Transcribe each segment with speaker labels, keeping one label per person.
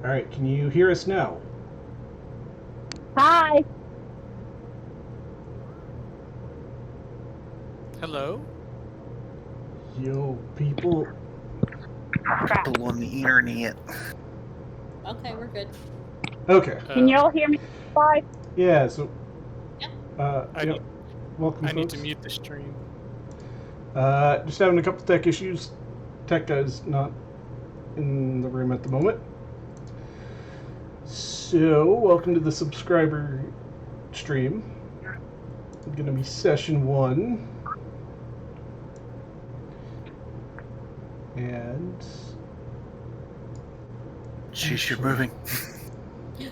Speaker 1: All right, can you hear us now?
Speaker 2: Hi.
Speaker 3: Hello?
Speaker 1: Yo, people.
Speaker 4: People on the internet.
Speaker 5: Okay, we're good.
Speaker 1: Okay.
Speaker 2: Can you all hear me? Bye.
Speaker 1: Yeah. So.
Speaker 3: I need,
Speaker 1: Welcome,
Speaker 3: I need
Speaker 1: folks.
Speaker 3: to mute the stream.
Speaker 1: Just having a couple tech issues. Tech guy's not in the room at the moment. So, welcome to the subscriber stream. It's gonna be session 1. And
Speaker 4: Jeez, you're moving.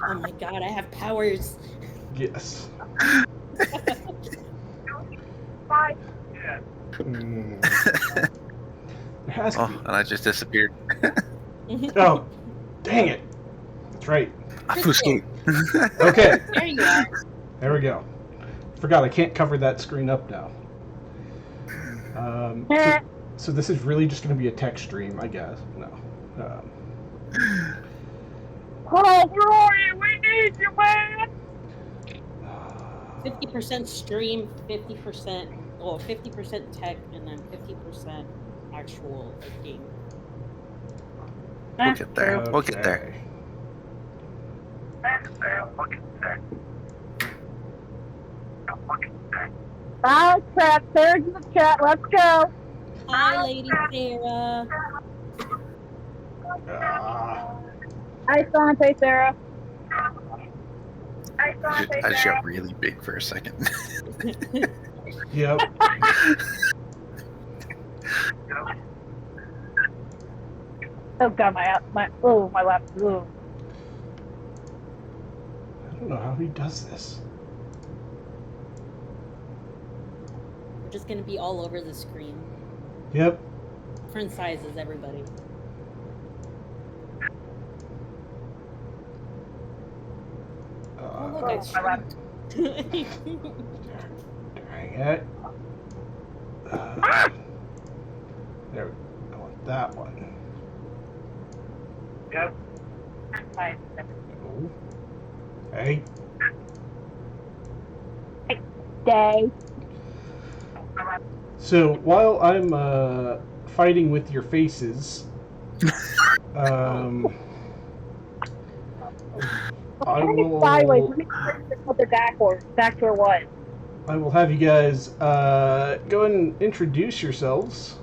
Speaker 5: Oh my god, I have powers.
Speaker 1: yes.
Speaker 2: Bye.
Speaker 1: There has to
Speaker 4: Oh,
Speaker 1: be.
Speaker 4: and I just disappeared.
Speaker 1: Oh, dang it. That's right.
Speaker 4: I escape.
Speaker 1: Okay,
Speaker 5: There you are.
Speaker 1: there we go. Forgot I can't cover that screen up now. So this is really just going to be a tech stream, I guess. No.
Speaker 2: Oh, where are you? We need you, man.
Speaker 5: 50% stream, 50%, 50% tech, and then 50% actual game.
Speaker 4: We'll get there. We'll get there.
Speaker 2: Bye, crap. There's the chat. Let's go.
Speaker 5: Hi, Lady Sarah.
Speaker 2: Hi, Sante, Sarah.
Speaker 4: I just got really big for a second.
Speaker 1: Yep.
Speaker 2: Oh god, my lap. Oh.
Speaker 1: I don't know how he does this.
Speaker 5: We're just gonna be all over the screen.
Speaker 1: Yep.
Speaker 5: Different sizes, everybody. Oh, look, I shrunk.
Speaker 1: Dang it. There. I want that one.
Speaker 2: Yep.
Speaker 1: Oh. Hey.
Speaker 2: Day.
Speaker 1: So while I'm fighting with your faces, I will.
Speaker 2: Sideways. Let me put the back or what?
Speaker 1: I will have you guys go and introduce yourselves.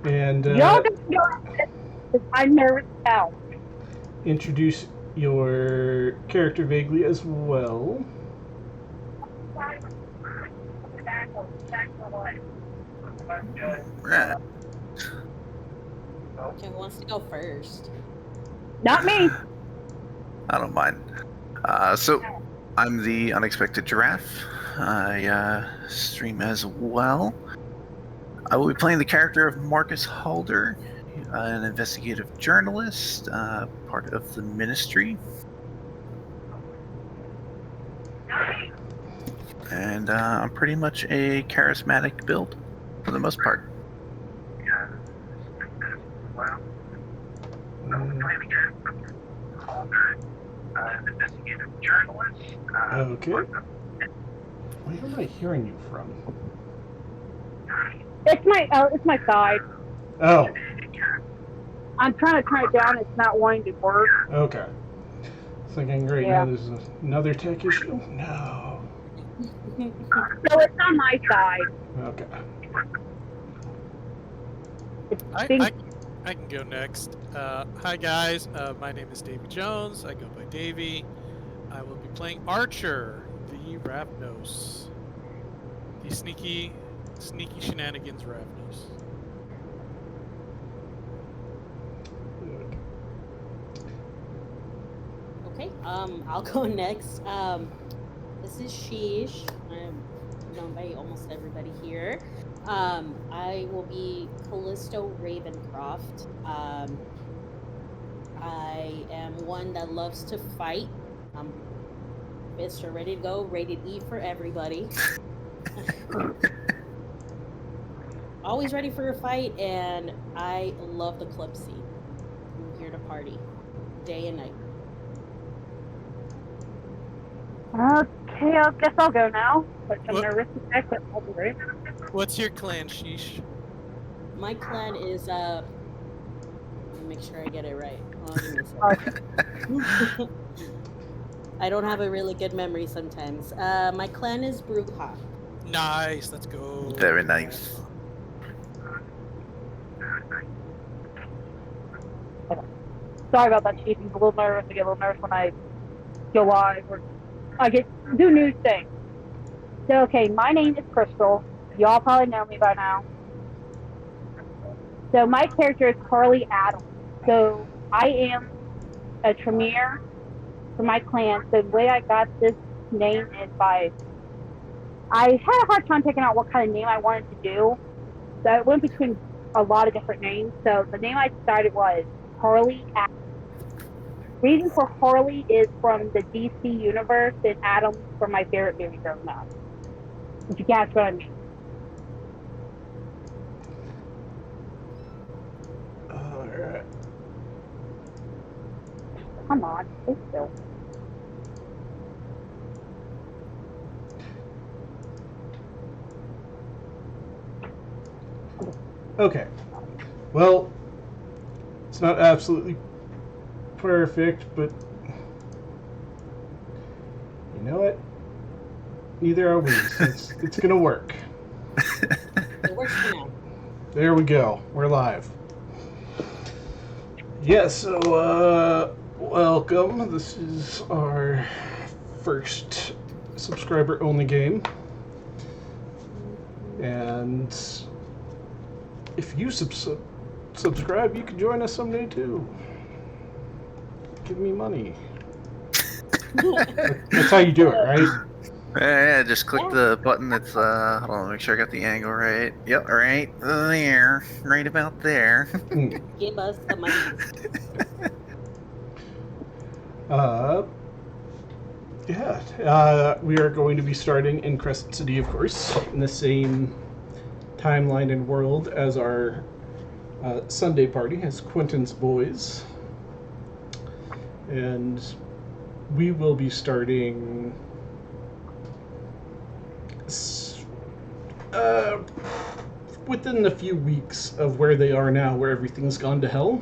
Speaker 1: And
Speaker 2: Y'all just go. I'm nervous now.
Speaker 1: introduce your character vaguely as well.
Speaker 4: Right.
Speaker 5: Okay, who wants to go first?
Speaker 2: Not me.
Speaker 4: I don't mind. So, I'm the Unexpected Giraffe. I stream as well. I will be playing the character of Marcus Halder, an investigative journalist, part of the Ministry. And I'm pretty much a charismatic build, for the most part.
Speaker 1: Okay. Where am I hearing you from?
Speaker 2: It's my side.
Speaker 1: Oh,
Speaker 2: I'm trying to turn it down. It's not wanting to work.
Speaker 1: okay. Thinking right
Speaker 2: Yeah.
Speaker 1: now there's another tech issue? No.
Speaker 2: So it's on my side.
Speaker 1: Okay.
Speaker 3: I can go next. Hi guys, my name is Davy Jones. I go by Davy. I will be playing Archer, the Ravnos. The sneaky shenanigans Ravnos.
Speaker 5: Okay, I'll go next. This is Sheesh. I'm known by almost everybody here. I will be Callisto Ravencroft. I am one that loves to fight. Fists are ready to go, rated E for everybody. Always ready for a fight, and I love the club scene. I'm here to party. party, day and night.
Speaker 2: Okay, I guess I'll go now. But I'm
Speaker 3: What?
Speaker 2: nervous to check, but I'll be right.
Speaker 3: What's your clan, Sheesh?
Speaker 5: My clan is let me make sure I get it right. Hold on, give me a second. I don't have a really good memory sometimes. My clan is Bruja.
Speaker 3: Nice. Let's go.
Speaker 4: Very nice.
Speaker 2: Sorry about that, Chief. I'm a little nervous. I get a little nervous when I go live or I do news things. So, okay, my name is Crystal. Y'all probably know me by now. So, my character is Carly Adams. So, I am a Tremere for my clan. So, the way I got this name is by. I had a hard time picking out what kind of name I wanted to do. So, I went between a lot of different names. So, the name I decided was Carly Adams. Reason for Harley is from the DC universe and Adams from my favorite movie growing up. If you guess what I mean.
Speaker 1: Alright.
Speaker 2: Come on, stay still.
Speaker 1: Okay. Well, it's not absolutely perfect, but you know what? Neither are we. So it's gonna work.
Speaker 5: It works for now.
Speaker 1: There we go. We're live. Yeah, so welcome. This is our first subscriber only game. And if you subscribe, you can join us someday too. Give me money. That's how you do it, right?
Speaker 4: Yeah, just click the button that's, hold on, make sure I got the angle right. Yep, right there. Right about there.
Speaker 5: Give us the money.
Speaker 1: We are going to be starting in Crescent City, of course, in the same timeline and world as our Sunday party, as Quentin's boys. And we will be starting within a few weeks of where they are now, where everything's gone to hell.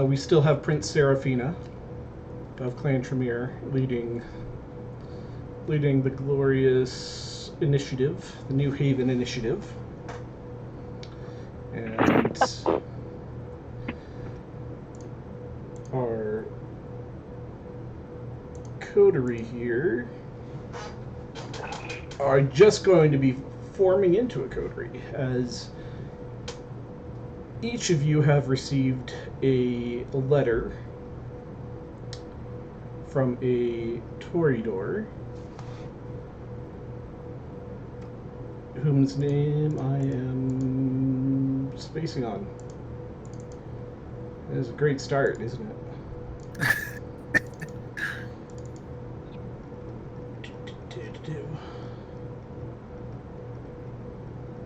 Speaker 1: We still have Prince Seraphina of Clan Tremere leading the glorious initiative, the New Haven Initiative. And our coterie here are just going to be forming into a coterie, as each of you have received a letter from a Toreador, whose name I am spacing on. It is a great start, isn't it?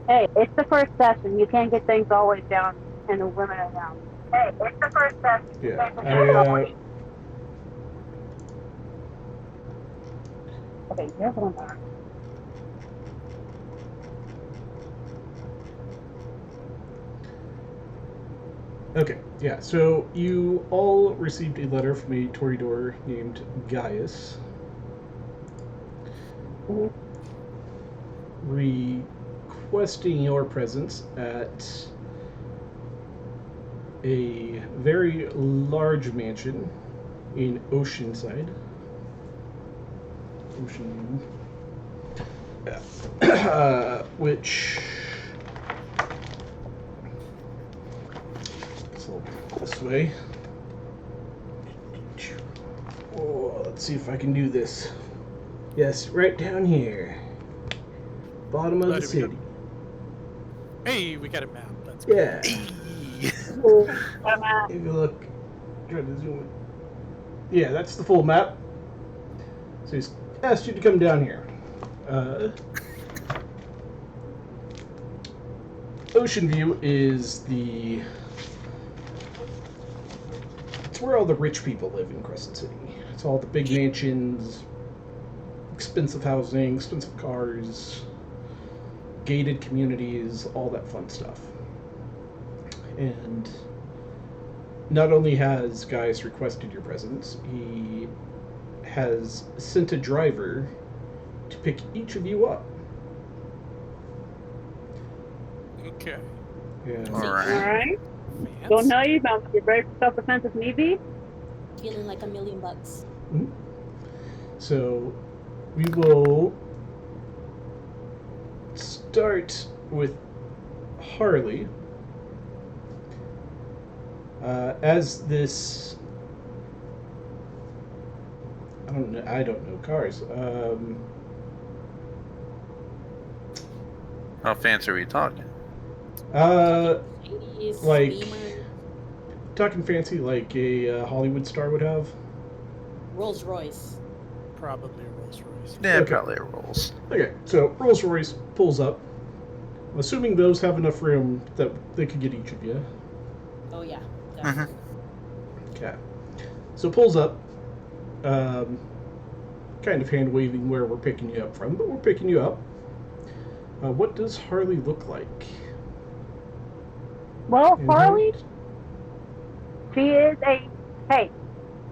Speaker 2: Hey, it's the first session. You can't get things always down in a limited amount. Hey, it's the first session.
Speaker 1: Yeah,
Speaker 2: Okay, here's one more.
Speaker 1: Okay, yeah, so you all received a letter from a Toreador named Gaius, requesting your presence at a very large mansion in Oceanside. Which... this way. Oh, let's see if I can do this. Yes, right down here. Bottom of the city.
Speaker 3: Hey, we got a map. That's
Speaker 1: Yeah.
Speaker 2: Cool.
Speaker 1: If you look, try to zoom in. Yeah, that's the full map. So he's asked you to come down here. Ocean View is the where all the rich people live in Crescent City. It's all the big mansions, expensive housing, expensive cars, gated communities, all that fun stuff. And not only has Gaius requested your presence, he has sent a driver to pick each of you up.
Speaker 3: Okay.
Speaker 1: And
Speaker 4: Alright.
Speaker 2: Alright.
Speaker 3: Fancy.
Speaker 2: Don't know you, but you're very self-defense if need be.
Speaker 5: Feeling like $1,000,000.
Speaker 1: so we will start with Harley. As this, I don't know cars.
Speaker 4: How fancy are we talking?
Speaker 5: Mercedes,
Speaker 1: like-
Speaker 5: Beamer,
Speaker 1: Talking fancy like a Hollywood star would have.
Speaker 5: Rolls Royce.
Speaker 3: Probably a Rolls Royce.
Speaker 4: Yeah,
Speaker 1: Okay.
Speaker 4: probably rolls.
Speaker 1: Okay, so Rolls Royce pulls up. I'm assuming those have enough room that they could get each of you.
Speaker 5: Oh yeah,
Speaker 4: Mhm.
Speaker 5: definitely.
Speaker 1: Okay. So pulls up, kind of hand waving where we're picking you up from, but we're picking you up. What does Harley look like?
Speaker 2: Well,
Speaker 1: Mhm.
Speaker 2: Harley, she is a. Hey,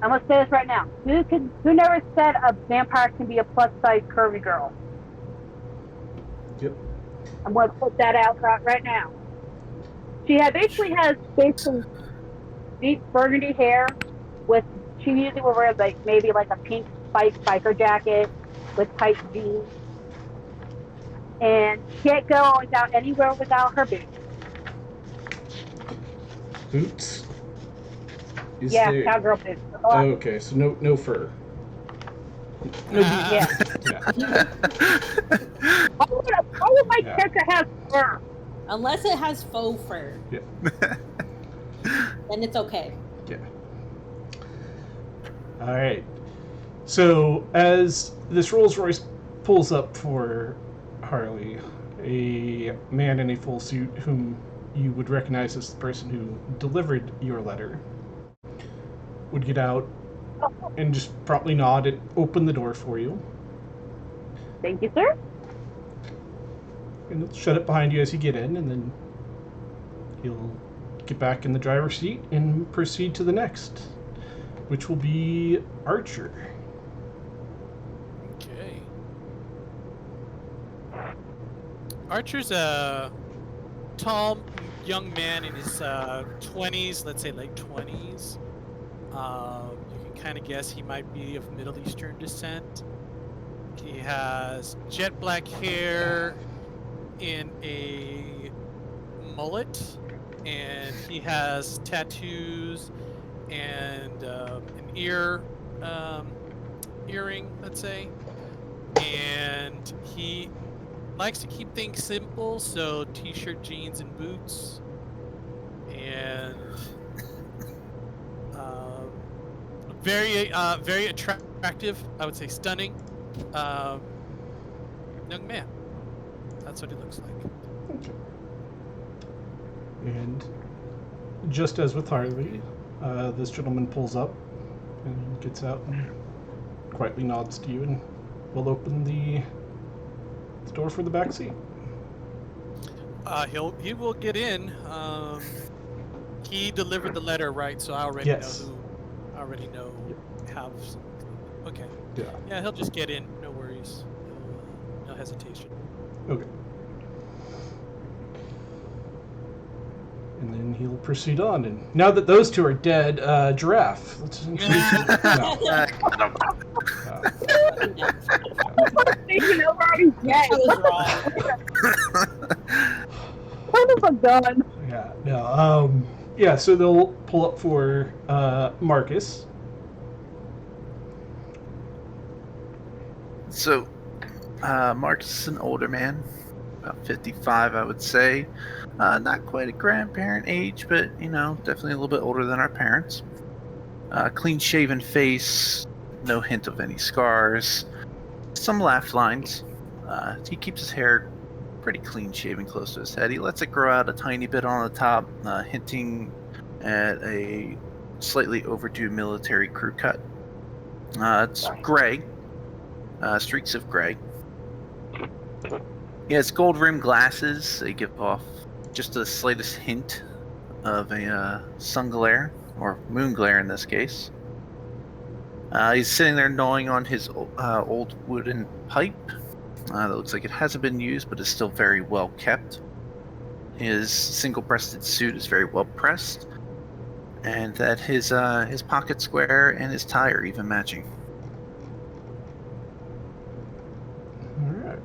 Speaker 2: I'm gonna say this right now. Who never said a vampire can be a plus-size curvy girl?
Speaker 1: Yep.
Speaker 2: I'm gonna put that out right now. She basically has deep burgundy hair with. She usually will wear like maybe like a pink spiked biker jacket with tight jeans, and can't go without anywhere without her boots.
Speaker 1: Boots? Is
Speaker 2: Yeah,
Speaker 1: there-
Speaker 2: cowgirl boots.
Speaker 1: Oh, okay, so no fur. No
Speaker 2: Yeah.
Speaker 1: Yeah.
Speaker 2: Why would my
Speaker 1: Yeah.
Speaker 2: character have fur?
Speaker 5: Unless it has faux fur, then it's okay.
Speaker 1: Yeah. All right. So as this Rolls Royce pulls up for Harley, a man in a full suit whom you would recognize as the person who delivered your letter would get out and just promptly nod and open the door for you.
Speaker 2: Thank you, sir.
Speaker 1: And he'll shut it behind you as you get in, and then he'll get back in the driver's seat and proceed to the next, which will be Archer.
Speaker 3: Okay. Archer's a tall young man in his 20s, let's say late 20s. You can kind of guess he might be of Middle Eastern descent. He has jet black hair in a mullet, and he has tattoos and an earring, let's say. And he likes to keep things simple, so t-shirt, jeans, and boots. And very attractive, I would say stunning young man. That's what he looks like.
Speaker 1: Okay. And just as with Harley, this gentleman pulls up and gets out and quietly nods to you and will open the door for the back seat.
Speaker 3: He will get in. He delivered the letter, right? So I already
Speaker 1: Yes.
Speaker 3: know who. I already know how. Okay.
Speaker 1: Yeah.
Speaker 3: Yeah, he'll just get in. No worries. No hesitation.
Speaker 1: Okay. And then he'll proceed on. And now that those two are dead, Giraffe. Let's introduce you. No.
Speaker 2: You know, we're already dead.
Speaker 5: I was wrong.
Speaker 2: Son of a gun.
Speaker 1: Yeah, no. Yeah, so they'll pull up for Marcus.
Speaker 4: So, Marcus is an older man, about 55, I would say. Not quite a grandparent age, but, you know, definitely a little bit older than our parents. Clean-shaven face, no hint of any scars. Some laugh lines. He keeps his hair pretty clean-shaven close to his head. He lets it grow out a tiny bit on the top, hinting at a slightly overdue military crew cut. It's gray, streaks of gray. He has gold-rimmed glasses. They give off just the slightest hint of a sun glare, or moon glare in this case. He's sitting there gnawing on his old wooden pipe. That looks like it hasn't been used, but is still very well kept. His single-breasted suit is very well pressed, and that his pocket square and his tie are even matching.
Speaker 1: All right.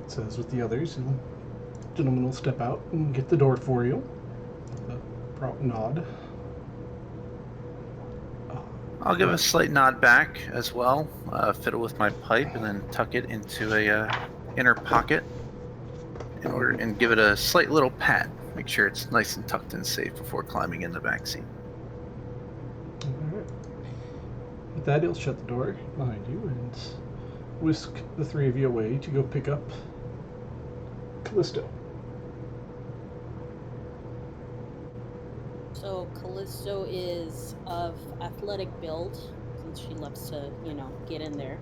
Speaker 1: So as with the others, the gentleman will step out and get the door for you. With a prompt nod.
Speaker 4: I'll give a slight nod back as well, fiddle with my pipe, and then tuck it into a inner pocket and give it a slight little pat. Make sure it's nice and tucked and safe before climbing in the back seat.
Speaker 1: Alright. With that, he'll shut the door behind you and whisk the three of you away to go pick up Callisto.
Speaker 5: So Callisto is of athletic build, since she loves to, get in there.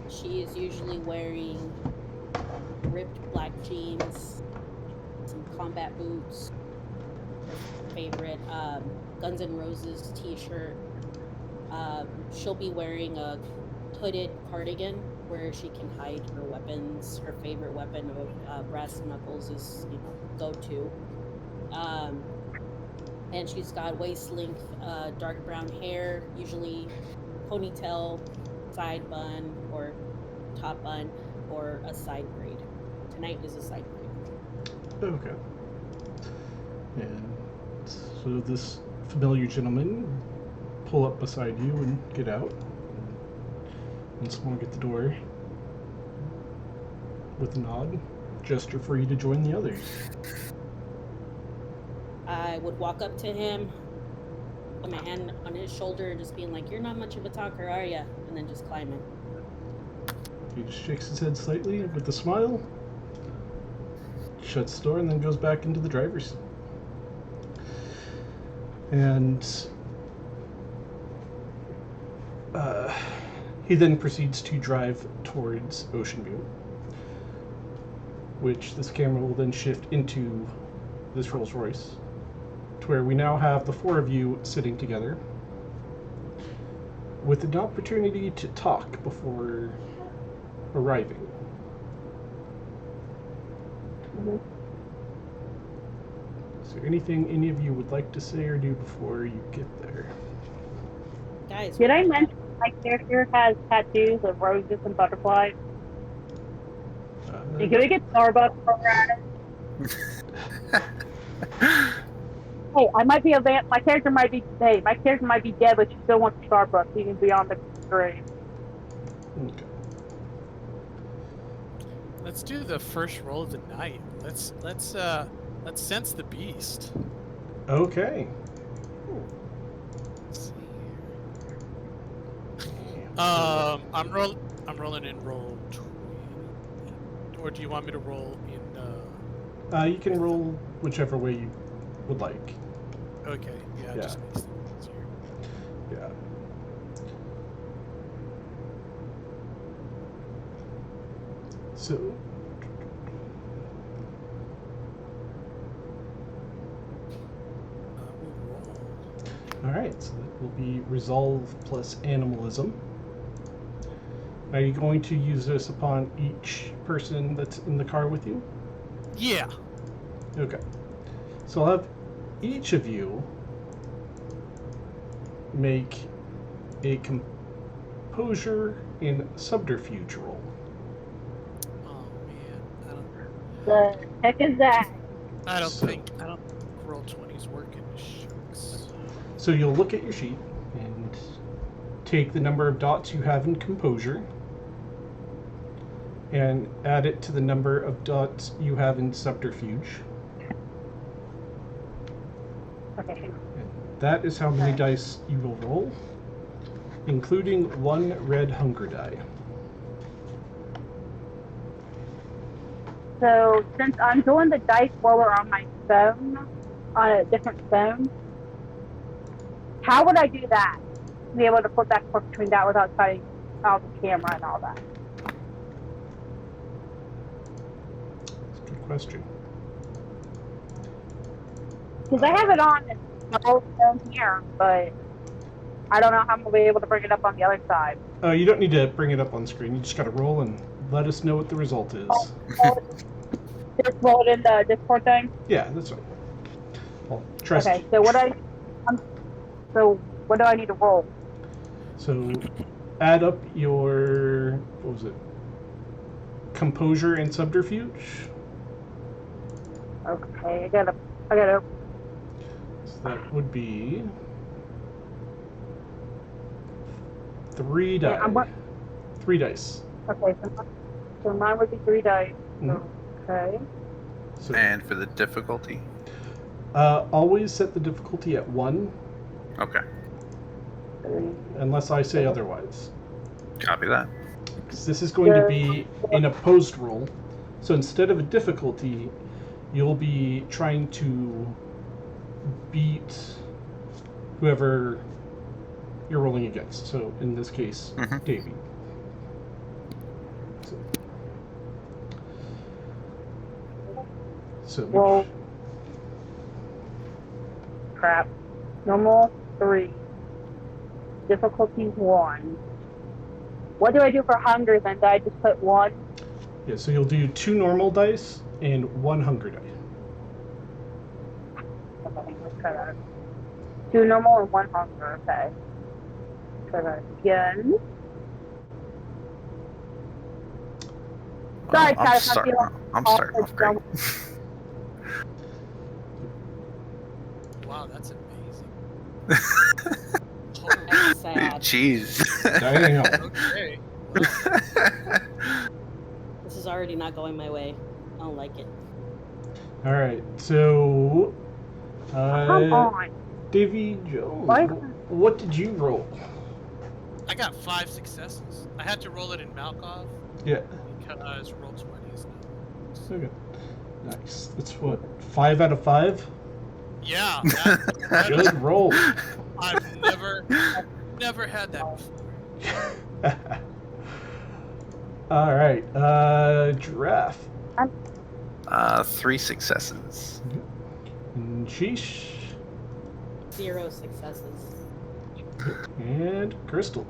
Speaker 5: She is usually wearing ripped black jeans, some combat boots, her favorite Guns N' Roses t-shirt. She'll be wearing a hooded cardigan where she can hide her weapons. Her favorite weapon of brass knuckles is, go-to. And she's got waist-length dark brown hair, usually ponytail, side bun, or top bun, or a side braid. Tonight is a side braid.
Speaker 1: Okay. And so this familiar gentleman pull up beside you and get out. Once more, get the door with a nod, gesture for you to join the others.
Speaker 5: I would walk up to him, put my hand on his shoulder, just being like, "You're not much of a talker, are ya?" And then just climb in.
Speaker 1: He just shakes his head slightly with a smile, shuts the door, and then goes back into the driver's seat. And he then proceeds to drive towards Ocean View, which this camera will then shift into this Rolls Royce, to where we now have the four of you sitting together with an opportunity to talk before arriving. Is there anything any of you would like to say or do before you get there?
Speaker 5: Guys,
Speaker 2: Did I mention my character has tattoos of roses and butterflies? Can we get Starbucks for that? Hey, I might be my character might be dead, but she still wants Starbucks even beyond the grave.
Speaker 1: Okay.
Speaker 3: Let's do the first roll of the night. Let's sense the beast.
Speaker 1: Okay.
Speaker 3: Let's see here. I'm rolling in roll 20. Or do you want me to roll in
Speaker 1: You can roll whichever way you would like.
Speaker 3: Okay, yeah,
Speaker 1: Yeah.
Speaker 3: just makes things easier.
Speaker 1: Yeah. So,
Speaker 3: We'll roll.
Speaker 1: alright, so that will be resolve plus animalism. Are you going to use this upon each person that's in the car with you?
Speaker 3: Yeah.
Speaker 1: Okay. So I'll have each of you make a composure in subterfuge roll.
Speaker 3: Oh man,
Speaker 2: The heck is that?
Speaker 3: I don't
Speaker 1: So-
Speaker 3: think roll 20's working. Shucks.
Speaker 1: So you'll look at your sheet and take the number of dots you have in composure and add it to the number of dots you have in subterfuge.
Speaker 2: Okay.
Speaker 1: And that is how many dice you will roll, including one red hunger die.
Speaker 2: So since I'm doing the dice roller on my phone, on a different phone, how would I do that? Be able to flip back and forth between that without cutting out the camera and all that.
Speaker 1: That's a good question.
Speaker 2: Because I have it on my old phone here, but I don't know how I'm gonna be able to bring it up on the other side.
Speaker 1: You don't need to bring it up on screen. You just gotta roll and let us know what the result is.
Speaker 2: Just roll it in the Discord thing.
Speaker 1: Yeah, that's right. Well, trust.
Speaker 2: Okay, so what do I need to roll?
Speaker 1: So add up your, what was it? Composure and subterfuge.
Speaker 2: Okay, I gotta.
Speaker 1: So that would be 3 die.
Speaker 2: Yeah,
Speaker 1: 3 dice.
Speaker 2: Okay, so mine would be 3 dice.
Speaker 1: Mhm.
Speaker 2: Okay.
Speaker 1: So
Speaker 4: And for the difficulty?
Speaker 1: always set the difficulty at 1,
Speaker 4: Okay.
Speaker 1: unless I say otherwise.
Speaker 4: Copy that.
Speaker 1: 'Cause this is going to be in a post roll. So instead of a difficulty, you'll be trying to beat whoever you're rolling against. So in this case,
Speaker 4: Mhm.
Speaker 1: Davey. So
Speaker 2: Roll. Crap. Normal 3. Difficulty 1. What do I do for hunger then? Do I just put 1?
Speaker 1: yeah, so you'll do 2 normal dice and 1 hunger die.
Speaker 2: Okay, let's try that. 2 normal and 1 hunger, okay. Try that again. Sorry,
Speaker 4: I'm
Speaker 2: Travis,
Speaker 4: starting off great.
Speaker 3: Wow, that's amazing.
Speaker 5: That's sad.
Speaker 4: Jeez.
Speaker 1: Damn.
Speaker 3: Okay.
Speaker 5: This is already not going my way. I don't like it.
Speaker 1: All right, so
Speaker 2: Come on.
Speaker 1: Davy Jones,
Speaker 2: What?
Speaker 1: what did you roll?
Speaker 3: I got 5 successes. I had to roll it in Malkov
Speaker 1: Yeah,
Speaker 3: because roll 20 is not.
Speaker 1: okay, nice. That's what, 5 out of 5.
Speaker 3: Yeah, that
Speaker 1: Good roll.
Speaker 3: I've never had that before.
Speaker 1: All right, Giraffe
Speaker 4: 3 successes.
Speaker 1: and Sheesh
Speaker 5: 0 successes.
Speaker 1: and Crystal.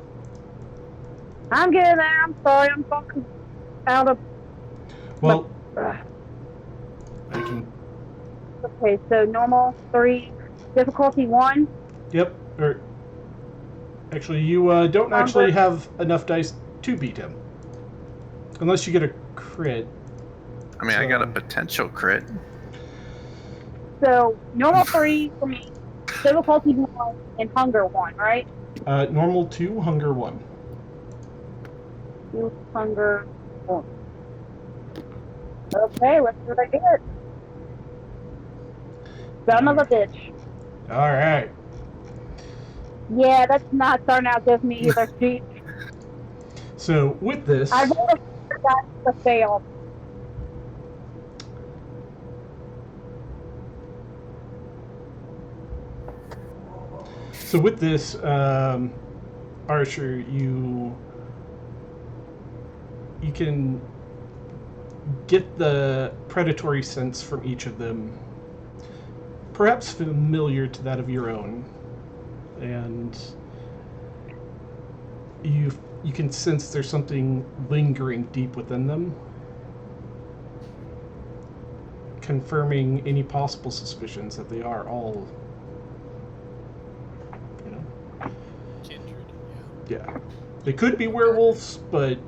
Speaker 2: I'm getting there. I'm sorry. I'm fucking out of.
Speaker 1: Well,
Speaker 2: Ugh.
Speaker 1: I can.
Speaker 2: Okay, so normal 3. Difficulty 1.
Speaker 1: Yep. Or actually, you don't actually have enough dice to beat him, unless you get a crit.
Speaker 4: I mean, I got a
Speaker 1: So-
Speaker 4: potential crit.
Speaker 2: So normal 3 for me. Difficulty 1 and hunger 1, right?
Speaker 1: Normal 2, hunger 1.
Speaker 2: 2 hunger 1. Okay, let's see what I get. Son of a bitch.
Speaker 1: All right.
Speaker 2: Yeah, that's not starting out good for me either. Gee,
Speaker 1: So with this,
Speaker 2: I rolled a fail.
Speaker 1: Archer, you can get the predatory sense from each of them, perhaps familiar to that of your own, and you can sense there's something lingering deep within them, confirming any possible suspicions that they are all,
Speaker 3: Kindred.
Speaker 1: yeah. They could be werewolves, but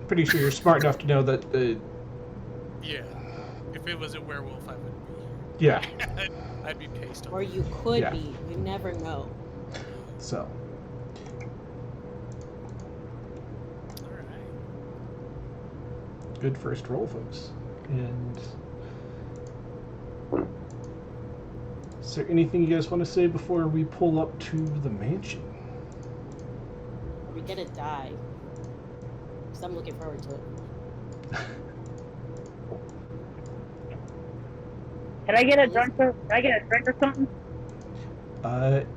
Speaker 1: pretty sure you're smart enough to know that,
Speaker 3: Yeah. If it was a werewolf, I wouldn't be
Speaker 1: yeah,
Speaker 3: here. I'd be paced on.
Speaker 5: Or you could
Speaker 1: Yeah.
Speaker 5: be. You never know.
Speaker 1: so.
Speaker 3: Alright.
Speaker 1: Good first roll, folks. And is there anything you guys want to say before we pull up to the mansion?
Speaker 5: Are we gonna die? Because I'm looking forward to it.
Speaker 2: Can I get a drink or something?
Speaker 1: There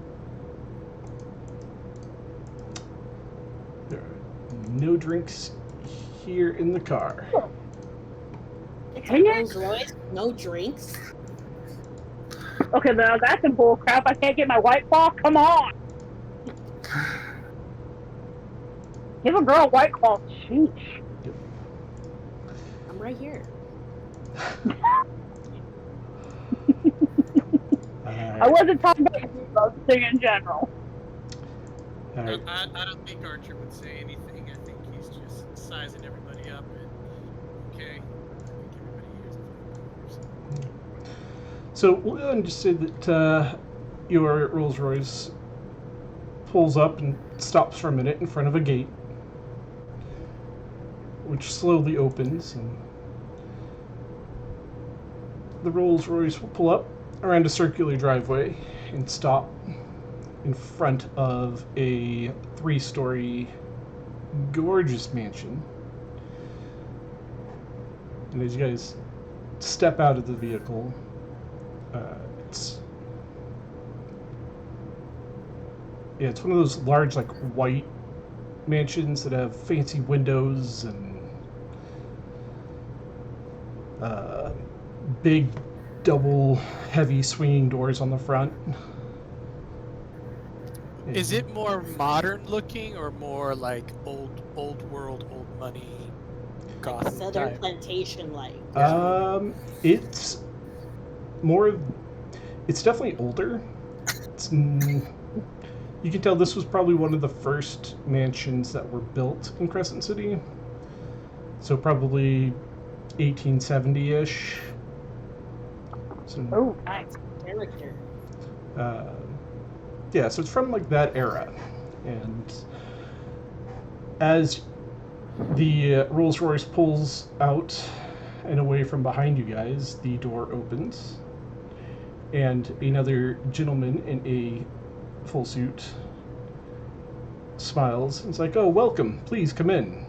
Speaker 1: are no drinks here in the car.
Speaker 5: It's
Speaker 2: Can
Speaker 5: a
Speaker 2: you?
Speaker 5: Rolls Royce, no drinks.
Speaker 2: Okay, now that's some bull crap. I can't get my White Claw. Come on. Give a girl a White Claw. Sheesh.
Speaker 5: I'm right here.
Speaker 2: I wasn't talking about you, I was saying in general.
Speaker 1: All right.
Speaker 3: I don't think Archer would say anything. I think he's just sizing everybody up and okay. I think everybody hears it.
Speaker 1: So we'll go ahead and just say that your Rolls Royce pulls up and stops for a minute in front of a gate, which slowly opens, and the Rolls Royce will pull up around a circular driveway and stop in front of a 3-story gorgeous mansion. And as you guys step out of the vehicle, it's one of those large, like, white mansions that have fancy windows and big double heavy swinging doors on the front.
Speaker 3: Is it more modern looking or more like old world, old money, Gotham
Speaker 5: Southern
Speaker 3: type?
Speaker 5: plantation like.
Speaker 1: It's more. It's definitely older. You can tell this was probably one of the first mansions that were built in Crescent City. So probably 1870-ish. So,
Speaker 2: Oh, nice.
Speaker 5: Character.
Speaker 1: yeah, so it's from like that era. And as the Rolls Royce pulls out and away from behind you guys, the door opens, and another gentleman in a full suit smiles and is like, "Oh, welcome. Please come in."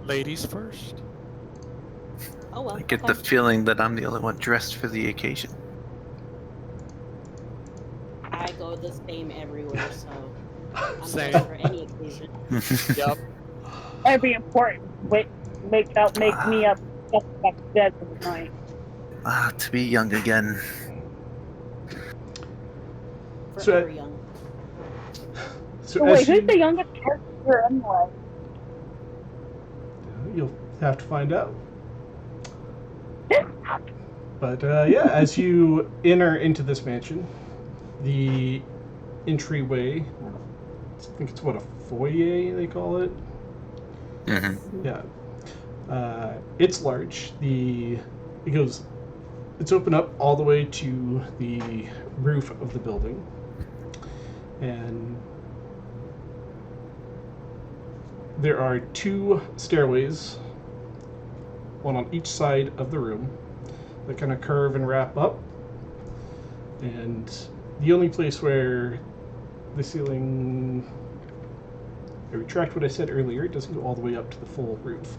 Speaker 3: Ladies first.
Speaker 5: Oh well.
Speaker 4: I get
Speaker 5: okay.
Speaker 4: the feeling that I'm the only one dressed for the occasion.
Speaker 5: I go the same everywhere, so I'm
Speaker 3: Same.
Speaker 5: ready for any occasion.
Speaker 3: Yep.
Speaker 2: Every important make me up back to bed for the night.
Speaker 4: To be young again.
Speaker 1: So-
Speaker 5: Forever young.
Speaker 1: So
Speaker 2: Oh, wait,
Speaker 1: as you,
Speaker 2: who's the youngest character anyway?
Speaker 1: you'll have to find out. But yeah, as you enter into this mansion, the entryway, I think it's what, a foyer they call it?
Speaker 4: Mm-hmm.
Speaker 1: Yeah. It's large. It's open up all the way to the roof of the building. And there are 2 stairways, one on each side of the room, that kind of curve and wrap up. And the only place where the ceiling... I retract what I said earlier, it doesn't go all the way up to the full roof.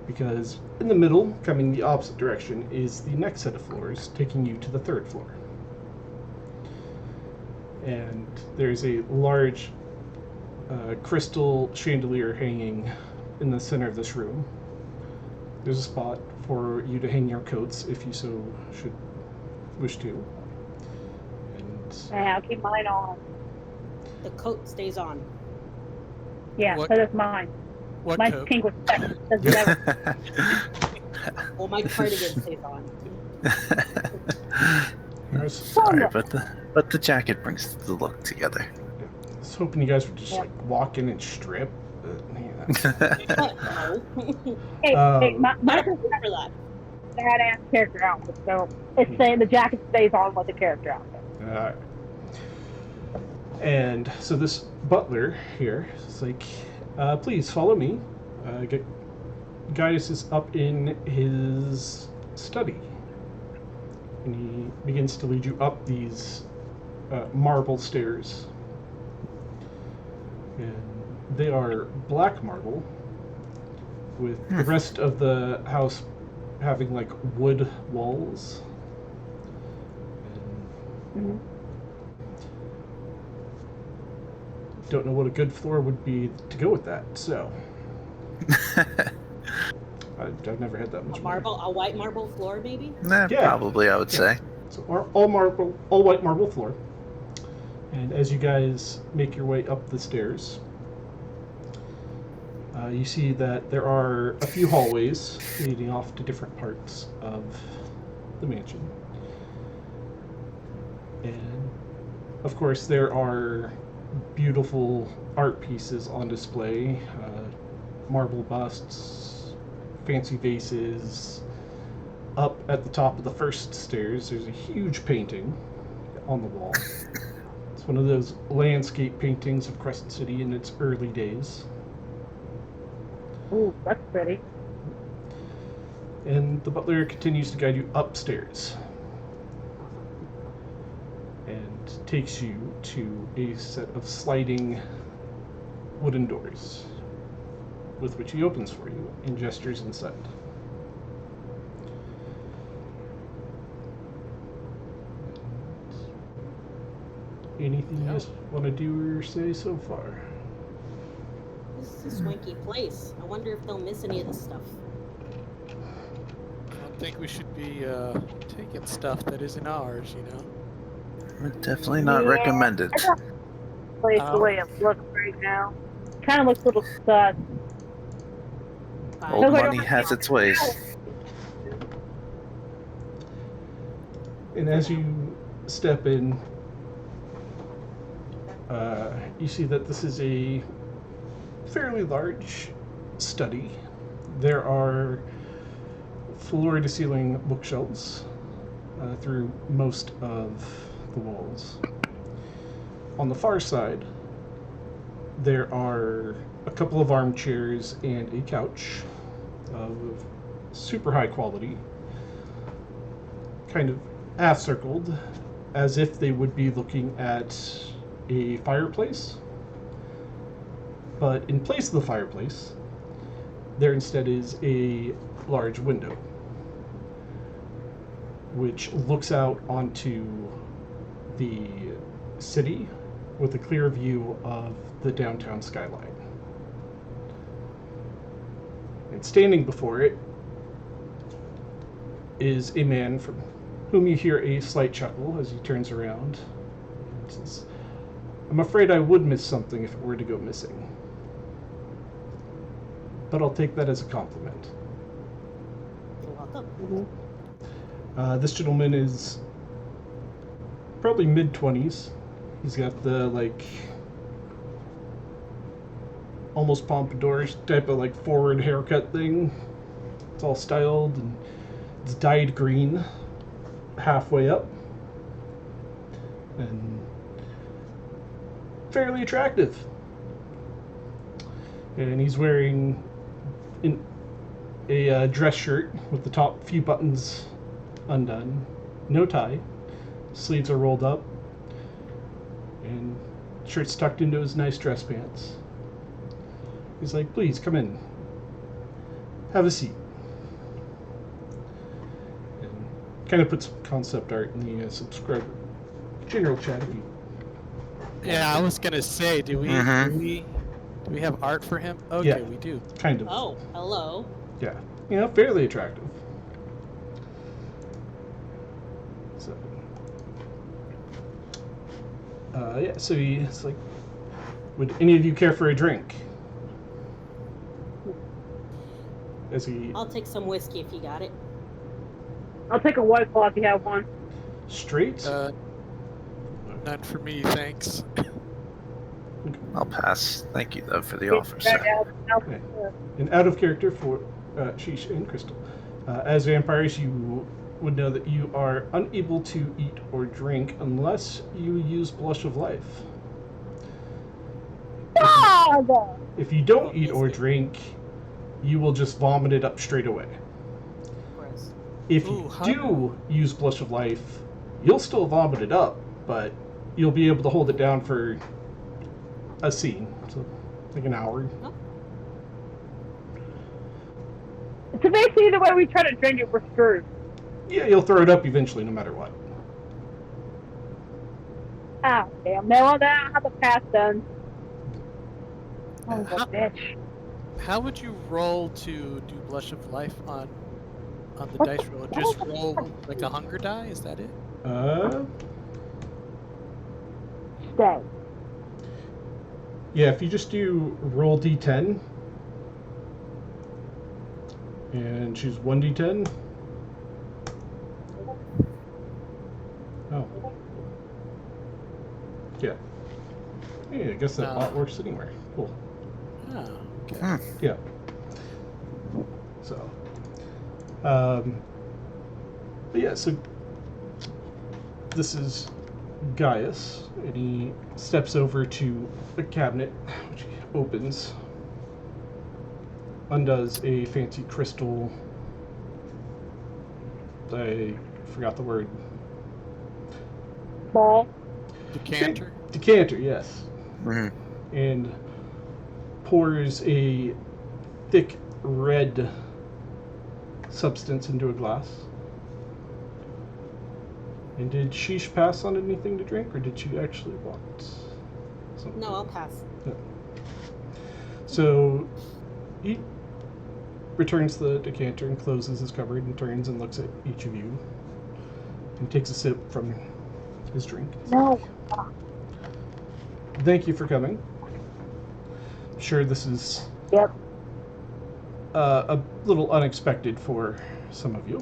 Speaker 1: Because in the middle, coming the opposite direction, is the next set of floors, taking you to the 3rd floor. And there's a large crystal chandelier hanging in the center of this room. There's a spot for you to hang your coats if you so should wish to. And
Speaker 2: Yeah, I'll keep mine on.
Speaker 5: The coat stays on.
Speaker 2: Yeah,
Speaker 3: What-
Speaker 2: so that's mine.
Speaker 3: What
Speaker 2: Mine's
Speaker 3: coat?
Speaker 2: pink with specs. Doesn't matter.
Speaker 5: Well, my cardigan stays on.
Speaker 1: I
Speaker 4: Sorry, but the jacket brings the look together.
Speaker 1: was hoping you guys would just
Speaker 2: Yeah.
Speaker 1: like walk in and strip. But, yeah.
Speaker 5: No.
Speaker 2: Hey,
Speaker 1: Um,
Speaker 2: my
Speaker 5: Not for that.
Speaker 2: badass character outfit, so it's saying the jacket stays on with the character outfit.
Speaker 1: Alright. And so this butler here is like, please follow me. Gaius is up in his study. And he begins to lead you up these marble stairs. And They are black marble, with the rest of the house having like wood walls. And don't know what a good floor would be to go with that, so I've never had that much
Speaker 5: A white marble floor, maybe?
Speaker 4: Nah,
Speaker 1: Yeah.
Speaker 4: probably, I would say.
Speaker 1: So all white marble floor. And as you guys make your way up the stairs, you see that there are a few hallways leading off to different parts of the mansion. And of course, there are beautiful art pieces on display, marble busts, fancy vases. Up at the top of the first stairs, there's a huge painting on the wall. It's one of those landscape paintings of Crescent City in its early days.
Speaker 2: Ooh, that's pretty.
Speaker 1: And the butler continues to guide you upstairs and takes you to a set of sliding wooden doors, with which he opens for you and gestures inside. Anything you guys want to do or say so far?
Speaker 5: This is a swanky place. I wonder if they'll miss any of the stuff.
Speaker 3: I don't think we should be taking stuff that isn't ours, you know?
Speaker 4: Would definitely not recommend it.
Speaker 2: Place the way it looks right now. Kind of looks a little sus.
Speaker 4: Old money has its ways.
Speaker 1: And as you step in, you see that this is a fairly large study. There are floor-to-ceiling bookshelves through most of the walls. On the far side, there are a couple of armchairs and a couch of super high quality, kind of half-circled, as if they would be looking at a fireplace. But in place of the fireplace, there instead is a large window, which looks out onto the city with a clear view of the downtown skyline. And standing before it is a man from whom you hear a slight chuckle as he turns around and says, "I'm afraid I would miss something if it were to go missing. But I'll take that as a compliment."
Speaker 5: You're welcome.
Speaker 1: This gentleman is probably mid-20s. He's got the, like, almost pompadour type of, like, forward haircut thing. It's all styled, and it's dyed green halfway up. And fairly attractive. And he's wearing a dress shirt with the top few buttons undone, no tie, sleeves are rolled up, and shirt's tucked into his nice dress pants. He's like, "Please come in, have a seat," and kind of puts concept art in the subscriber general chat. If you
Speaker 3: Yeah, I was gonna say, do we have art for him? Okay,
Speaker 1: Yeah.
Speaker 3: we do.
Speaker 1: kind of,
Speaker 5: Oh, hello.
Speaker 1: yeah, fairly attractive. So, yeah, so he's like, "Would any of you care for a drink?" As he
Speaker 5: I'll take some whiskey if you got it.
Speaker 2: I'll take a White Claw if you have one.
Speaker 1: straight,
Speaker 3: None for me, thanks.
Speaker 4: I'll pass. Thank you, though, for the offer,
Speaker 2: Back
Speaker 4: sir.
Speaker 2: out.
Speaker 1: Okay. and out of character for Sheesh and Crystal. As vampires, you would know that you are unable to eat or drink unless you use Blush of Life.
Speaker 2: Dog!
Speaker 1: If you don't eat or drink, you will just vomit it up straight away.
Speaker 5: Gross.
Speaker 1: If
Speaker 3: Ooh,
Speaker 1: you
Speaker 3: how-
Speaker 1: do use Blush of Life, you'll still vomit it up, but you'll be able to hold it down for a scene. So Like an hour.
Speaker 2: So basically, the way we try to drink it, we're screwed.
Speaker 1: Yeah, you'll throw it up eventually, no matter what.
Speaker 2: Ah, damn. Now I have a pass done. Oh,
Speaker 3: How-
Speaker 2: bitch.
Speaker 3: How would you roll to do Blush of Life on the dice roll? Just roll like a hunger die? Is that it?
Speaker 2: Stay.
Speaker 1: Yeah, if you just do roll d10 and choose 1d10. Oh. Yeah. Yeah, I guess that lot works anywhere. Cool.
Speaker 3: Oh, okay.
Speaker 1: Yeah. So, but yeah, so this is Gaius, and he steps over to a cabinet, which he opens, undoes a fancy crystal. I forgot the word.
Speaker 2: Ball.
Speaker 3: Decanter?
Speaker 1: Decanter, yes.
Speaker 4: Mhm.
Speaker 1: And pours a thick red substance into a glass. And did Sheesh pass on anything to drink, or did she actually want something?
Speaker 5: No, I'll pass.
Speaker 1: So he returns the decanter and closes his cupboard and turns and looks at each of you and takes a sip from his drink.
Speaker 2: No.
Speaker 1: Thank you for coming. I'm sure this is
Speaker 2: Yep.
Speaker 1: a little unexpected for some of you.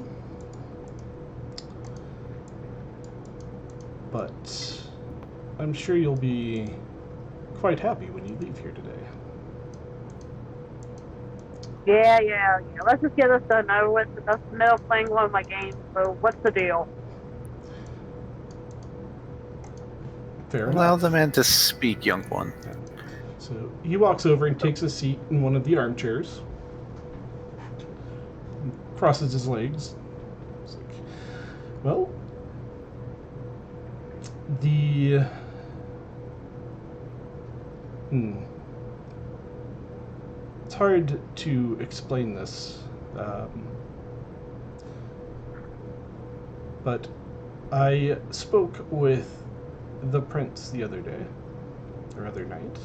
Speaker 1: But I'm sure you'll be quite happy when you leave here today.
Speaker 2: Yeah. Let's just get this done over with. That's the middle playing one of my games. So what's the deal?
Speaker 1: Fair
Speaker 4: Allow
Speaker 1: enough.
Speaker 4: the man to speak, young one.
Speaker 1: So he walks over and takes a seat in one of the armchairs. And crosses his legs. It's like, well, the it's hard to explain this, but I spoke with the prince the other day, or other night,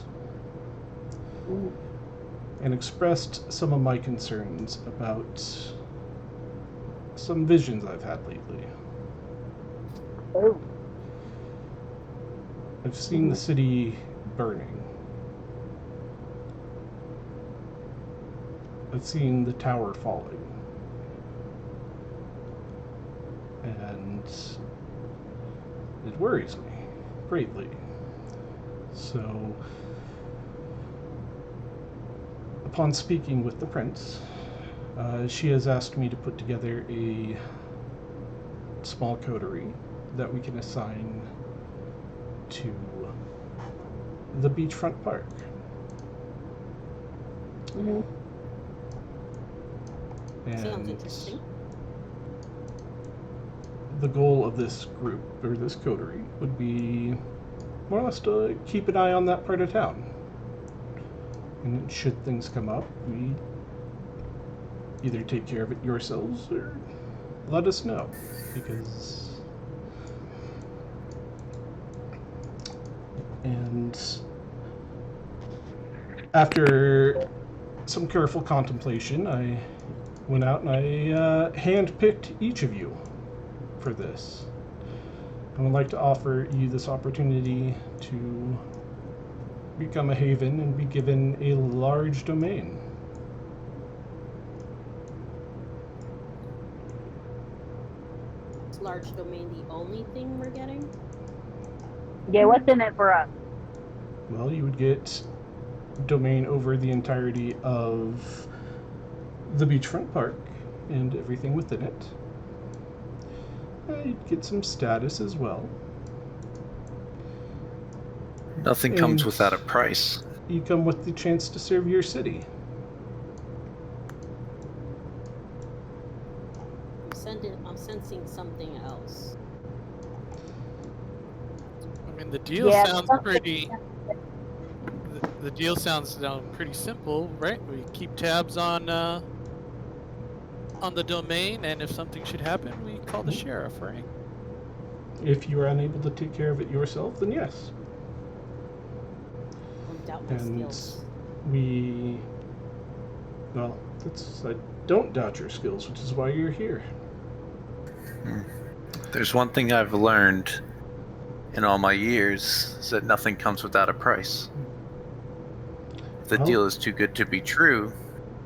Speaker 1: and expressed some of my concerns about some visions I've had lately.
Speaker 2: Oh.
Speaker 1: I've seen the city burning. I've seen the tower falling. And it worries me greatly. So, upon speaking with the prince, she has asked me to put together a small coterie that we can assign to the beachfront park.
Speaker 2: Mhm.
Speaker 5: Sounds
Speaker 1: And
Speaker 5: interesting.
Speaker 1: the goal of this group, or this coterie, would be more or less to keep an eye on that part of town. And should things come up, we either take care of it yourselves or let us know. Because... And after some careful contemplation, I went out and I handpicked each of you for this. I would like to offer you this opportunity to become a haven and be given a large domain.
Speaker 5: Is large domain the only thing we're getting?
Speaker 2: Yeah, what's in it for us?
Speaker 1: Well, you would get domain over the entirety of the beachfront park and everything within it. You'd get some status as well.
Speaker 4: Nothing comes
Speaker 1: And-
Speaker 4: without a price.
Speaker 1: You come with the chance to serve your city.
Speaker 5: I'm sensing something else.
Speaker 3: I mean, the deal
Speaker 2: Yeah,
Speaker 3: sounds
Speaker 2: that's-
Speaker 3: pretty. The deal sounds pretty simple, right? We keep tabs on the domain, and if something should happen, we call the sheriff, right?
Speaker 1: If you are unable to take care of it yourself, then yes.
Speaker 5: Don't doubt my
Speaker 1: And
Speaker 5: skills.
Speaker 1: Well, I don't doubt your skills, which is why you're here.
Speaker 4: There's one thing I've learned in all my years, is that nothing comes without a price. If the
Speaker 1: Well-
Speaker 4: deal is too good to be true,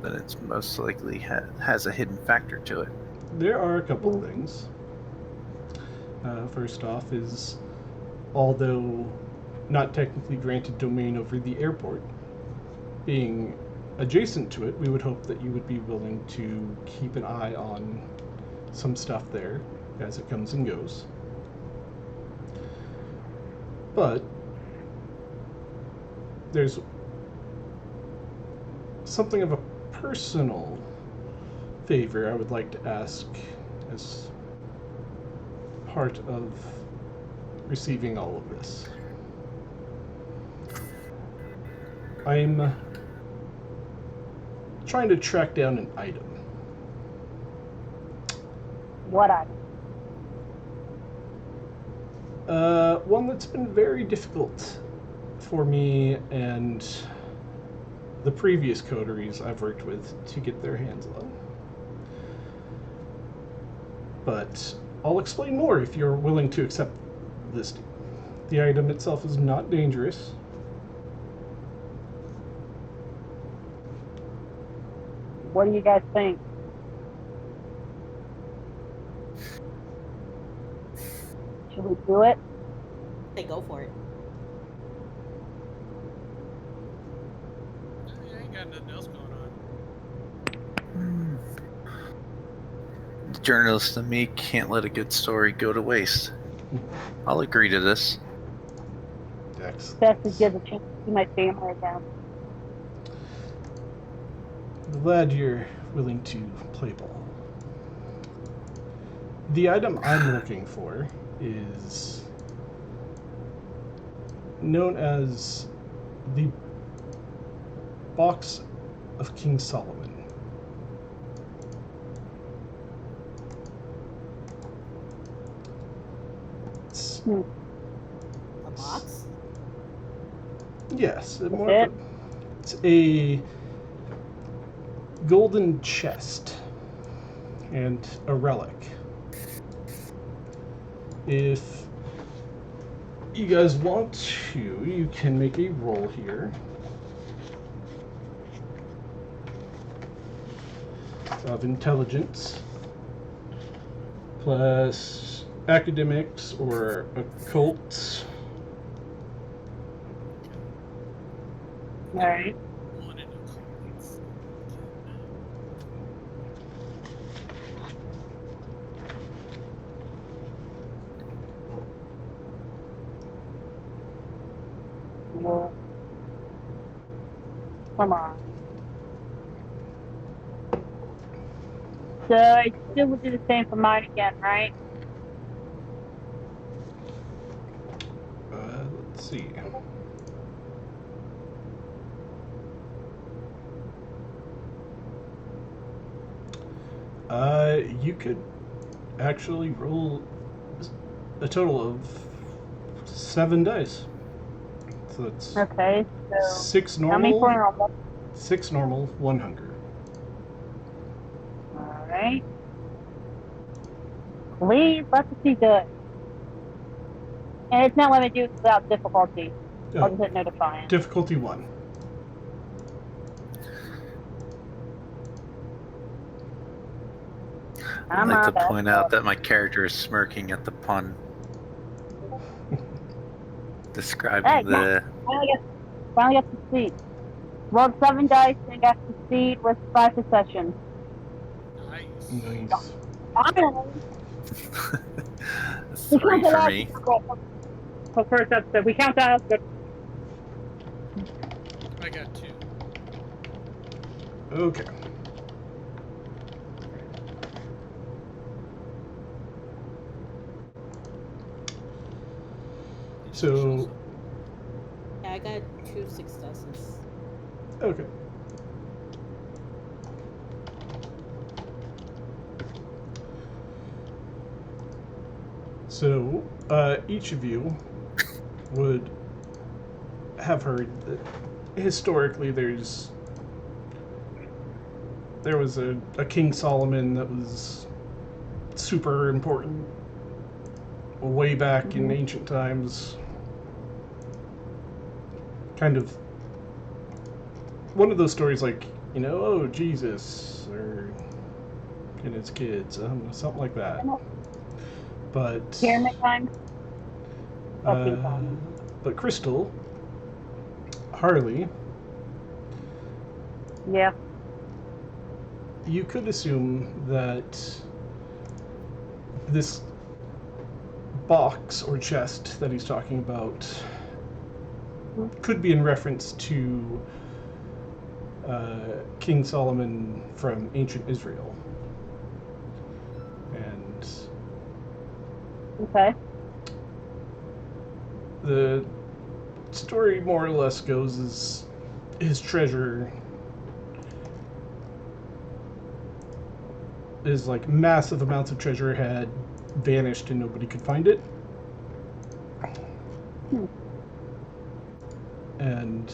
Speaker 4: then it's most likely has a hidden factor to it.
Speaker 1: There are a couple of things. First off is, although not technically granted domain over the airport, being adjacent to it, we would hope that you would be willing to keep an eye on some stuff there as it comes and goes. But there's something of a personal favor I would like to ask as part of receiving all of this. I'm trying to track down an item.
Speaker 2: What I
Speaker 1: One that's been very difficult for me and the previous coteries I've worked with to get their hands on. But I'll explain more if you're willing to accept this deal. The item itself is not dangerous.
Speaker 2: What do you guys think? Should we do it?
Speaker 5: Say go for it.
Speaker 3: I ain't got nothing else going on.
Speaker 4: The journalist in me can't let a good story go to waste. I'll agree to this.
Speaker 1: Dex.
Speaker 2: Best to give a chance to see my family again.
Speaker 1: I'm glad you're willing to play ball. The item I'm looking for is known as the Box of King Solomon. It's,
Speaker 5: A box?
Speaker 1: yes,
Speaker 2: it?
Speaker 1: it's a golden chest and a relic. If you guys want to, you can make a roll here. Of intelligence plus academics or occult.
Speaker 2: Alright.
Speaker 3: One in accordance.
Speaker 2: Well, come on. So I still would do the same for mine again, right?
Speaker 1: Let's see. You could actually roll a total of 7 dice. So it's
Speaker 2: Okay, so
Speaker 1: 6
Speaker 2: how many for
Speaker 1: normal,
Speaker 2: normal?
Speaker 1: 6 normal, 1 hunger.
Speaker 2: Alright. Please, let's see good. And it's not letting me do it without difficulty. I'll just hit no defiance.
Speaker 1: Difficulty 1.
Speaker 4: I'd like to point out that my character is smirking at the pun. Describing
Speaker 2: Hey,
Speaker 4: the...
Speaker 2: Finally got to succeed. Rolled 7 dice and got to succeed with 5 successions.
Speaker 3: Nice.
Speaker 1: Nice.
Speaker 2: Finally!
Speaker 4: 3 for me.
Speaker 2: For first episode, we count that as good.
Speaker 3: I got 2.
Speaker 1: Okay. So,
Speaker 5: Yeah, I got 2 successes.
Speaker 1: Okay. So, each of you would have heard that historically there was a King Solomon that was super important way back in ancient times. Kind of one of those stories like, oh, Jesus or and his kids, something like that. But
Speaker 2: Pyramid time?
Speaker 1: but Crystal, Harley,
Speaker 2: Yeah.
Speaker 1: you could assume that this box or chest that he's talking about could be in reference to King Solomon from ancient Israel. And
Speaker 2: Okay.
Speaker 1: the story more or less goes is his treasure is like massive amounts of treasure had vanished and nobody could find it. And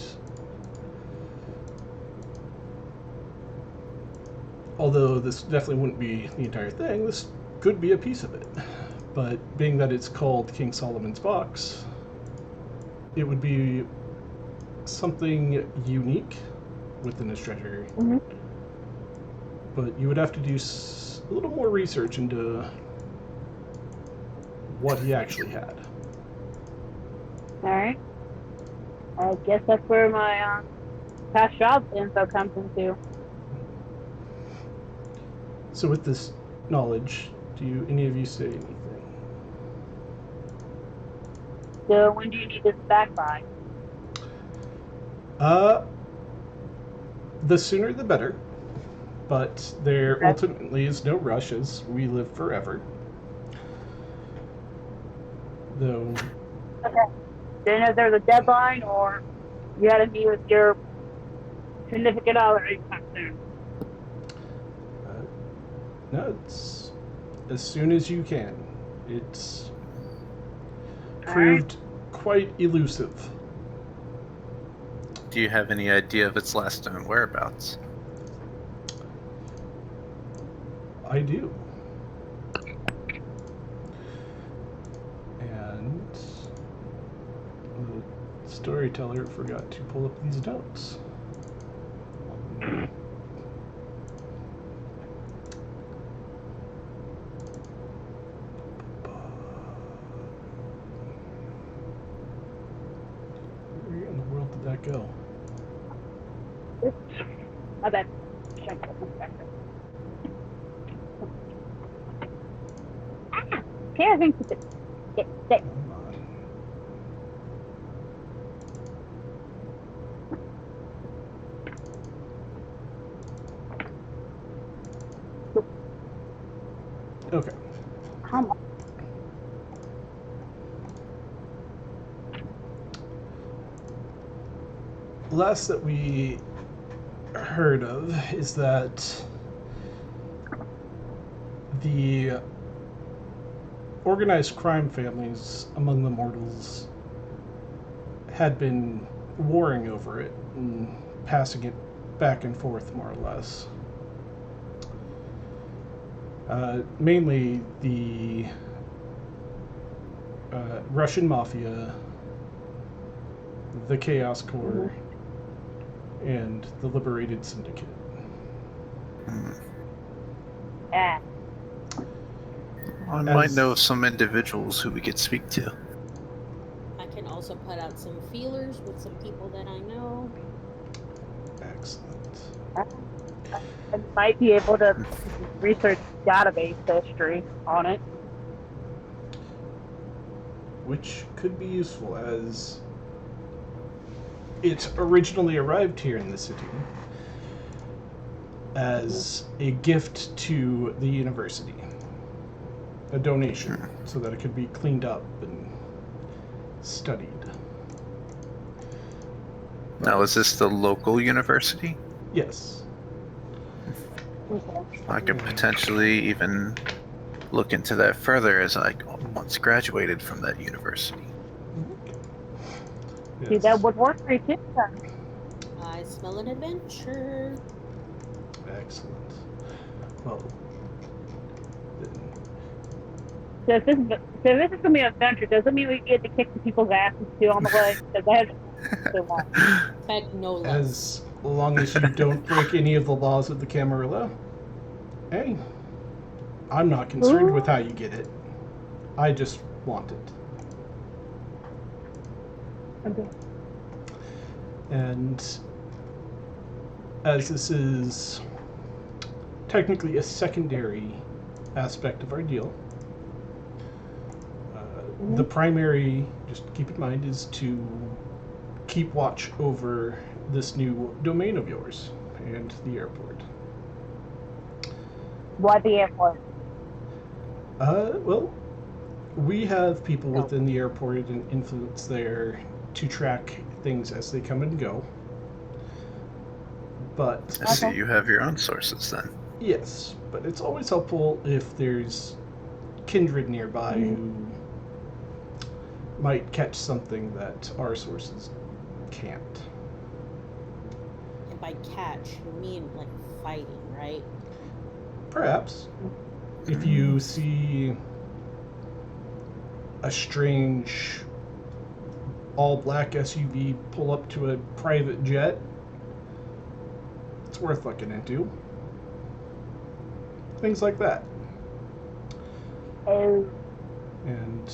Speaker 1: although this definitely wouldn't be the entire thing, this could be a piece of it. But being that it's called King Solomon's Box, it would be something unique within his treasure.
Speaker 2: Mm-hmm.
Speaker 1: But you would have to do a little more research into what he actually had.
Speaker 2: Alright. I guess that's where my past jobs info comes into.
Speaker 1: So with this knowledge, do any of you say anything?
Speaker 2: So when do you need this back by?
Speaker 1: The sooner the better. But there
Speaker 2: Okay.
Speaker 1: ultimately is no rush, as we live forever. Though,
Speaker 2: Do you know if there's a deadline or you had to meet with your significant other anytime soon?
Speaker 1: no, it's as soon as you can. It's proved quite elusive.
Speaker 4: Do you have any idea of its last known whereabouts?
Speaker 1: I do. And the storyteller forgot to pull up these notes. Where in the world did that go?
Speaker 2: I bet. Here, thanks. Sit.
Speaker 1: Come on. Okay.
Speaker 2: Come on.
Speaker 1: Last that we heard of is that the organized crime families among the mortals had been warring over it and passing it back and forth, more or less. Mainly the Russian Mafia, the Chaos Corps, and the Liberated Syndicate.
Speaker 2: Yeah.
Speaker 4: I might know of some individuals who we could speak to.
Speaker 5: I can also put out some feelers with some people that I know.
Speaker 1: Excellent.
Speaker 2: I might be able to research database history on it.
Speaker 1: Which could be useful, as it originally arrived here in the city as a gift to the university, a donation, so that it could be cleaned up and studied.
Speaker 4: Now, is this the local university?
Speaker 1: Yes.
Speaker 2: Okay.
Speaker 4: I could potentially even look into that further as I once graduated from that university.
Speaker 2: See,
Speaker 1: Yes.
Speaker 2: that would work for you too. Then.
Speaker 5: I smell an adventure.
Speaker 1: Excellent. Well, then,
Speaker 2: So if this is gonna be an adventure, does it mean we get to kick some people's asses too on the way? Because I have so long.
Speaker 5: Expect no less.
Speaker 1: as long as you don't break any of the laws of the Camarilla, hey, I'm not concerned with how you get it. I just want it.
Speaker 2: Okay.
Speaker 1: And as this is technically a secondary aspect of our deal, the primary, just keep in mind, is to keep watch over this new domain of yours and the airport.
Speaker 2: Why the airport?
Speaker 1: Well, we have people within the airport and influence there to track things as they come and go. But
Speaker 4: I see you have your own sources then.
Speaker 1: yes, but it's always helpful if there's kindred nearby who might catch something that our sources can't.
Speaker 5: And by catch, you mean like fighting, right?
Speaker 1: Perhaps if you see a strange all-black SUV pull up to a private jet, it's worth looking into. Things like that.
Speaker 2: Oh,
Speaker 1: And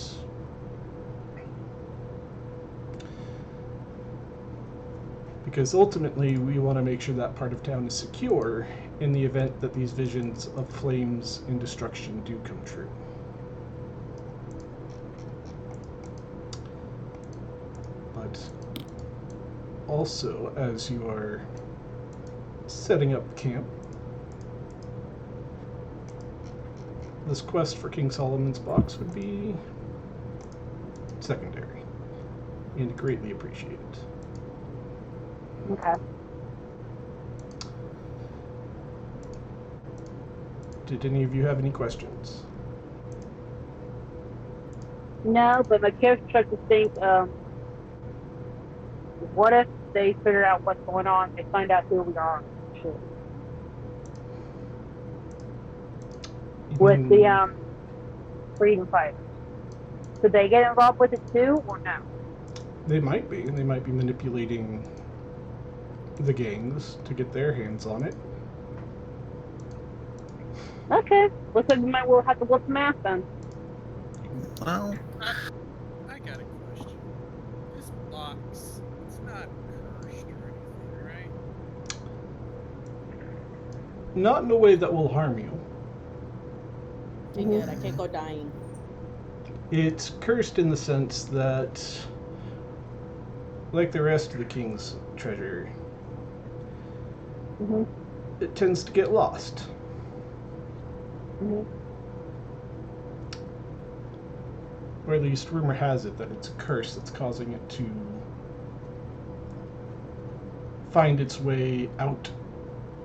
Speaker 1: because ultimately we want to make sure that part of town is secure in the event that these visions of flames and destruction do come true. But also, as you are setting up camp, this quest for King Solomon's box would be secondary and greatly appreciated.
Speaker 2: okay.
Speaker 1: Did any of you have any questions?
Speaker 2: No, but my character starts to think, what if they figure out what's going on, they find out who we are? Shit. With the freedom fighters. Could they get involved with it too, or no?
Speaker 1: They might be. They might be manipulating the gangs to get their hands on it.
Speaker 2: Okay. Looks like we might well have to whoop some ass then.
Speaker 4: Well,
Speaker 3: I got a question. This box, it's not cursed or anything, right?
Speaker 1: Not in a way that will harm you.
Speaker 5: Okay, good. I can't go dying.
Speaker 1: It's cursed in the sense that, like the rest of the king's treasure,
Speaker 2: Mm-hmm.
Speaker 1: it tends to get lost.
Speaker 2: Mm-hmm.
Speaker 1: Or at least rumor has it that it's a curse that's causing it to find its way out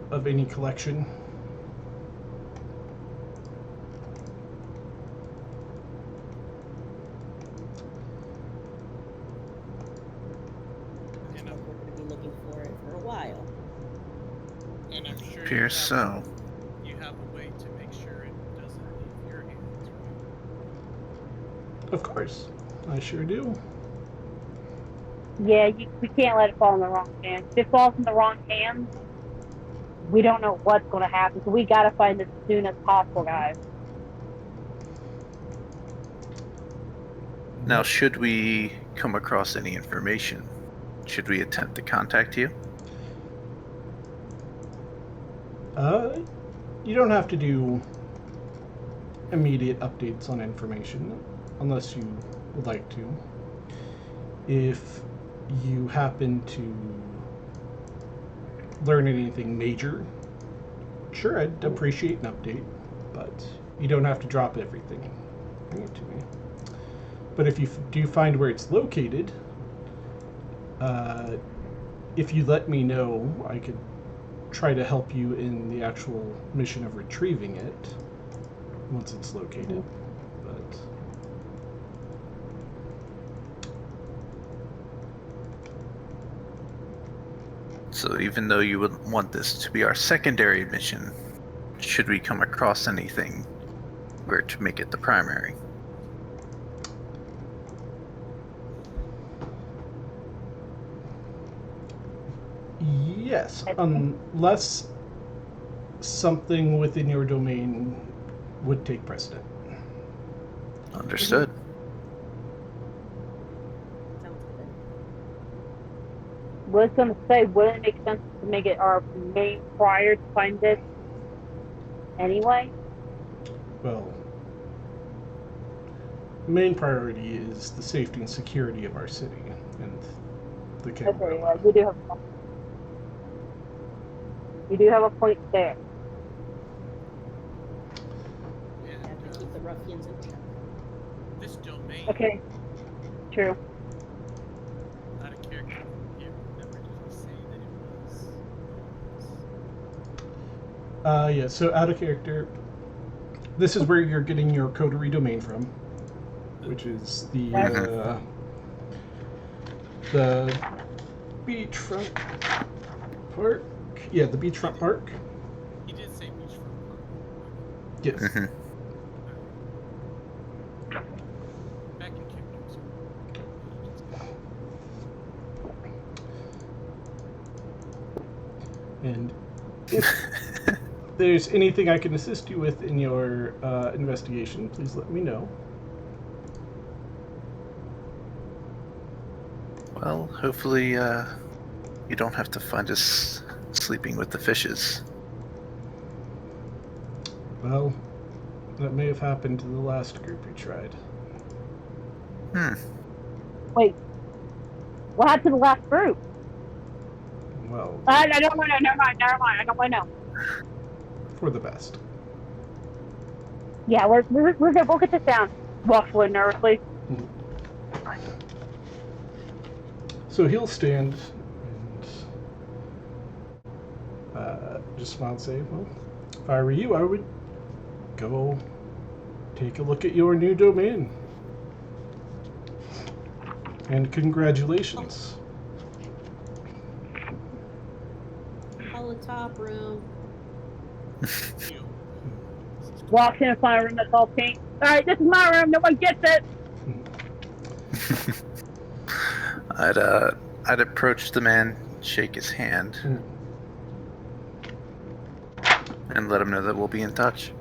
Speaker 1: of any collection.
Speaker 3: And
Speaker 5: We're
Speaker 3: I'm,
Speaker 5: going to be looking for it for a while.
Speaker 3: and I'm sure
Speaker 4: appears so.
Speaker 3: you have a way to make sure it doesn't leave your hands, right?
Speaker 1: Of course, I sure do.
Speaker 2: Yeah, we can't let it fall in the wrong hands. If it falls in the wrong hands, we don't know what's going to happen. So we got to find it as soon as possible, guys.
Speaker 4: Now, should we come across any information, should we attempt to contact you?
Speaker 1: You don't have to do immediate updates on information unless you would like to. If you happen to learn anything major, sure, I'd appreciate an update, but you don't have to drop everything. Bring it to me. But if you do find where it's located, if you let me know, I could try to help you in the actual mission of retrieving it once it's located. But
Speaker 4: So even though you would want this to be our secondary mission, should we come across anything, we're to make it the primary.
Speaker 1: yes, unless something within your domain would take precedent.
Speaker 4: Understood.
Speaker 5: Sounds good.
Speaker 2: Was going to say, wouldn't it make sense to make it our main prior to find this anyway?
Speaker 1: Well, main priority is the safety and security of our city and the
Speaker 2: Okay,
Speaker 1: Camarilla.
Speaker 2: yeah, you do have a point there.
Speaker 5: You have to keep the ruffians in check.
Speaker 3: This domain,
Speaker 2: Okay, true.
Speaker 3: out of character, you never did say that it was.
Speaker 1: Yeah, so out of character, this is where you're getting your coterie domain from, which is the beachfront park. Yeah, the beachfront park.
Speaker 3: He did say beachfront park.
Speaker 1: Yes.
Speaker 4: Mhm.
Speaker 3: Back in character.
Speaker 1: And if there's anything I can assist you with in your investigation, please let me know.
Speaker 4: Well, hopefully you don't have to find us sleeping with the fishes.
Speaker 1: Well, that may have happened to the last group you tried.
Speaker 2: Wait, what happened to the last group?
Speaker 1: Well,
Speaker 2: I don't want to. Never mind. I don't want to know.
Speaker 1: for the best.
Speaker 2: Yeah, we're good. We'll get this down. Walks away nervously.
Speaker 1: So he'll stand and just smile and say, well, if I were you, I would go take a look at your new domain. And congratulations.
Speaker 5: Call the top room.
Speaker 3: You.
Speaker 2: Walks in and finds a room that's all pink. All right, this is my room. No one gets it.
Speaker 4: I'd approach the man, shake his hand, and let him know that we'll be in touch.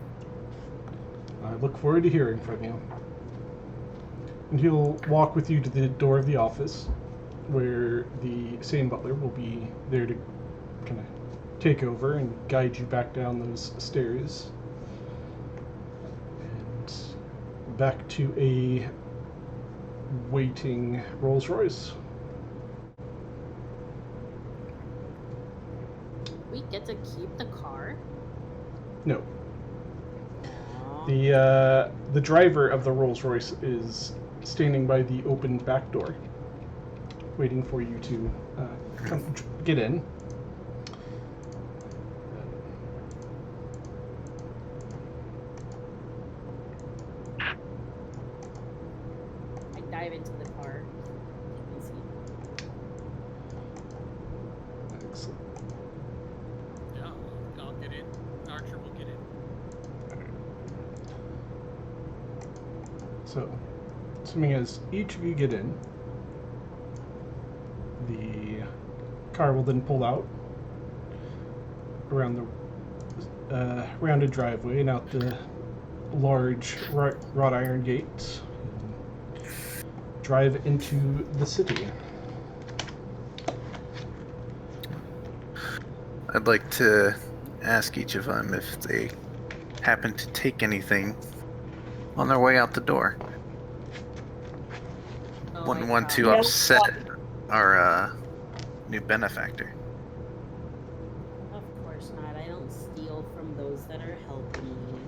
Speaker 1: I look forward to hearing from you. And he'll walk with you to the door of the office, where the sane butler will be there to kind of take over and guide you back down those stairs. And back to a waiting Rolls-Royce.
Speaker 5: We get to keep the car.
Speaker 1: No,
Speaker 5: Aw.
Speaker 1: the driver of the Rolls-Royce is standing by the open back door, waiting for you to come get in.
Speaker 5: I dive into the car. You can see.
Speaker 1: Excellent.
Speaker 3: Yeah, I'll get in. Archer will get in.
Speaker 1: So, assuming as each of you get in, the car will then pull out around the rounded driveway and out the large wrought iron gates. Drive into the city.
Speaker 4: I'd like to ask each of them if they happen to take anything on their way out the door.
Speaker 5: Oh,
Speaker 4: Wouldn't
Speaker 5: I
Speaker 4: want to
Speaker 5: tried.
Speaker 4: upset our new benefactor.
Speaker 5: Of course not. I don't steal from those that are helping me.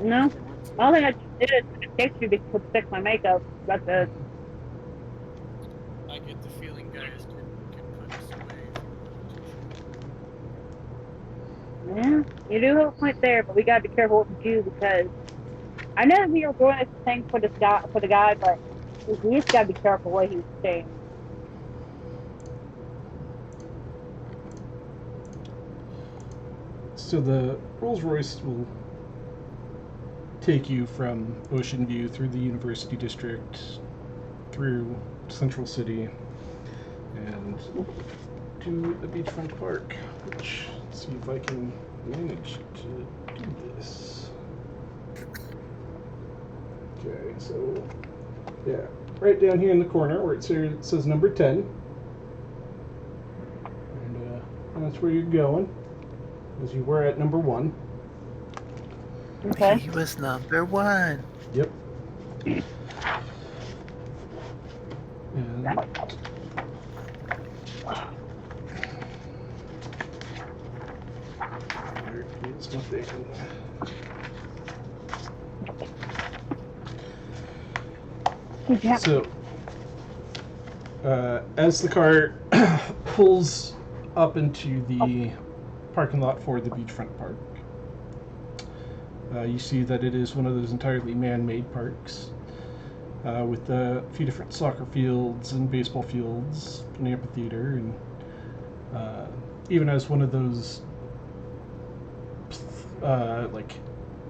Speaker 2: No,
Speaker 5: I want to.
Speaker 2: I don't think I did it takes you to fix my makeup. That's it.
Speaker 3: I get the feeling guys can put
Speaker 2: Yeah, you do have a point there, but we gotta be careful what we do because I know we were doing this thing for the guy, but we just gotta be careful what he's saying.
Speaker 1: So the Rolls Royce will take you from Ocean View through the University District, through Central City, and to the beachfront park, which, let's see if I can manage to do this. Okay, so, yeah, right down here in the corner where it says number 10. And that's where you're going, as you were at number 1.
Speaker 2: Okay.
Speaker 4: He was number 1.
Speaker 1: Yep. And where is my thing?
Speaker 2: Yeah.
Speaker 1: So, as the car pulls up into the parking lot for the beachfront park, you see that it is one of those entirely man-made parks with a few different soccer fields and baseball fields, an amphitheater, and even as one of those like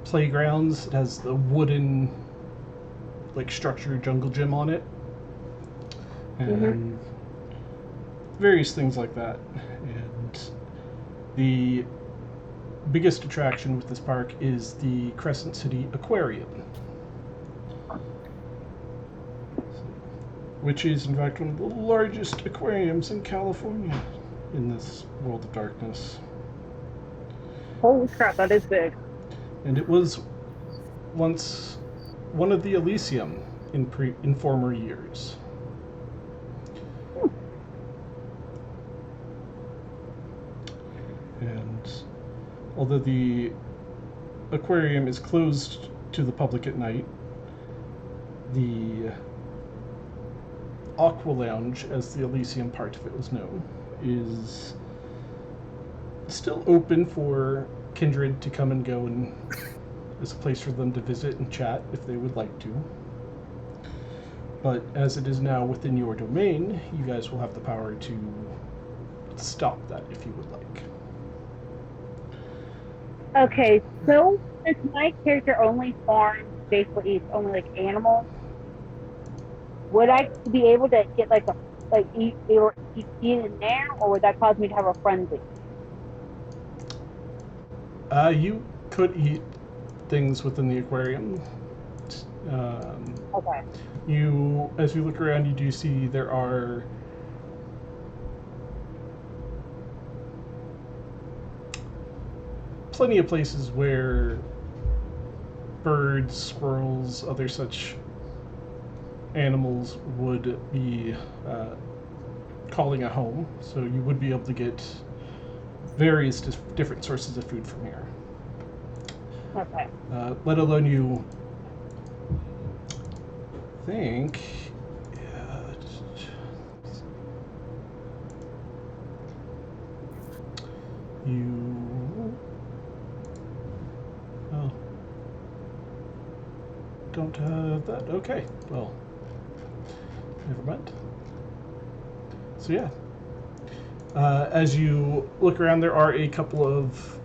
Speaker 1: playgrounds. It has the wooden like structured jungle gym on it, and various things like that. And the biggest attraction with this park is the Crescent City Aquarium, which is in fact one of the largest aquariums in California in this world of darkness.
Speaker 2: Holy crap, that is big.
Speaker 1: And it was once one of the Elysium in former years. And although the aquarium is closed to the public at night, the Aqua Lounge, as the Elysium part of it was known, is still open for kindred to come and go, and is a place for them to visit and chat if they would like to. But as it is now within your domain, you guys will have the power to stop that if you would like.
Speaker 2: Okay, so since my character only farms basically eats only like animals, would I be able to get eat in there, or would that cause me to have a frenzy?
Speaker 1: You could eat things within the aquarium.
Speaker 2: Okay.
Speaker 1: As you look around, you do see there are plenty of places where birds, squirrels, other such animals would be calling a home. So you would be able to get various different sources of food from here.
Speaker 2: Okay.
Speaker 1: Let alone you think. Don't have that. Okay, well, never mind. So yeah, as you look around, there are a couple of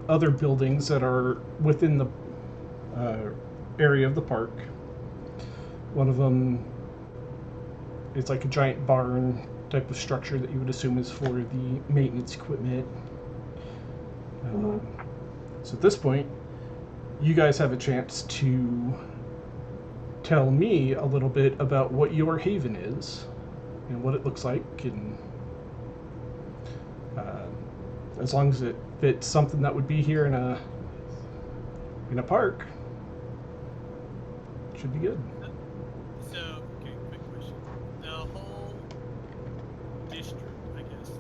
Speaker 1: other buildings that are within the area of the park. One of them is like a giant barn type of structure that you would assume is for the maintenance equipment. So at this point, you guys have a chance to tell me a little bit about what your haven is and what it looks like, and as long as it fits something that would be here in a park, it should be good.
Speaker 3: So, okay, quick question. The whole district, I guess,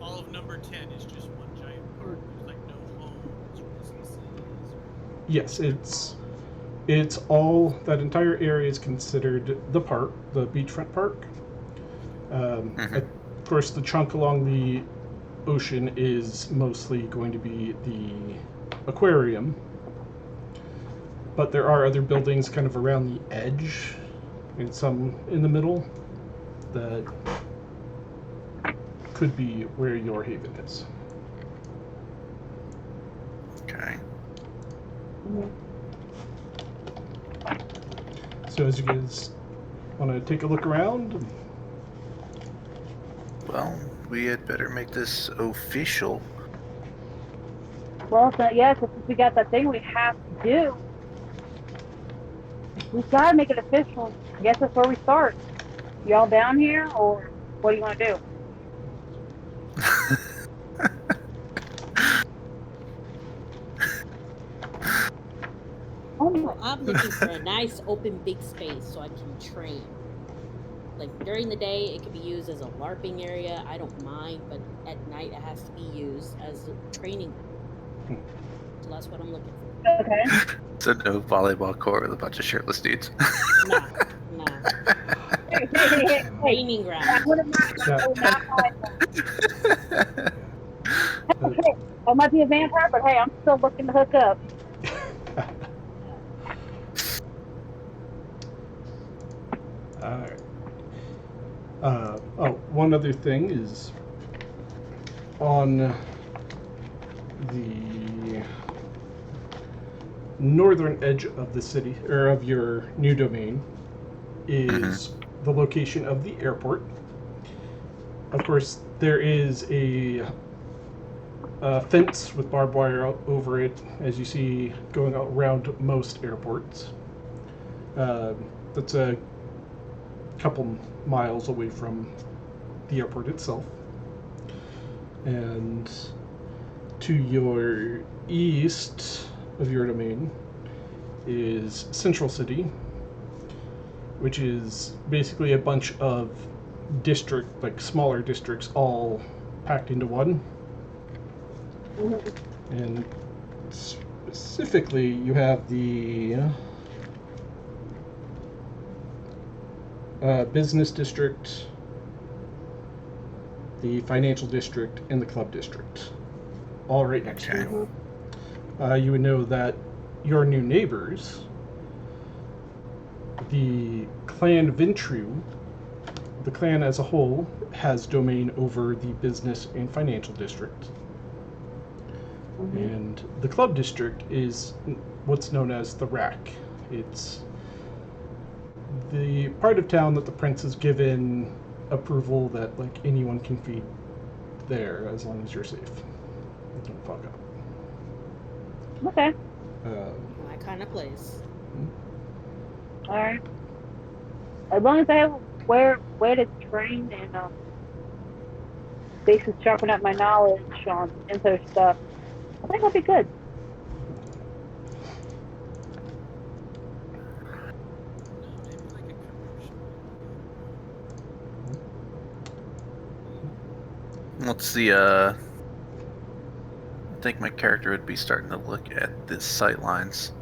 Speaker 3: all of number 10 is just one giant park. There's like no homes or businesses.
Speaker 1: Yes, it's all, that entire area is considered the park, the beachfront park. Of course, the chunk along the ocean is mostly going to be the aquarium. But there are other buildings kind of around the edge and some in the middle that could be where your haven is.
Speaker 4: Okay.
Speaker 1: So as you guys want to take a look around,
Speaker 4: Well, we had better make this official.
Speaker 2: Well, so, yeah, so since we got that thing we have to do, we've got to make it official. I guess that's where we start. Y'all down here, or what do you want to do? Oh,
Speaker 5: Well, I'm looking for a nice open big space so I can train. Like during the day, it can be used as a LARPing area. I don't mind, but at night, it has to be used as a training. So that's what I'm looking for.
Speaker 2: okay.
Speaker 4: So no volleyball court with a bunch of shirtless dudes.
Speaker 5: Nah.
Speaker 2: Hey,
Speaker 5: Training
Speaker 2: I
Speaker 5: ground.
Speaker 2: would have not Hey, I might be a vampire, but hey, I'm still looking to hook up.
Speaker 1: Alright. One other thing is on the northern edge of the city, or of your new domain, is the location of the airport. Of course, there is a fence with barbed wire over it, as you see going around most airports. That's a couple miles away from the airport itself. And to your east of your domain is Central City, which is basically a bunch of smaller districts all packed into one. And specifically, you have the business district, the financial district, and the club district, all right next to you. You would know that your new neighbors, the clan Ventru, the clan as a whole, has domain over the business and financial district. And the club district is what's known as the Rack. It's the part of town that the prince has given approval that like anyone can feed there as long as you're safe. Don't fuck up.
Speaker 2: Okay.
Speaker 5: My kind of place.
Speaker 2: All right. As long as I have where to train and basically sharpen up my knowledge on info stuff, I think I'll be good.
Speaker 4: What's the I think my character would be starting to look at the sight lines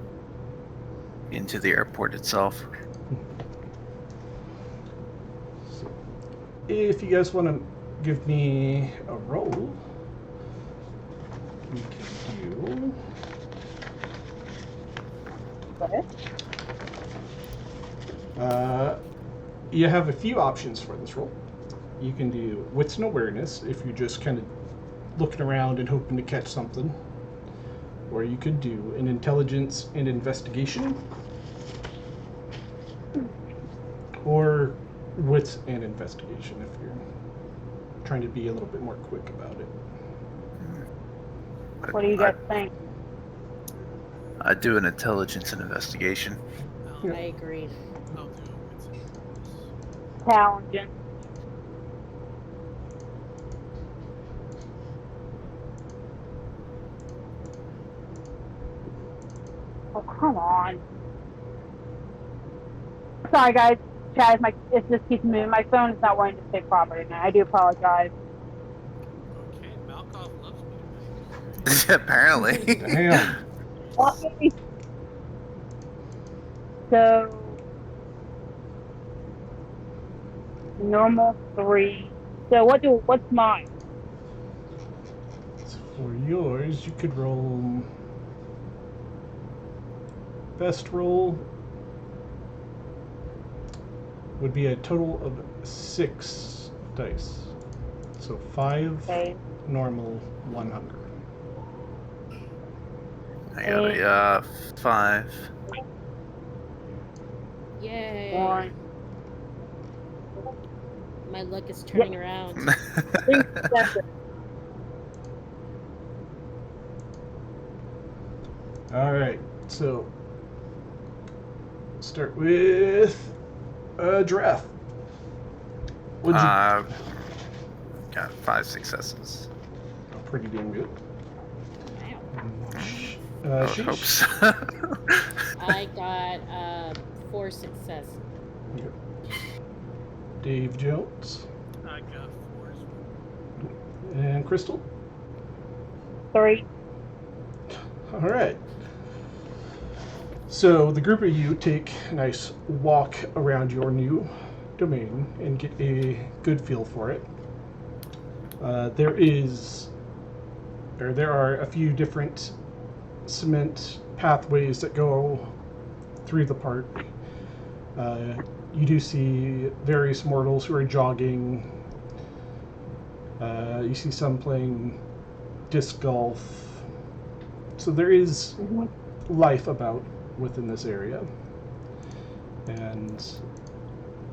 Speaker 4: into the airport itself.
Speaker 1: So, if you guys want to give me a roll, we can do.
Speaker 2: Okay.
Speaker 1: You have a few options for this roll. You can do wits and awareness if you're just kind of looking around and hoping to catch something. Or you could do an intelligence and investigation. Or wits and investigation if you're trying to be a little bit more quick about it.
Speaker 2: What do you guys think?
Speaker 4: I do an intelligence and investigation.
Speaker 1: Yeah.
Speaker 5: I agree.
Speaker 3: I'll do it.
Speaker 2: Challenging. Oh, come on. Sorry, guys. Chad, it just keeps moving. My phone is not wanting to stay proper tonight. I do apologize.
Speaker 3: Okay, Malkoff loves me.
Speaker 4: Apparently.
Speaker 1: Damn.
Speaker 2: Okay. So, normal 3. So what's mine?
Speaker 1: For yours, you could roll. Best roll would be a total of 6 dice. So 5
Speaker 2: Okay.
Speaker 1: normal, 1 hunger.
Speaker 4: I got a 5.
Speaker 5: Yay!
Speaker 2: 1.
Speaker 5: My luck is turning around.
Speaker 2: 3 successes.
Speaker 1: All right, so start with Giraffe. What'd you?
Speaker 4: Got 5 successes.
Speaker 1: Oh, pretty damn good.
Speaker 5: Wow.
Speaker 4: I would
Speaker 1: Sheesh.
Speaker 4: hope so.
Speaker 5: I got 4 successes.
Speaker 1: Dave Jones
Speaker 3: I got 4 as well.
Speaker 1: and Crystal.
Speaker 2: 3.
Speaker 1: All right. So the group of you take a nice walk around your new domain and get a good feel for it. There are a few different cement pathways that go through the park. You do see various mortals who are jogging. You see some playing disc golf. So there is life about within this area. And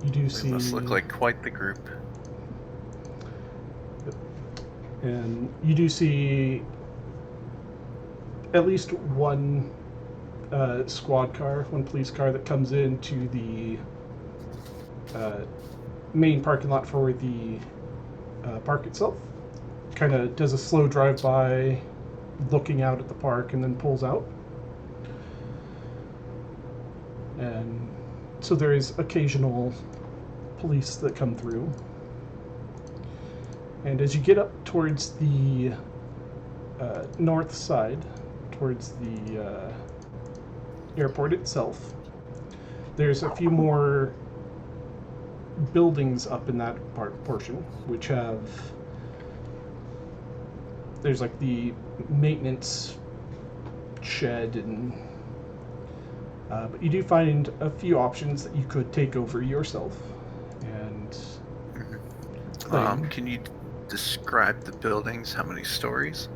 Speaker 1: you do see...
Speaker 4: They must look like quite the group.
Speaker 1: And you do see at least one squad car, one police car that comes into the main parking lot for the park itself. Kind of does a slow drive-by, looking out at the park, and then pulls out. And so there is occasional police that come through. And as you get up towards the north side, towards the airport itself, there's a few more buildings up in that portion, which have... There's like the maintenance shed, and but you do find a few options that you could take over yourself. And
Speaker 4: Can you describe the buildings? How many stories?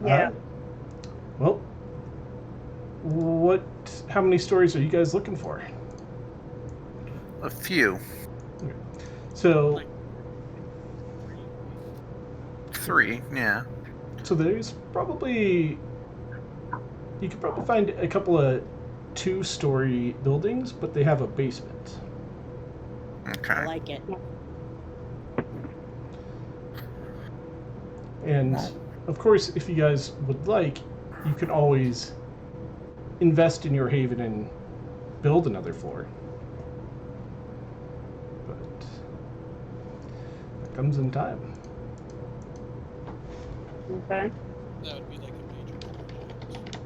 Speaker 2: Yeah.
Speaker 1: Well, how many stories are you guys looking for?
Speaker 4: A few.
Speaker 1: So,
Speaker 3: Like
Speaker 4: 3, yeah.
Speaker 1: so there's probably... You could probably find a couple of 2-story buildings, but they have a basement.
Speaker 4: Okay.
Speaker 5: I like it.
Speaker 1: And, of course, if you guys would like, you can always invest in your haven and build another floor. But that comes in time.
Speaker 2: Okay.
Speaker 3: That would be like a major project.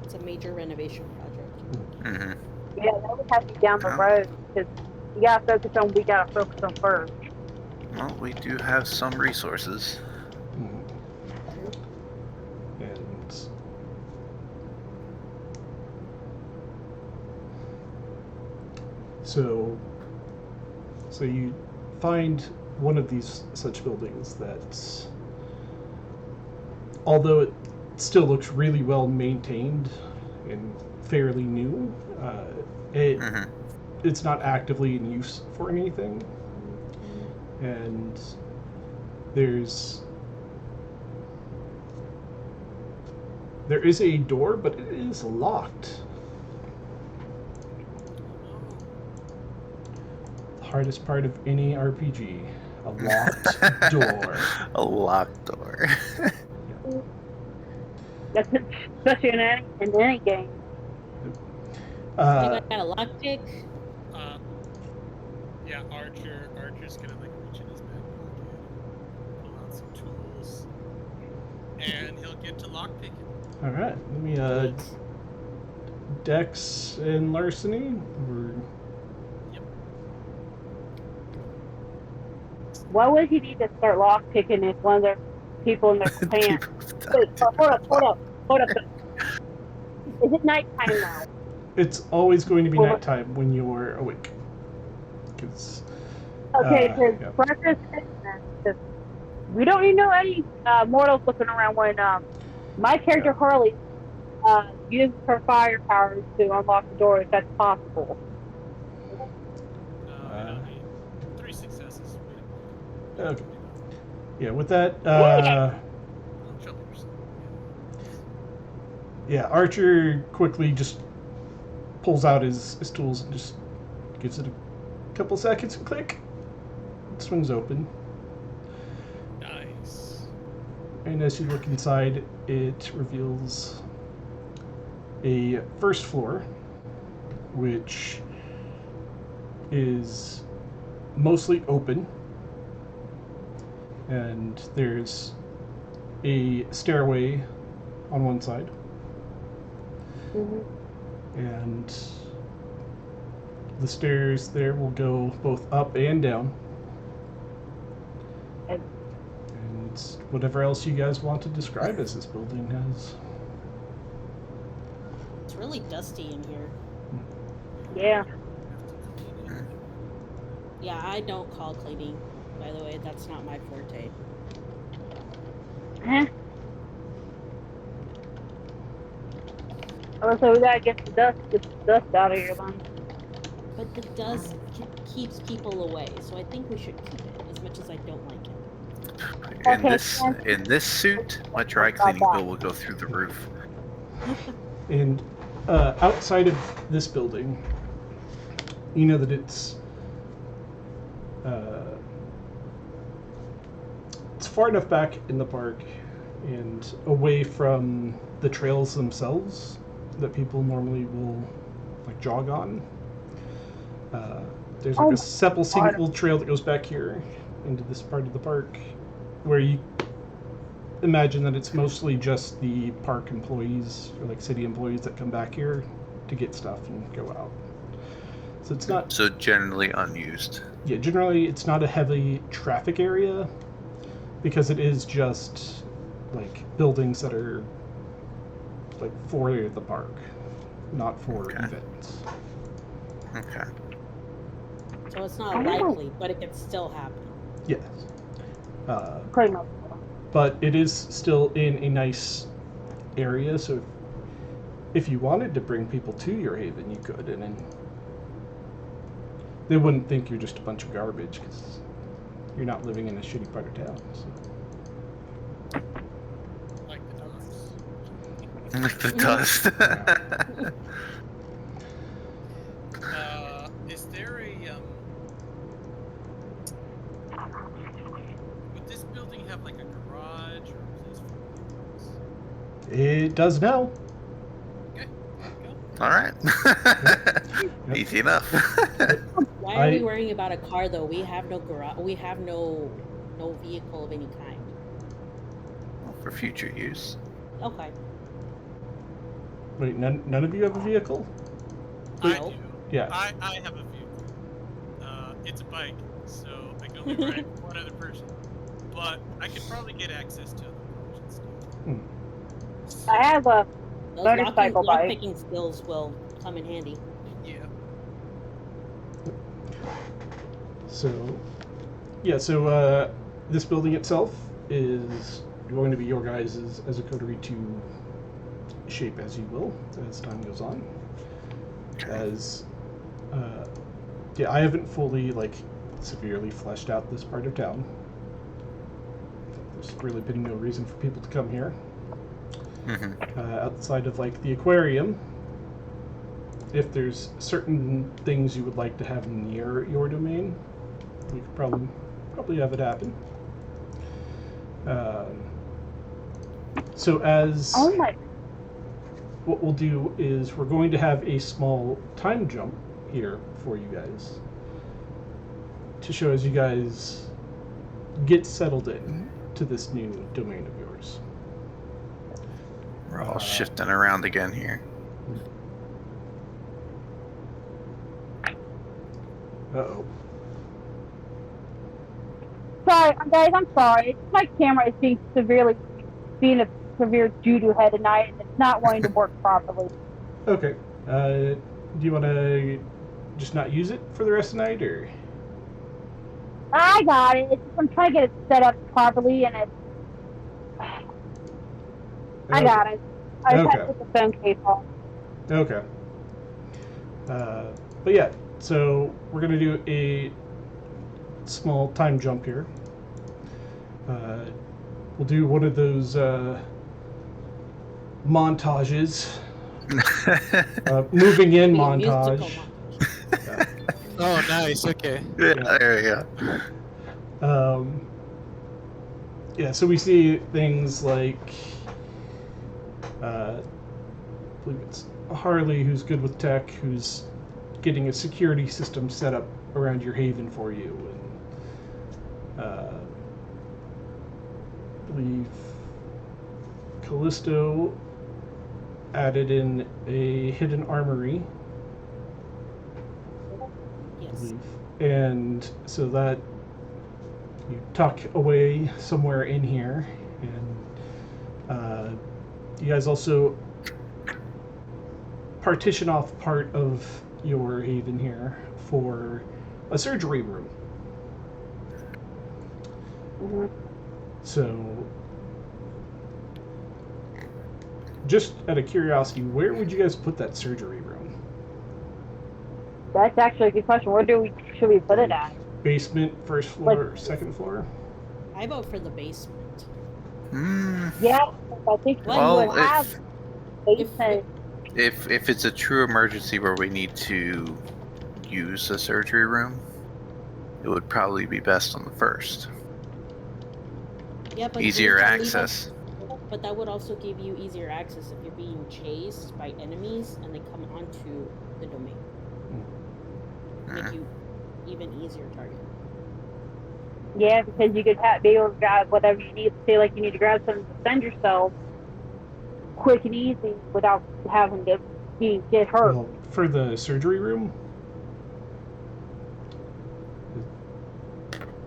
Speaker 5: It's a major renovation project.
Speaker 4: Mm-hmm.
Speaker 2: Yeah, that would have to be down the
Speaker 4: Yeah.
Speaker 2: road because you gotta focus on what we gotta focus on first.
Speaker 4: Well, we do have some resources.
Speaker 1: And so you find one of these such buildings that, although it still looks really well maintained and fairly new,
Speaker 4: Mm-hmm.
Speaker 1: it's not actively in use for anything. And there is a door, but it is locked. The hardest part of any RPG, a locked door.
Speaker 4: A locked door.
Speaker 2: That's especially in any game.
Speaker 5: I got a lockpick.
Speaker 3: Yeah, Archer's gonna like reach in his back pocket, pull out some tools, and he'll get to lockpicking.
Speaker 1: All right, let me Dex and larceny.
Speaker 2: Why would he need to start lock picking if one of their people in their clan.
Speaker 4: People have
Speaker 2: Wait,
Speaker 4: died.
Speaker 2: hold up. Is it nighttime now?
Speaker 1: It's always going to be
Speaker 2: Well,
Speaker 1: nighttime when you're awake. 'Cause,
Speaker 2: Okay, because
Speaker 1: yeah.
Speaker 2: breakfast. We don't even know any mortals looking around when my character
Speaker 1: Yeah.
Speaker 2: Harley uses her fire powers to unlock the door if that's possible.
Speaker 3: No, we don't need 3 successes. We don't
Speaker 1: Okay. Yeah, with that,
Speaker 3: Don't jump yourself.
Speaker 1: yeah, Archer quickly just pulls out his tools and just gives it a couple seconds and click. It swings open.
Speaker 3: Nice.
Speaker 1: And as you look inside, it reveals a first floor, which is mostly open. And there's a stairway on one side. And the stairs there will go both up and down.
Speaker 2: And
Speaker 1: And whatever else you guys want to describe as this building has.
Speaker 5: It's really dusty in here.
Speaker 2: yeah,
Speaker 5: Yeah, I don't call cleaning. By the way, that's not my forte.
Speaker 2: huh? Oh, so we gotta get the dust out of here then.
Speaker 5: But the dust keeps people away, so I think we should keep it, as much as I don't like it.
Speaker 2: Okay,
Speaker 4: In this suit, my dry cleaning bill will go through the roof.
Speaker 1: And outside of this building, you know that it's far enough back in the park and away from the trails themselves that people normally will like jog on. There's like a single trail that goes back here into this part of the park, where you imagine that it's mostly just the park employees or like city employees that come back here to get stuff and go out. So it's not.
Speaker 4: So generally unused.
Speaker 1: Yeah, generally it's not a heavy traffic area because it is just like buildings that are like for the park, not for
Speaker 4: Okay.
Speaker 1: events.
Speaker 4: Okay.
Speaker 5: So it's not likely, but it could still happen.
Speaker 1: Yes.
Speaker 2: Pretty much.
Speaker 1: But it is still in a nice area, so if you wanted to bring people to your haven, you could, and then they wouldn't think you're just a bunch of garbage because you're not living in a shitty part of town. So.
Speaker 3: Like the dust.
Speaker 4: Like the dust.
Speaker 3: Is there a would this building have like a garage or a place for vehicles?
Speaker 1: It does now.
Speaker 3: Okay, go.
Speaker 4: All right.
Speaker 1: Yep.
Speaker 4: Easy enough.
Speaker 5: Why are we worrying about a car though? We have no garage. We have no vehicle of any kind.
Speaker 4: For future use.
Speaker 5: Okay.
Speaker 1: Wait, none of you have a vehicle?
Speaker 3: I
Speaker 5: Nope.
Speaker 3: do.
Speaker 1: Yeah.
Speaker 3: I have a vehicle. It's a bike, so I can only ride one other person. But I could probably get access to other cars and stuff.
Speaker 2: I have a
Speaker 5: Those
Speaker 2: motorcycle bike.
Speaker 5: lock-picking skills will come in handy.
Speaker 3: Yeah.
Speaker 1: So, yeah, this building itself is going to be your guys' as a coterie to shape as you will as time goes on. As, yeah, I haven't fully, like, severely fleshed out this part of town. There's really been no reason for people to come here.
Speaker 4: Mm-hmm.
Speaker 1: Outside of, like, the aquarium, if there's certain things you would like to have near your domain, we could probably have it happen. So as
Speaker 2: oh my,
Speaker 1: what we'll do is we're going to have a small time jump here for you guys to show as you guys get settled in to this new domain of yours.
Speaker 4: We're all shifting around again here.
Speaker 1: Uh-oh.
Speaker 2: sorry, guys. I'm sorry. My camera is being a severe doo-doo head tonight, and it's not wanting to work properly.
Speaker 1: Okay. Do you want to just not use it for the rest of the night, or?
Speaker 2: I got it. I'm trying to get it set up properly, and I got it. I just had to put the phone case on.
Speaker 1: Okay. But yeah, so we're gonna do a small time jump here. We'll do one of those montages, moving in montage.
Speaker 3: Oh, nice. Okay.
Speaker 4: Yeah, there you go.
Speaker 1: Yeah, so we see things like, I believe it's Harley, who's good with tech, who's getting a security system set up around your haven for you, and I believe Callisto added in a hidden armory.
Speaker 5: Yes.
Speaker 1: And so that you tuck away somewhere in here, and you guys also partition off part of your haven here for a surgery room.
Speaker 2: Mhm.
Speaker 1: So, just out of curiosity, where would you guys put that surgery room?
Speaker 2: That's actually a good question. Where should we put it at?
Speaker 1: Basement, first floor, second floor?
Speaker 5: I vote for the basement.
Speaker 2: Yeah, I think we
Speaker 5: Well,
Speaker 2: would have basement.
Speaker 4: If it's a true emergency where we need to use the surgery room, it would probably be best on the first.
Speaker 5: Yeah, but
Speaker 4: Easier
Speaker 5: wouldn't that leave
Speaker 4: access.
Speaker 5: us- But that would also give you easier access if you're being chased by enemies and they come onto the domain. Make you even easier target.
Speaker 2: Yeah, because you could be able to grab whatever you need. Say, like, you need to grab something to defend yourself quick and easy without having to get hurt.
Speaker 1: Well, for the surgery room?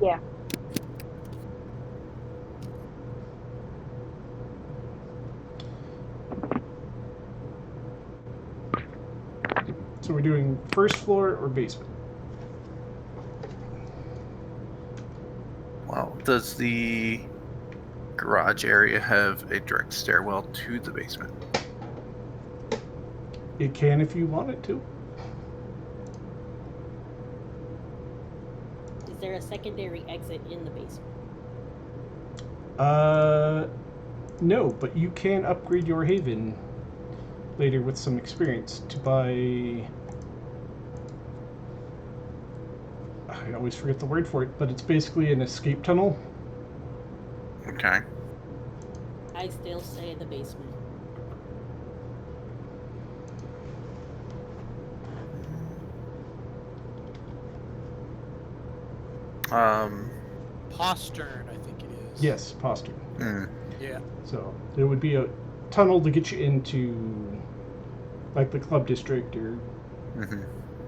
Speaker 2: Yeah.
Speaker 1: So we're doing first floor or basement?
Speaker 4: Well, does the garage area have a direct stairwell to the basement?
Speaker 1: It can if you want it to.
Speaker 5: Is there a secondary exit in the basement?
Speaker 1: No, but you can upgrade your haven later with some experience to buy... I always forget the word for it, but it's basically an escape tunnel.
Speaker 4: Okay.
Speaker 5: I still say the basement.
Speaker 3: Postern, I think it is.
Speaker 1: Yes, postern.
Speaker 3: Yeah.
Speaker 1: So there would be a tunnel to get you into, like, the club district or the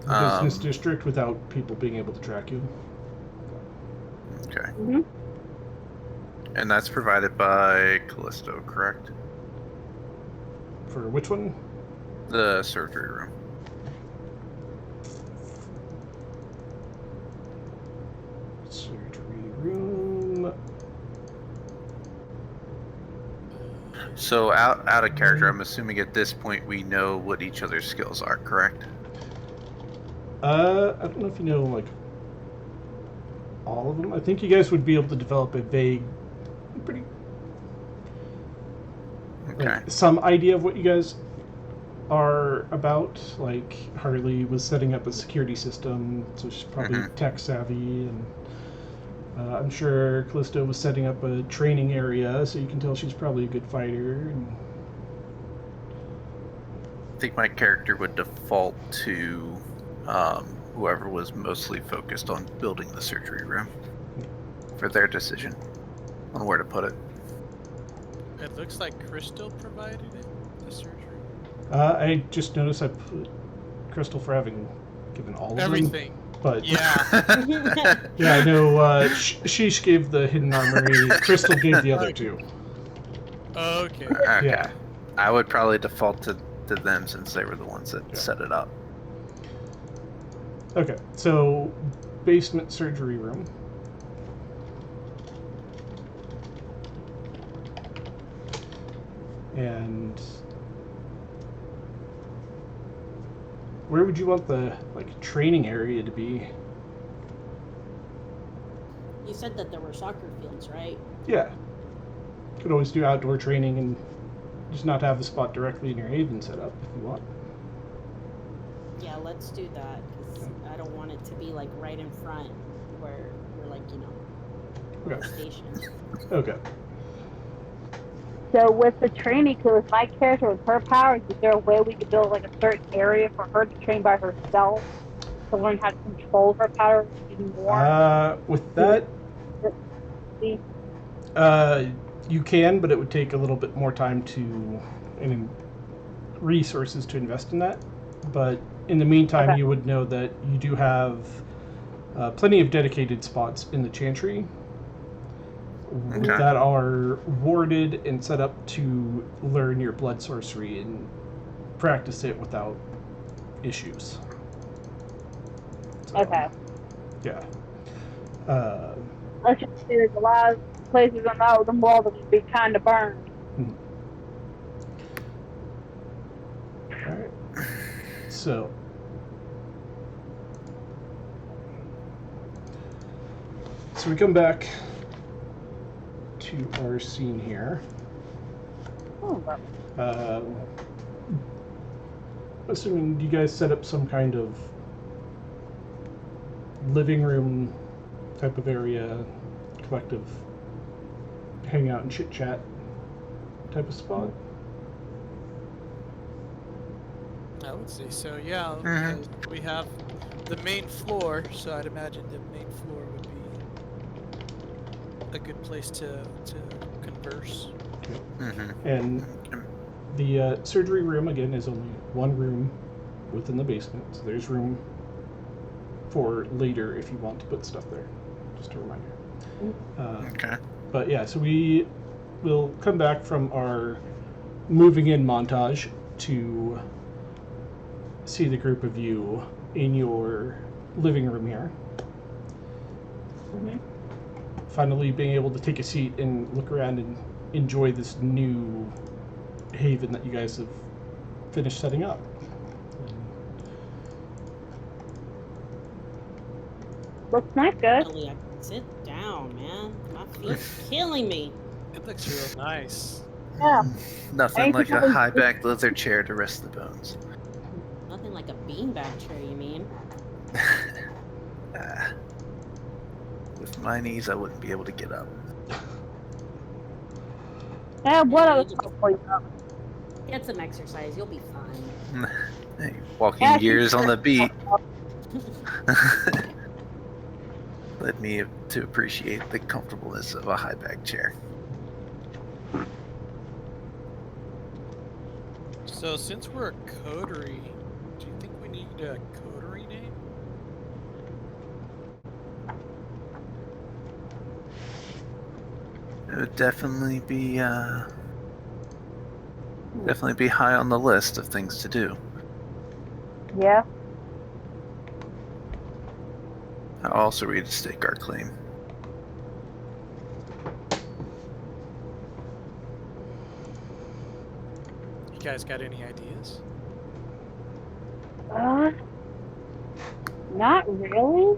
Speaker 1: business district without people being able to track you.
Speaker 4: Okay.
Speaker 2: Mhm.
Speaker 4: And that's provided by Callisto, correct?
Speaker 1: For which one?
Speaker 4: The surgery room.
Speaker 1: Surgery room.
Speaker 4: So out of character, I'm assuming at this point we know what each other's skills are, correct?
Speaker 1: I don't know if you know, like, all of them. I think you guys would be able to develop a vague, pretty,
Speaker 4: Okay.
Speaker 1: like, some idea of what you guys are about. Like, Harley was setting up a security system, so she's probably tech savvy, and I'm sure Callisto was setting up a training area, so you can tell she's probably a good fighter. And
Speaker 4: I think my character would default to whoever was mostly focused on building the surgery room for their decision on where to put it.
Speaker 3: It looks like Crystal provided it, the surgery.
Speaker 1: I just noticed I put Crystal for having given all of
Speaker 3: Everything.
Speaker 1: But
Speaker 3: Yeah.
Speaker 1: yeah, I know Sheesh gave the hidden armory, Crystal gave the other two.
Speaker 3: Okay.
Speaker 4: Okay.
Speaker 1: Yeah.
Speaker 4: I would probably default to them since they were the ones that set it up.
Speaker 1: Okay, so basement surgery room. And where would you want the training area to be?
Speaker 5: You said that there were soccer fields, right?
Speaker 1: Yeah. Could always do outdoor training and just not have the spot directly in your haven set up if you want.
Speaker 5: Yeah, let's do that, because I don't want it to be like right in front where we're like,
Speaker 1: Okay.
Speaker 5: stationed.
Speaker 1: Okay.
Speaker 2: So with the training, because my character with her powers, is there a way we could build like a certain area for her to train by herself to learn how to control her powers even more?
Speaker 1: With that,
Speaker 2: See?
Speaker 1: you can, but it would take a little bit more time and resources to invest in that. But in the meantime,
Speaker 2: Okay.
Speaker 1: you would know that you do have plenty of dedicated spots in the Chantry
Speaker 4: Okay.
Speaker 1: that are warded and set up to learn your blood sorcery and practice it without issues. So,
Speaker 2: Okay.
Speaker 1: Yeah.
Speaker 2: Let's just say there's a lot of places on the wall that would be kind of burned.
Speaker 1: All right. So. So we come back to our scene here.
Speaker 2: Oh,
Speaker 1: Assuming you guys set up some kind of living room type of area, collective hang out and chit chat type of spot.
Speaker 3: I would say so, yeah.
Speaker 4: Mhm.
Speaker 3: Because we have the main floor, so I'd imagine the main floor would be a good place to converse.
Speaker 4: Mm-hmm.
Speaker 1: And the surgery room, again, is only one room within the basement, so there's room for later if you want to put stuff there. Just a reminder.
Speaker 4: Okay.
Speaker 1: But yeah, so we will come back from our moving in montage to see the group of you in your living room here. Finally being able to take a seat and look around and enjoy this new haven that you guys have finished setting up.
Speaker 2: looks nice, good.
Speaker 5: Finally, I can sit down, man. My feet's killing me.
Speaker 3: It looks real nice.
Speaker 2: Yeah.
Speaker 4: Nothing
Speaker 2: Anything
Speaker 4: like a
Speaker 2: else?
Speaker 4: high back leather chair to rest the bones.
Speaker 5: Nothing like a beanbag chair, you mean?
Speaker 4: With my knees, I wouldn't be able to get up.
Speaker 2: Yeah, what
Speaker 5: Yeah,
Speaker 2: other
Speaker 5: you
Speaker 2: stuff for you?
Speaker 5: Get some exercise, you'll be fine.
Speaker 4: Hey, walking
Speaker 2: Yeah,
Speaker 4: years on the beat
Speaker 2: she's-
Speaker 4: led me to appreciate the comfortableness of a high back chair.
Speaker 3: So since we're a coterie, do you think we need a coterie name?
Speaker 4: It would definitely be high on the list of things to do.
Speaker 2: Yeah.
Speaker 4: I'll also stake our claim.
Speaker 3: You guys got any ideas?
Speaker 2: Not really.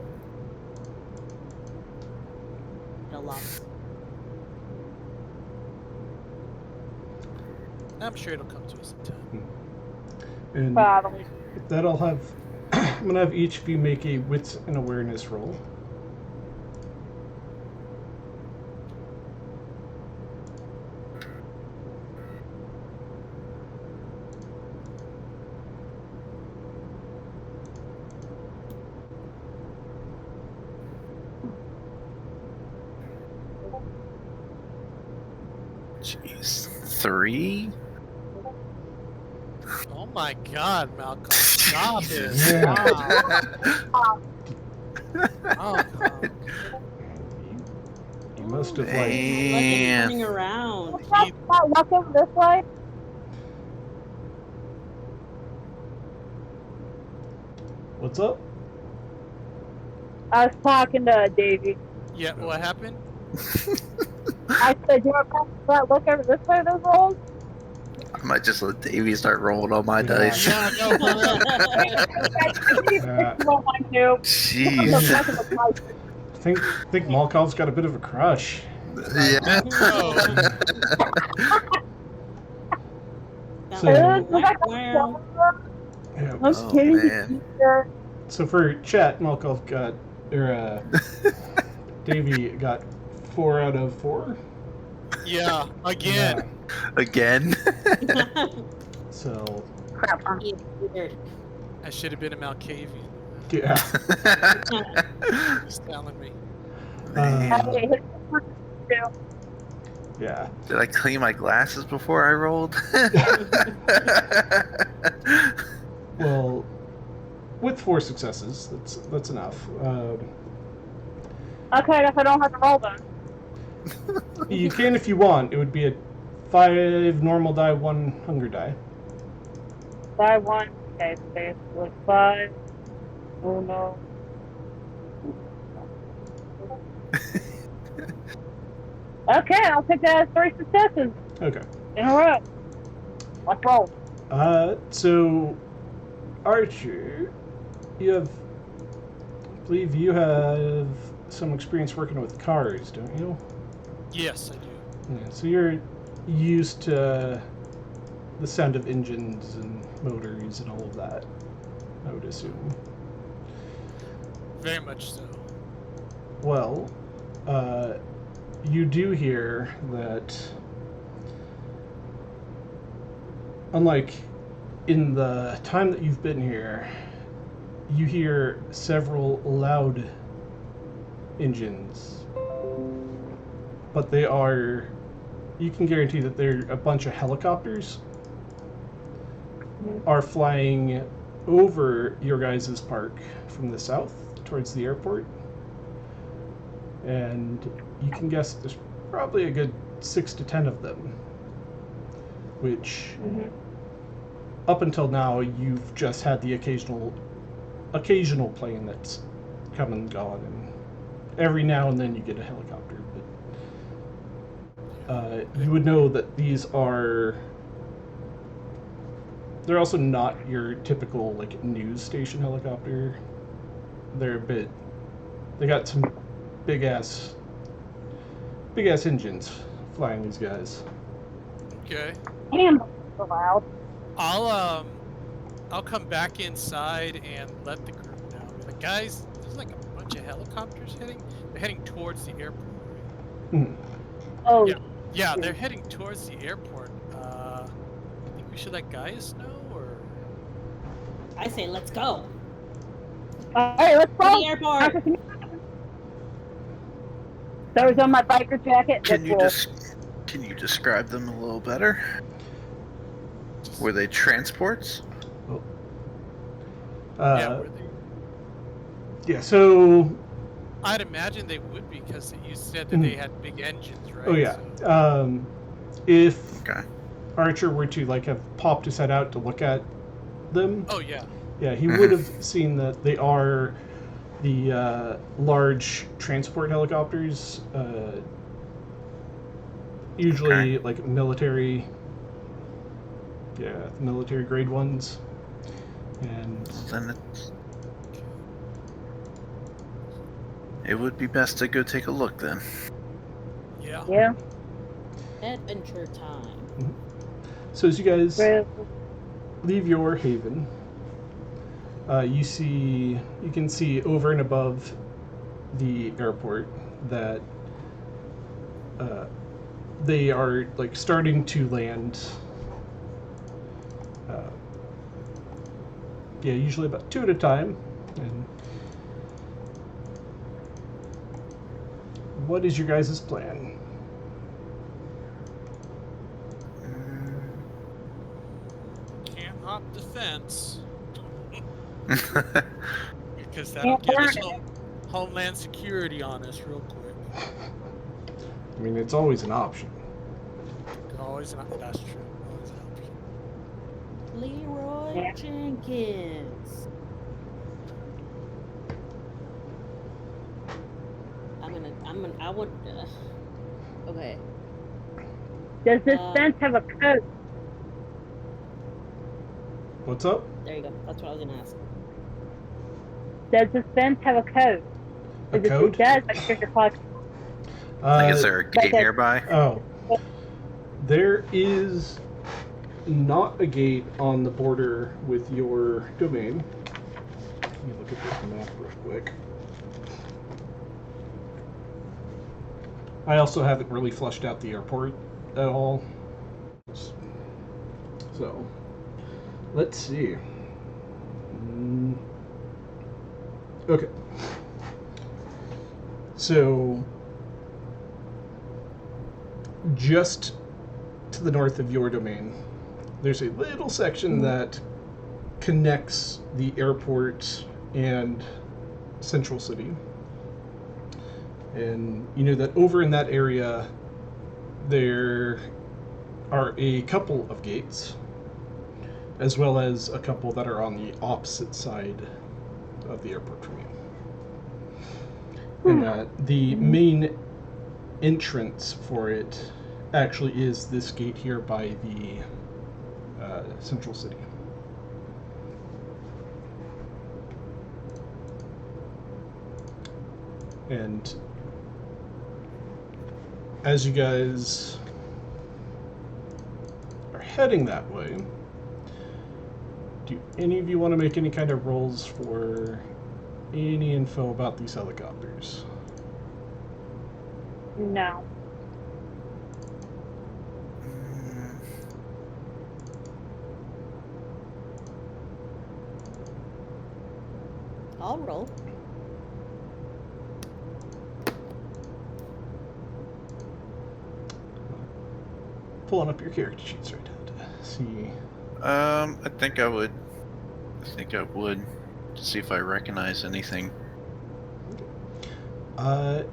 Speaker 5: A lot.
Speaker 3: I'm sure it'll come to us in time.
Speaker 1: And
Speaker 2: Probably.
Speaker 1: that I'll have I'm gonna have each of you make a wits and awareness roll.
Speaker 4: Jeez, 3?
Speaker 3: Oh my god, Malcolm, stop it!
Speaker 1: Yeah.
Speaker 3: Wow. Oh,
Speaker 1: You must have
Speaker 5: Look, it's
Speaker 4: Man.
Speaker 5: turning around.
Speaker 2: What's up? Walk over this way.
Speaker 1: What's up?
Speaker 2: I was talking to Davey.
Speaker 3: yeah. What happened?
Speaker 2: I said, you want to look over this way, those rolls?
Speaker 4: I might just let Davey start rolling all my
Speaker 1: Yeah.
Speaker 4: dice.
Speaker 3: Yeah, no, for real.
Speaker 2: Roll mine too.
Speaker 4: Jeez.
Speaker 1: I think Malkov's got a bit of a crush.
Speaker 4: Yeah.
Speaker 5: That
Speaker 1: So-
Speaker 5: was wow.
Speaker 1: Yeah.
Speaker 2: I'm
Speaker 4: Oh,
Speaker 2: kidding.
Speaker 4: man.
Speaker 1: So for chat, Malkov got, Davey got 4 out of 4.
Speaker 3: Yeah, again.
Speaker 4: Again.
Speaker 1: So
Speaker 2: Crap.
Speaker 5: He weird.
Speaker 3: I should have been a Malkavian.
Speaker 1: yeah.
Speaker 3: He's telling me.
Speaker 4: Man.
Speaker 2: Okay, hit two.
Speaker 1: Yeah.
Speaker 4: Did I clean my glasses before I rolled?
Speaker 1: Well, with 4 successes, that's enough.
Speaker 2: Okay, I guess I don't have to roll then.
Speaker 1: You can if you want. It would be a 5 normal die, 1 hunger die.
Speaker 2: Die one. Okay, so basically 5. Oh no. Okay, I'll take that as 3 successes
Speaker 1: Okay.
Speaker 2: in a row. Let's roll.
Speaker 1: So Archer, I believe you have some experience working with cars, don't you?
Speaker 3: Yes, I do.
Speaker 1: Yeah, so you're used to the sound of engines and motors and all of that, I would assume.
Speaker 3: Very much so.
Speaker 1: Well, you do hear that, unlike in the time that you've been here, you hear several loud engines. But they are, you can guarantee that they're a bunch of helicopters are flying over your guys' park from the south towards the airport. And you can guess there's probably a good 6 to 10 of them, which up until now you've just had the occasional plane that's come and gone, and every now and then you get a helicopter, but you would know that they're also not your typical like news station helicopter. They got some big ass engines flying these guys.
Speaker 3: Okay.
Speaker 2: And so loud.
Speaker 3: I'll come back inside and let the group know. Like, guys, there's like a bunch of helicopters heading. They're heading towards the airport.
Speaker 1: Mhm.
Speaker 2: Oh,
Speaker 3: Yeah. Yeah, they're heading towards the airport. I think we should let Gaius know, or
Speaker 5: I say let's go.
Speaker 2: alright, let's
Speaker 5: To
Speaker 2: roll.
Speaker 5: the airport.
Speaker 2: Those on my biker jacket.
Speaker 4: Can
Speaker 2: Let's
Speaker 4: you
Speaker 2: roll.
Speaker 4: can you describe them a little better? Were they transports?
Speaker 3: yeah, were they?
Speaker 1: Yeah, so
Speaker 3: I'd imagine they would be because you said that they had big engines, right?
Speaker 1: oh yeah.
Speaker 3: So-
Speaker 1: If
Speaker 4: Okay.
Speaker 1: Archer were to like have popped his head out to look at them,
Speaker 3: Oh yeah.
Speaker 1: yeah, he would have seen that they are the large transport helicopters, usually like military grade ones, and
Speaker 4: Then it would be best to go take a look then.
Speaker 3: Yeah.
Speaker 2: Yeah.
Speaker 5: Adventure time.
Speaker 1: so as you guys
Speaker 2: Great.
Speaker 1: leave your haven, you can see over and above the airport that they are like starting to land. Yeah, usually about 2 at a time. And what is your guys' plan?
Speaker 3: Can't hop the fence because
Speaker 2: Yeah,
Speaker 3: that'll give us
Speaker 2: burn
Speaker 3: all. Homeland Security on us real quick.
Speaker 1: I mean, it's always an option.
Speaker 3: Always not. That's true. Always an option.
Speaker 5: Leroy
Speaker 2: Yeah.
Speaker 5: Jenkins. I would. Okay.
Speaker 2: Does this fence have a code?
Speaker 1: What's up?
Speaker 5: There you go. That's what I was gonna ask.
Speaker 2: Does this fence have a code?
Speaker 1: A
Speaker 2: If
Speaker 1: code?
Speaker 2: it does, my character clock.
Speaker 4: Like, is there a gate
Speaker 2: that-
Speaker 4: nearby?
Speaker 1: Oh. There is not a gate on the border with your domain. Let me look at this map real quick. I also haven't really fleshed out the airport at all. So, let's see. Okay. So, just to the north of your domain, there's a little section that connects the airport and Central City. And you know that over in that area, there are a couple of gates, as well as a couple that are on the opposite side of the airport from you. And the main entrance for it actually is this gate here by the Central City. And as you guys are heading that way, do any of you want to make any kind of rolls for any info about these helicopters?
Speaker 2: No.
Speaker 5: I'll roll.
Speaker 1: Pulling up your character sheets right now to see.
Speaker 4: I think I would. To see if I recognize anything.
Speaker 1: If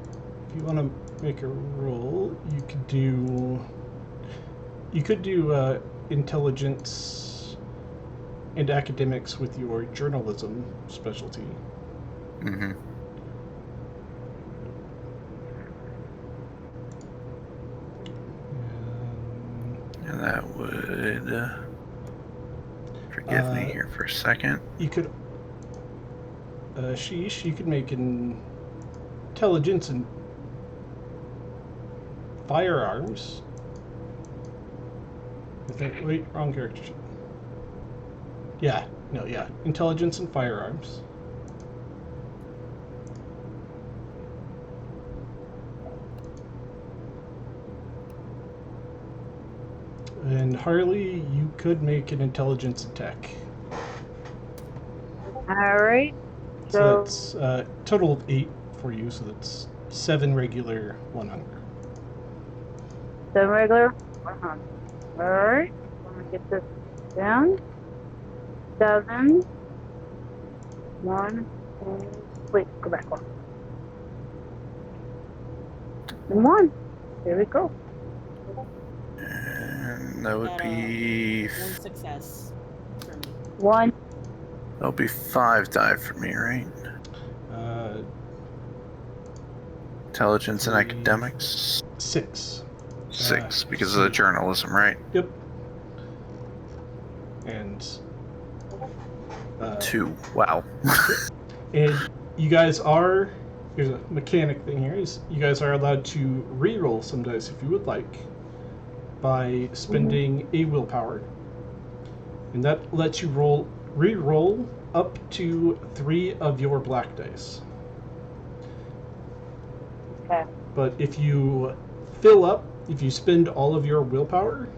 Speaker 1: you want to make a roll, you could do intelligence and academics with your journalism specialty.
Speaker 4: Mm-hmm. And that would. Forgive me here for a second.
Speaker 1: You could, Sheesh, you could make an intelligence and firearms. Wait, wrong character sheet. Yeah, intelligence and firearms. And Harley, you could make an intelligence and tech.
Speaker 2: Alright.
Speaker 1: So that's a total of 8 for you, so that's 7 regular, 1 hunger.
Speaker 2: 7 regular. Alright. Let me get this down. 7. 1. Wait, go back 1. And 1. There we go.
Speaker 4: And that would
Speaker 5: Got
Speaker 4: be.
Speaker 5: One success for me.
Speaker 2: 1.
Speaker 4: That'll be 5 die for me, right? Intelligence and academics.
Speaker 1: 6.
Speaker 4: 6 because of the journalism, right?
Speaker 1: Yep. And
Speaker 4: 2. Wow.
Speaker 1: and you guys are, here's a mechanic thing here, is you guys are allowed to re-roll some dice if you would like by spending a willpower. And that lets you re-roll up to 3 of your black dice.
Speaker 2: Okay.
Speaker 1: But if you fill up, if you spend all of your willpower,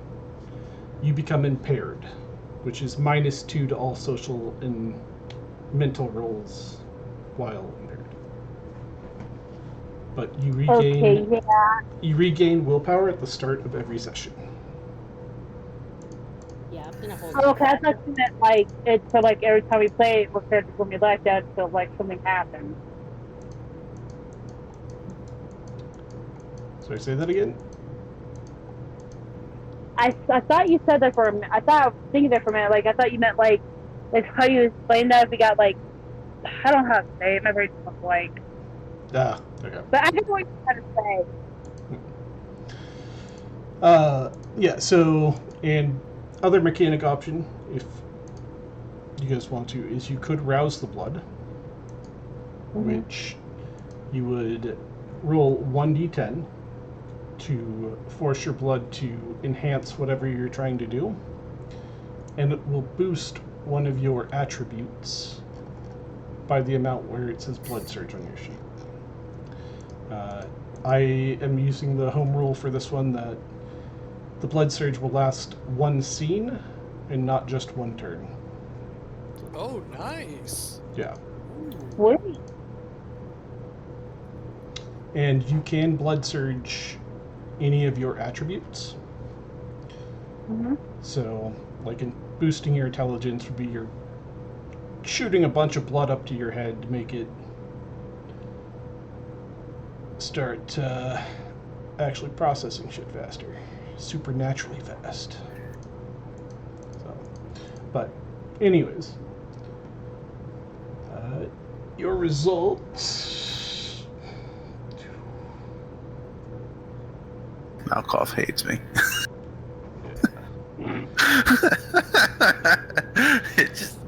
Speaker 1: you become impaired, which is -2 to all social and mental rolls while impaired. But you regain willpower at the start of every session.
Speaker 5: Yeah, I'm gonna hold.
Speaker 2: Oh, okay, I thought you meant like it's so like every time we play it, we're when we like that until like something happens.
Speaker 1: Sorry, say that again?
Speaker 2: I thought you said that for a minute. I thought I was thinking that for a minute. Like, I thought you meant, like how you explained that if we got, like, I don't know how to say it. My brain's blank.
Speaker 1: Ah, okay.
Speaker 2: But I know what you're trying to say.
Speaker 1: Yeah, so, and other mechanic option, if you guys want to, is you could rouse the blood, which you would roll 1d10 to force your blood to enhance whatever you're trying to do, and it will boost one of your attributes by the amount where it says blood surge on your sheet. I am using the home rule for this one that the blood surge will last one scene and not just one turn.
Speaker 3: Oh, nice.
Speaker 1: Yeah.
Speaker 2: Sweet.
Speaker 1: And you can blood surge any of your attributes. So, like, in boosting your intelligence would be you're shooting a bunch of blood up to your head to make it start actually processing shit faster. Supernaturally fast. So, but, anyways. Your results...
Speaker 4: Malkoff hates me. it just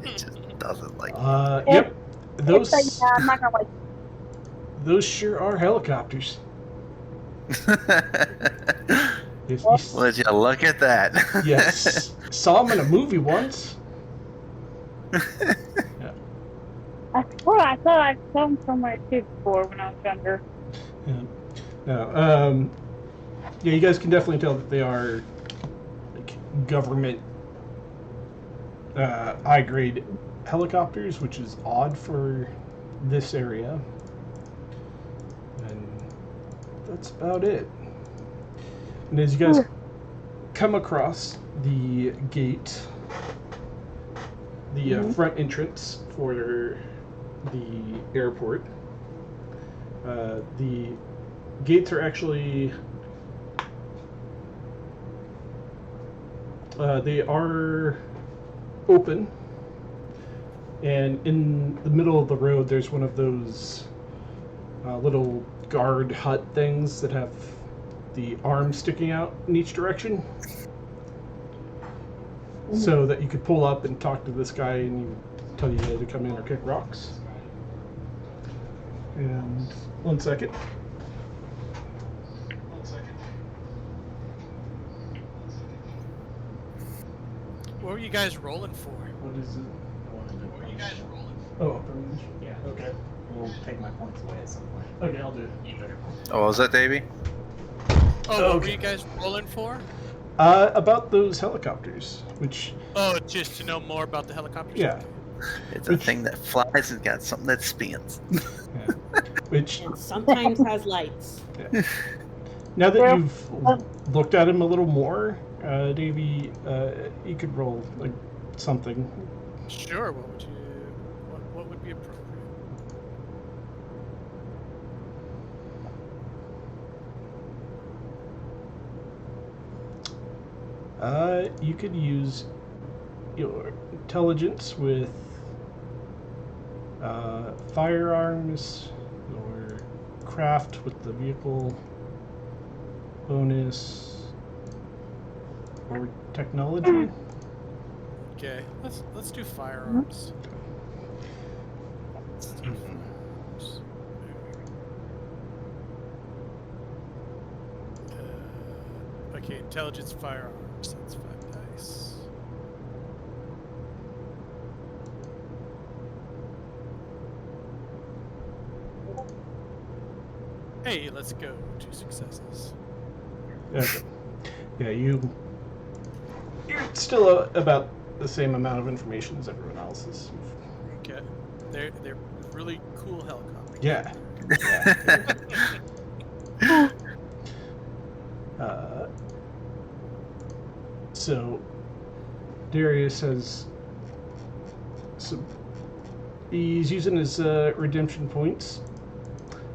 Speaker 4: doesn't like me.
Speaker 1: Yep. Those,
Speaker 2: It's like, I'm not gonna like.
Speaker 1: those sure are helicopters. If
Speaker 4: Would you look at that?
Speaker 1: yes. Saw them in a movie once.
Speaker 2: I swear I thought I saw them somewhere too before when I was younger.
Speaker 1: Yeah. No. Yeah, you guys can definitely tell that they are like government high-grade helicopters, which is odd for this area. And that's about it. And as you guys come across the gate, the front entrance for the airport, the gates are actually they are open, and in the middle of the road there's one of those little guard hut things that have the arms sticking out in each direction, so that you could pull up and talk to this guy and he would tell you to come in or kick rocks. And 1 second.
Speaker 3: What were you guys rolling for?
Speaker 1: What is it?
Speaker 3: What were you guys rolling
Speaker 1: Oh,
Speaker 6: Yeah.
Speaker 1: okay.
Speaker 6: We'll take my points away at some point.
Speaker 1: Okay, I'll do it.
Speaker 4: Oh, was that Davey?
Speaker 3: for? Oh, what were
Speaker 1: Okay.
Speaker 3: you guys rolling for?
Speaker 1: About those helicopters, which,
Speaker 3: Oh, just to know more about the helicopters?
Speaker 1: yeah,
Speaker 4: It's a thing that flies and got something that spins.
Speaker 1: which,
Speaker 5: And sometimes has lights.
Speaker 1: now that
Speaker 2: Well,
Speaker 1: you've looked at him a little more, Davey, you could roll, like, something.
Speaker 3: Sure. What would you? What would be appropriate?
Speaker 1: You could use your intelligence with firearms or craft with the vehicle bonus or technology.
Speaker 3: Okay, let's do firearms. Let's do firearms. Okay, intelligence firearms. That's 5 dice. Hey, let's go. 2 successes.
Speaker 1: Okay. Yeah, you're still about the same amount of information as everyone else is.
Speaker 3: Okay, they're really cool helicopters.
Speaker 1: Yeah. So Darius has he's using his redemption points.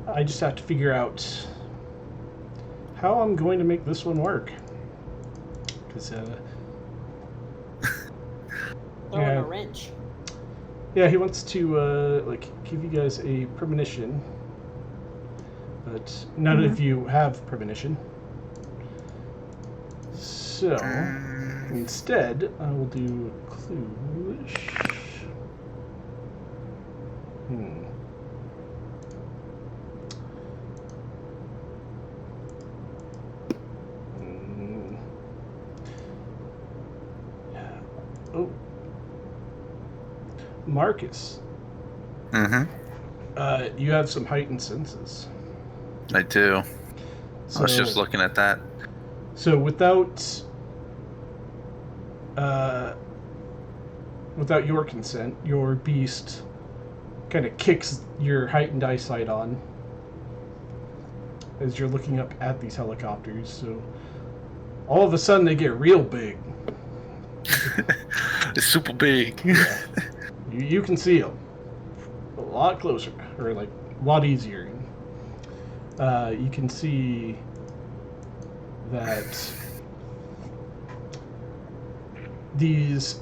Speaker 1: I just have to figure out how I'm going to make this one work. Because,
Speaker 5: Throwing
Speaker 1: Yeah.
Speaker 5: a wrench.
Speaker 1: yeah, he wants to, give you guys a premonition. But none of you have premonition. So, instead, I will do clues. Oh. Marcus,
Speaker 4: Mm-hmm.
Speaker 1: you have some heightened senses.
Speaker 4: I do.
Speaker 1: So,
Speaker 4: I was just looking at that.
Speaker 1: So without your consent, your beast kind of kicks your heightened eyesight on as you're looking up at these helicopters. So all of a sudden they get real big.
Speaker 4: It's super big.
Speaker 1: You can see them a lot closer, or like a lot easier. You can see that these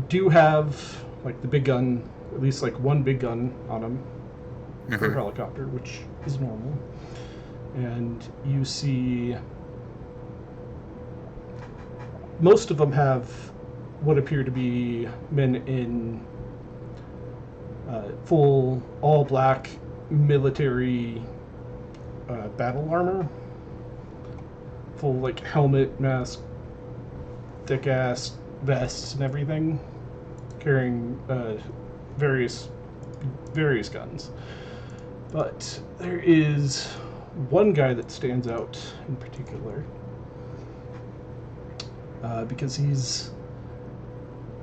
Speaker 1: do have like the big gun, at least like one big gun on them for a helicopter, which is normal. And you see most of them have what appear to be men in full all black military battle armor, full like helmet, mask, thick ass vests and everything, carrying various guns. But there is one guy that stands out in particular, because he's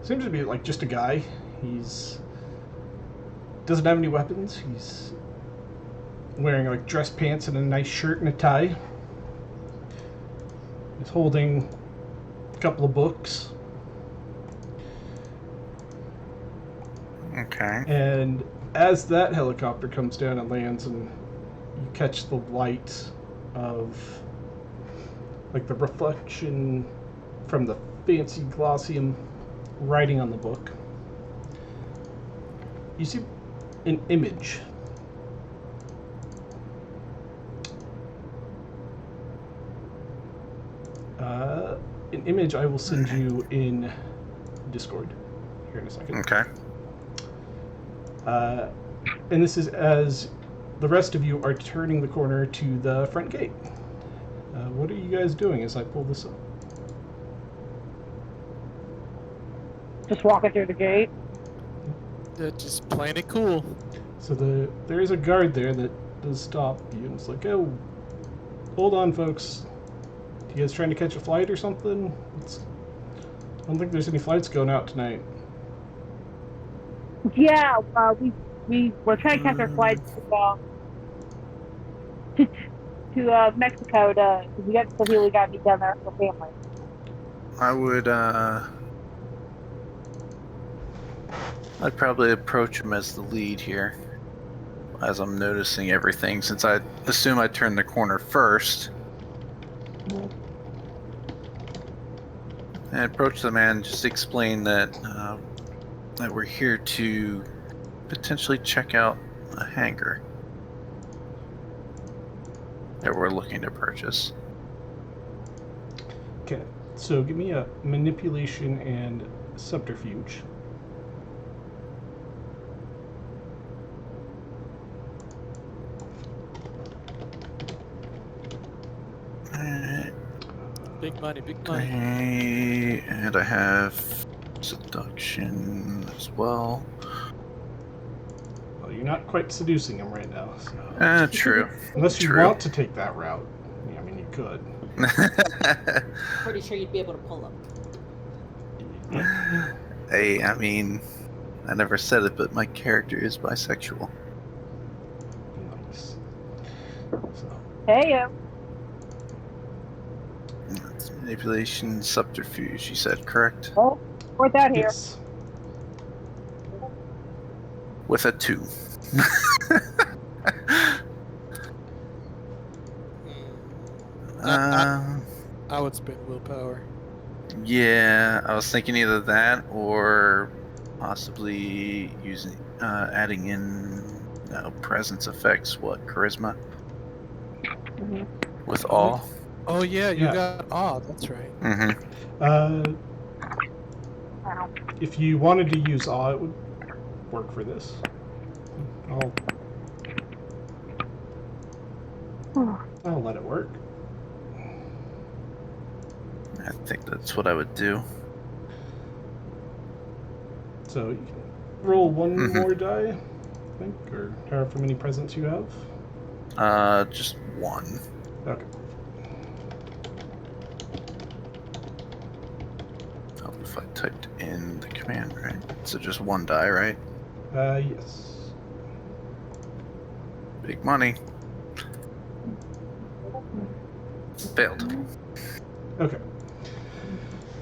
Speaker 1: seems to be like just a guy. He's doesn't have any weapons. He's wearing like dress pants and a nice shirt and a tie. He's holding a couple of books.
Speaker 4: Okay.
Speaker 1: And as that helicopter comes down and lands, and you catch the light of like the reflection from the fancy glossium writing on the book, you see an image. An image I will send you in Discord here in a second.
Speaker 4: Okay.
Speaker 1: And this is as the rest of you are turning the corner to the front gate. What are you guys doing as I pull this up?
Speaker 2: Just walking through the gate.
Speaker 3: They're just playing it cool.
Speaker 1: So there is a guard there that does stop you, and it's like, oh, hold on, folks. You guys trying to catch a flight or something? I don't think there's any flights going out tonight.
Speaker 2: Yeah, we were trying to catch our flight to Mexico. We got to feel we got to be down there for family.
Speaker 4: I would, I'd probably approach him as the lead here, as I'm noticing everything, since I assume I turned the corner first. And approach the man, just explain that that we're here to potentially check out a hangar that we're looking to purchase.
Speaker 1: Okay, so give me a manipulation and subterfuge.
Speaker 3: Big money, big money.
Speaker 4: Okay, and I have seduction as well.
Speaker 1: Well, you're not quite seducing him right now. So.
Speaker 4: True.
Speaker 1: Unless you
Speaker 4: True.
Speaker 1: want to take that route. I mean, you could.
Speaker 5: Pretty sure you'd be able to pull up.
Speaker 4: Hey, I mean, I never said it, but my character is bisexual.
Speaker 1: Nice. So,
Speaker 2: Hey,
Speaker 4: That's manipulation, subterfuge, you said, correct?
Speaker 2: oh, what's that here?
Speaker 1: yes.
Speaker 4: With a 2.
Speaker 3: won't spend willpower.
Speaker 4: Yeah, I was thinking either that or possibly using adding in presence effects. What charisma
Speaker 2: Mhm.
Speaker 4: with awe?
Speaker 3: Oh yeah, you
Speaker 1: Yeah.
Speaker 3: got awe. That's right.
Speaker 4: Mm-hmm.
Speaker 1: If you wanted to use awe, it would work for this. I'll let it work.
Speaker 4: I think that's what I would do.
Speaker 1: So you can roll one
Speaker 4: Mhm.
Speaker 1: more die, I think, or however many presents you have.
Speaker 4: Just one.
Speaker 1: Okay.
Speaker 4: Oh, if I typed in the command, right? So just one die, right?
Speaker 1: Yes.
Speaker 4: Big money. Failed.
Speaker 1: Okay.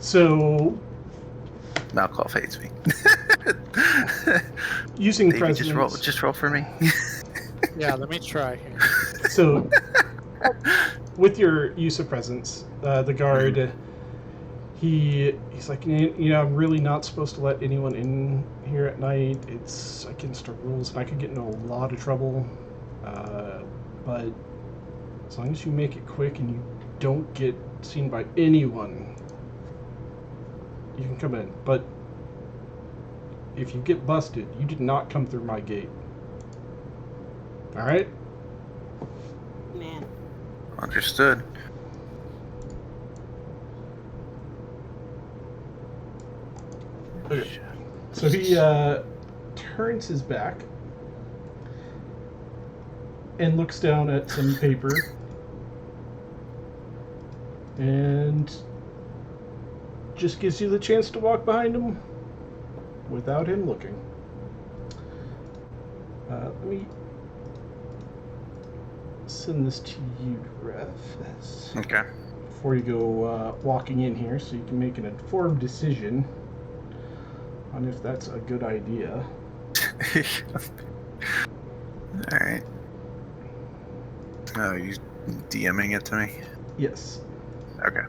Speaker 1: So
Speaker 4: Malkoff hates me.
Speaker 1: using
Speaker 4: Davey,
Speaker 1: presence.
Speaker 4: just roll for me.
Speaker 3: Yeah, let me try here.
Speaker 1: So with your use of presence, the guard, he's like, you know, I'm really not supposed to let anyone in here at night. It's against our rules, and I could get into a lot of trouble. But as long as you make it quick and you don't get seen by anyone, you can come in. But if you get busted, you did not come through my gate. All right?
Speaker 5: Man.
Speaker 4: Understood.
Speaker 1: Okay. So he turns his back and looks down at some paper and just gives you the chance to walk behind him without him looking. Let me send this to you, Ref,
Speaker 4: Okay.
Speaker 1: before you go walking in here, so you can make an informed decision on if that's a good idea.
Speaker 4: All right. Oh, you DMing it to me?
Speaker 1: Yes.
Speaker 4: Okay.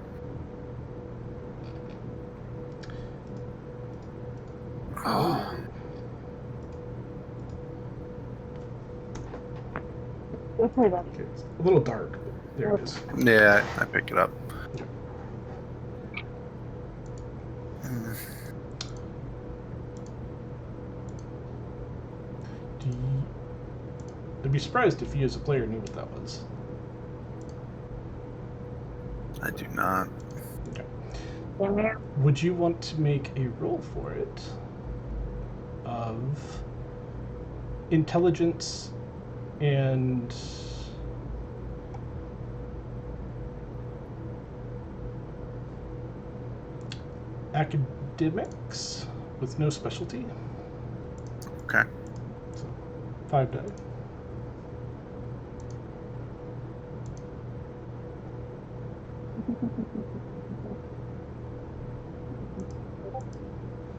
Speaker 1: Oh.
Speaker 2: Okay, then.
Speaker 1: Okay, it's a little dark, but there it is.
Speaker 4: Yeah, I picked it up. Mm.
Speaker 1: I'd be surprised if you as a player knew what that was.
Speaker 4: I do not.
Speaker 2: Same here.
Speaker 1: Would you want to make a roll for it of intelligence and academics with no specialty?
Speaker 4: Okay.
Speaker 1: So 5 die.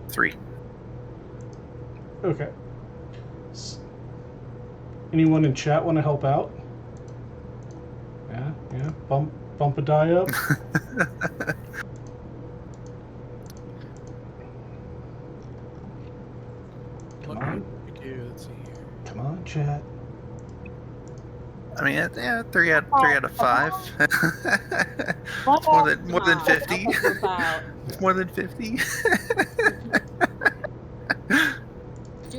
Speaker 4: Three.
Speaker 1: Okay. Anyone in chat want to help out? Yeah. Bump a die up. Come on.
Speaker 3: Let's see here.
Speaker 1: Come on, chat.
Speaker 4: I mean, yeah, three out of 5. It's more than 50. It's more than 50.
Speaker 5: Do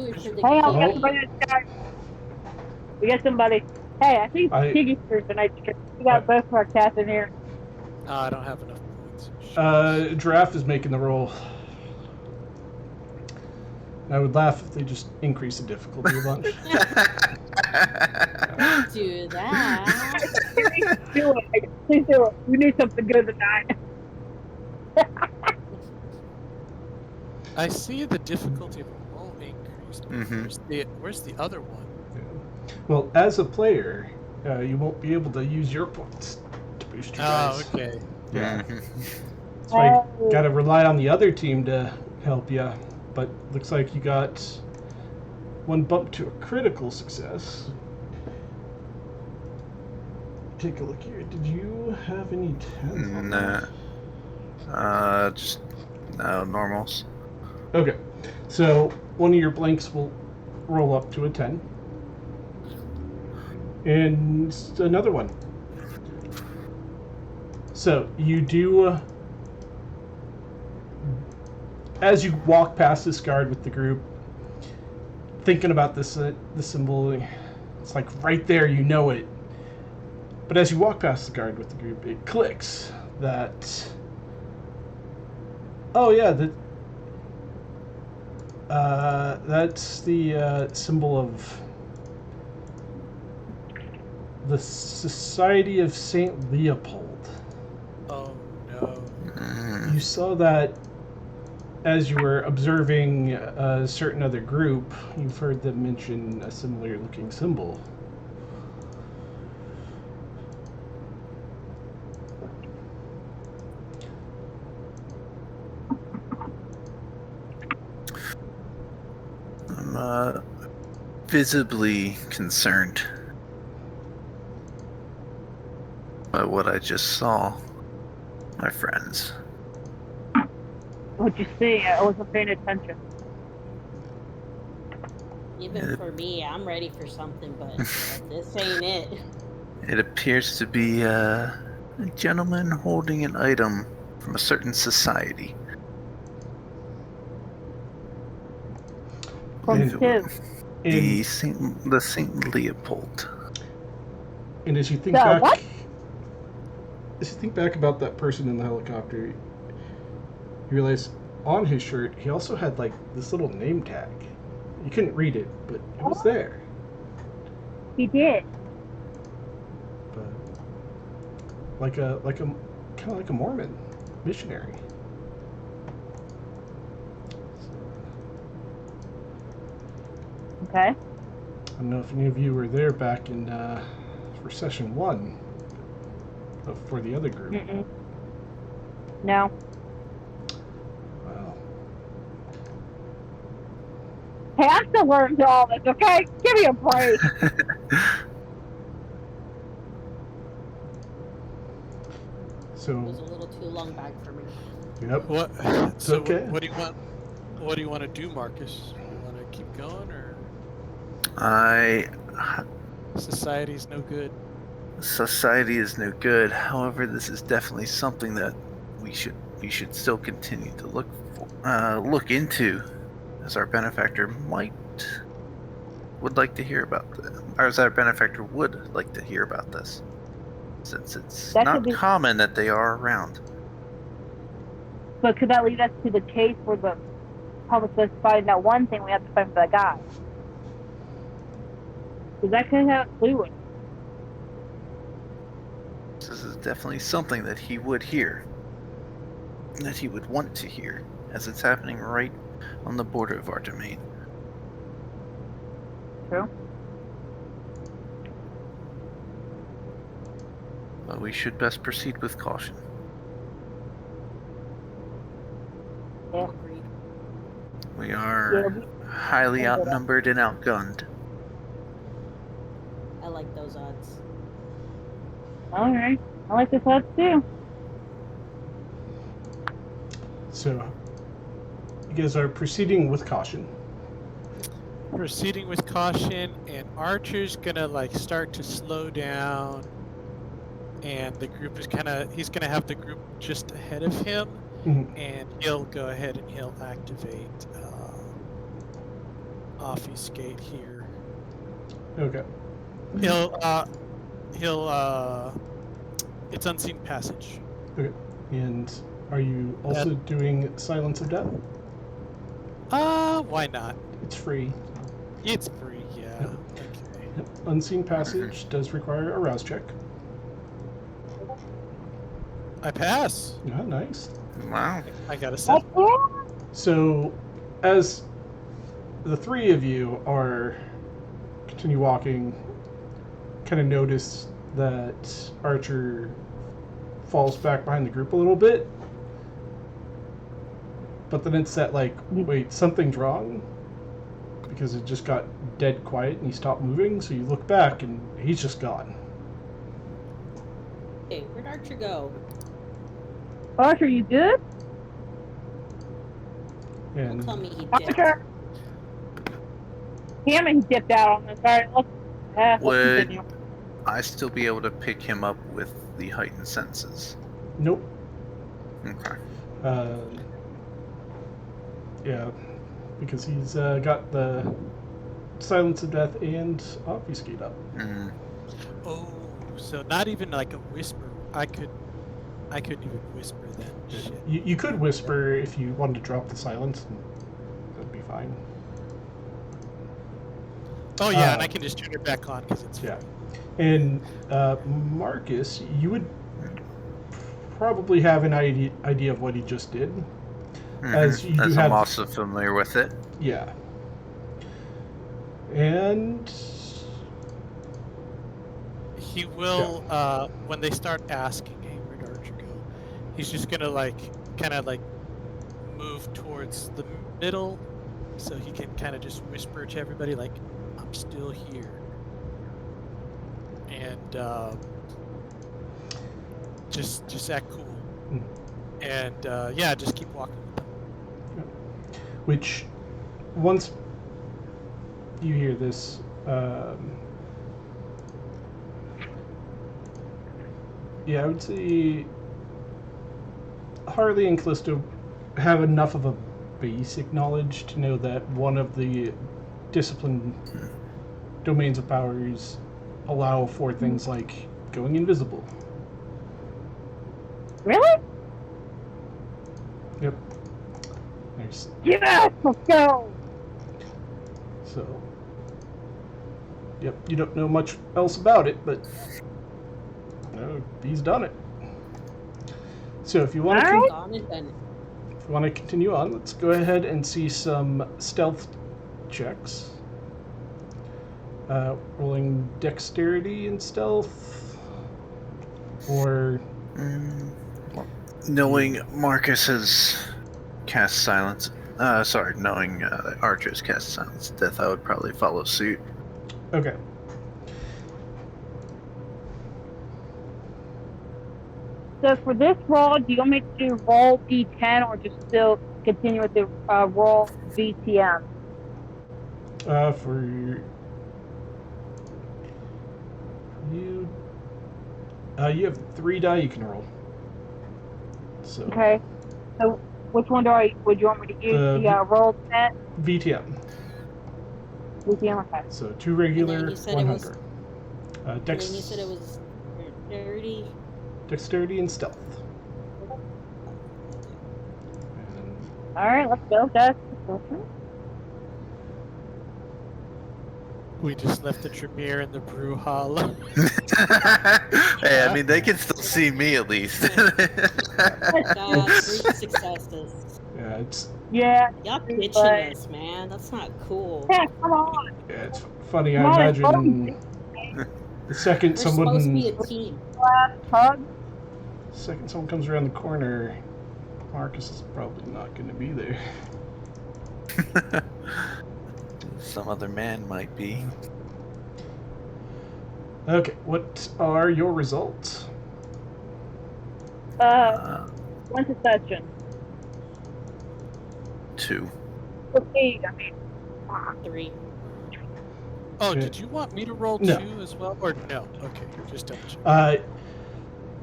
Speaker 5: it for the
Speaker 2: Hey, I'll
Speaker 1: Oh.
Speaker 2: get somebody in the chat. We get somebody. Hey, I think Piggy's here tonight because we got both of our cats in here.
Speaker 3: I don't have enough points.
Speaker 1: Giraffe is making the roll. I would laugh if they just increase the difficulty a bunch.
Speaker 5: Do that.
Speaker 2: Please do it. Please do it. We need something good tonight.
Speaker 3: I see the difficulty of a roll increased.
Speaker 4: Mhm.
Speaker 3: Where's the other one?
Speaker 1: Well, as a player, you won't be able to use your points to boost your dice.
Speaker 3: Oh, okay.
Speaker 1: Yeah.
Speaker 4: Mhm.
Speaker 1: That's why you gotta rely on the other team to help you. But looks like you got one bump to a critical success. take a look here. Did you have any 10s on that?
Speaker 4: Nah. Just no normals.
Speaker 1: Okay. So one of your blanks will roll up to a 10. And another one. So you do, as you walk past this guard with the group, thinking about this the symbol, it's like right there, you know it. But as you walk past the guard with the group, it clicks that, oh yeah, that's the symbol of the Society of St. Leopold.
Speaker 3: Oh no.
Speaker 1: You saw that as you were observing a certain other group. You've heard them mention a similar looking symbol.
Speaker 4: I'm visibly concerned by what I just saw, my friends.
Speaker 2: What'd you see? I wasn't paying attention.
Speaker 5: Even for me, I'm ready for something, but this ain't it.
Speaker 4: It appears to be a gentleman holding an item from a certain society.
Speaker 2: From
Speaker 1: And-
Speaker 2: who?
Speaker 4: The
Speaker 1: And,
Speaker 4: Saint Leopold.
Speaker 1: and as you think
Speaker 2: So,
Speaker 1: back,
Speaker 2: what?
Speaker 1: as you think back about that person in the helicopter, you realize on his shirt he also had like this little name tag. You couldn't read it, but it was there.
Speaker 2: He did.
Speaker 1: But like a kind of like a Mormon missionary.
Speaker 2: Okay.
Speaker 1: I don't know if any of you were there back in for session 1 for the other group.
Speaker 2: Mm-mm. No.
Speaker 1: Wow.
Speaker 2: Hey, I'm still learning to all this, okay? Give me a break.
Speaker 1: So,
Speaker 5: It was a little too long back for me.
Speaker 1: yep.
Speaker 3: What? So
Speaker 1: okay.
Speaker 3: what do you want? What do you want to do, Marcus? You want to keep going, or society's no good?
Speaker 4: Society is no good. However, this is definitely something that we should still continue to look into, as our benefactor would like to hear about as our benefactor would like to hear about this, since it's
Speaker 2: That could
Speaker 4: not
Speaker 2: be-
Speaker 4: common that they are around.
Speaker 2: But could that lead us to the case where the public was fighting that one thing we have to fight for that guy? Because that could have fluid.
Speaker 4: This is definitely something that he would hear, that he would want to hear, as it's happening right on the border of our domain.
Speaker 2: True.
Speaker 4: But we should best proceed with caution.
Speaker 2: Yeah.
Speaker 5: Agreed.
Speaker 4: We
Speaker 2: Yeah,
Speaker 4: are highly outnumbered and outgunned.
Speaker 5: I like those odds.
Speaker 2: Alright. I like this odds too.
Speaker 1: So, you guys are proceeding with caution.
Speaker 3: Proceeding with caution, and Archer's gonna like start to slow down, and the group is he's gonna have the group just ahead of him,
Speaker 1: Mhm.
Speaker 3: and he'll go ahead and he'll activate obfuscate here.
Speaker 1: Okay.
Speaker 3: He'll it's unseen passage.
Speaker 1: And are you also doing Silence of Death?
Speaker 3: Why not?
Speaker 1: It's free.
Speaker 3: It's free, yeah.
Speaker 1: Yep.
Speaker 3: Okay.
Speaker 1: Yep. Unseen Passage does require a rouse check.
Speaker 3: I pass.
Speaker 1: Yeah, nice.
Speaker 4: Wow.
Speaker 3: I got a 7.
Speaker 1: So, as the three of you are continue walking, kind of notice that Archer falls back behind the group a little bit. But then it's that, like, wait, something's wrong? Because it just got dead quiet and he stopped moving, so you look back and he's just gone.
Speaker 5: Archer go?
Speaker 2: Archer, you good?
Speaker 5: Don't
Speaker 1: And
Speaker 5: tell me he dipped.
Speaker 2: Archer. Damn it, he dipped out on us. Alright, let's
Speaker 4: Would
Speaker 2: continue.
Speaker 4: I still be able to pick him up with the heightened senses?
Speaker 1: nope.
Speaker 4: Okay.
Speaker 1: Yeah, because he's got the silence of death and obfuscate up.
Speaker 4: Mm.
Speaker 3: Oh, so not even like a whisper. I couldn't even whisper then. Shit.
Speaker 1: You could whisper if you wanted to drop the silence, and that'd be fine.
Speaker 3: Oh yeah, and I can just turn it back on because it's
Speaker 1: Yeah. And Marcus, you would probably have an idea of what he just did. As you do
Speaker 4: As
Speaker 1: have-
Speaker 4: I'm also familiar with it.
Speaker 1: Yeah. And
Speaker 3: He will, when they start asking, hey, where'd Archer go? He's just gonna kind of move towards the middle, so he can kind of just whisper to everybody, like, I'm still here. And just act cool.
Speaker 1: Mm.
Speaker 3: And yeah, just keep walking.
Speaker 1: which, once you hear this, yeah, I would say Harley and Callisto have enough of a basic knowledge to know that one of the discipline domains of powers allow for things like going invisible.
Speaker 2: Really?
Speaker 1: Yep. There's
Speaker 2: Yes, let's go.
Speaker 1: so. Yep, you don't know much else about it, but no, he's done it. So if you want to
Speaker 2: Alright.
Speaker 5: Gone and done it.
Speaker 1: if you want to continue on, let's go ahead and see some stealth checks. Rolling dexterity and stealth, or
Speaker 4: Knowing Marcus has cast silence. Knowing Archer's cast silence death, I would probably follow suit.
Speaker 1: okay.
Speaker 2: So for this roll, do you want me to roll D10 or just still continue with the roll VTM?
Speaker 1: For you, you have 3 die you can roll. So
Speaker 2: Okay. So which one would you want me to use? The roll 10
Speaker 1: VTM.
Speaker 2: VTM. Okay.
Speaker 1: So 2 regular,
Speaker 5: you said
Speaker 1: 1
Speaker 5: it was-
Speaker 1: hunter.
Speaker 5: And then you said it was 30.
Speaker 1: Dexterity and stealth. And
Speaker 2: All right, let's go, guys.
Speaker 3: We just left the Tremere in the brew hall.
Speaker 4: Hey, I mean, they can still see me at least.
Speaker 5: God, 3 successes.
Speaker 1: yeah, it's
Speaker 2: Yeah.
Speaker 5: Y'all bitching
Speaker 2: But-
Speaker 5: us, man. That's not cool.
Speaker 2: Yeah, come on.
Speaker 1: it's funny.
Speaker 2: Come
Speaker 1: I
Speaker 2: on,
Speaker 1: imagine the second
Speaker 5: We're supposed to be
Speaker 1: someone
Speaker 5: a team.
Speaker 2: Hug.
Speaker 1: comes around the corner, Marcus is probably not going to be there.
Speaker 4: Some other man might be.
Speaker 1: Okay, what are your results?
Speaker 2: One succession.
Speaker 4: 2.
Speaker 2: Okay, I mean,
Speaker 5: 3.
Speaker 3: Oh,
Speaker 1: Okay.
Speaker 3: did you want me to roll
Speaker 1: No.
Speaker 3: 2 as well? Or no? Okay, just double check.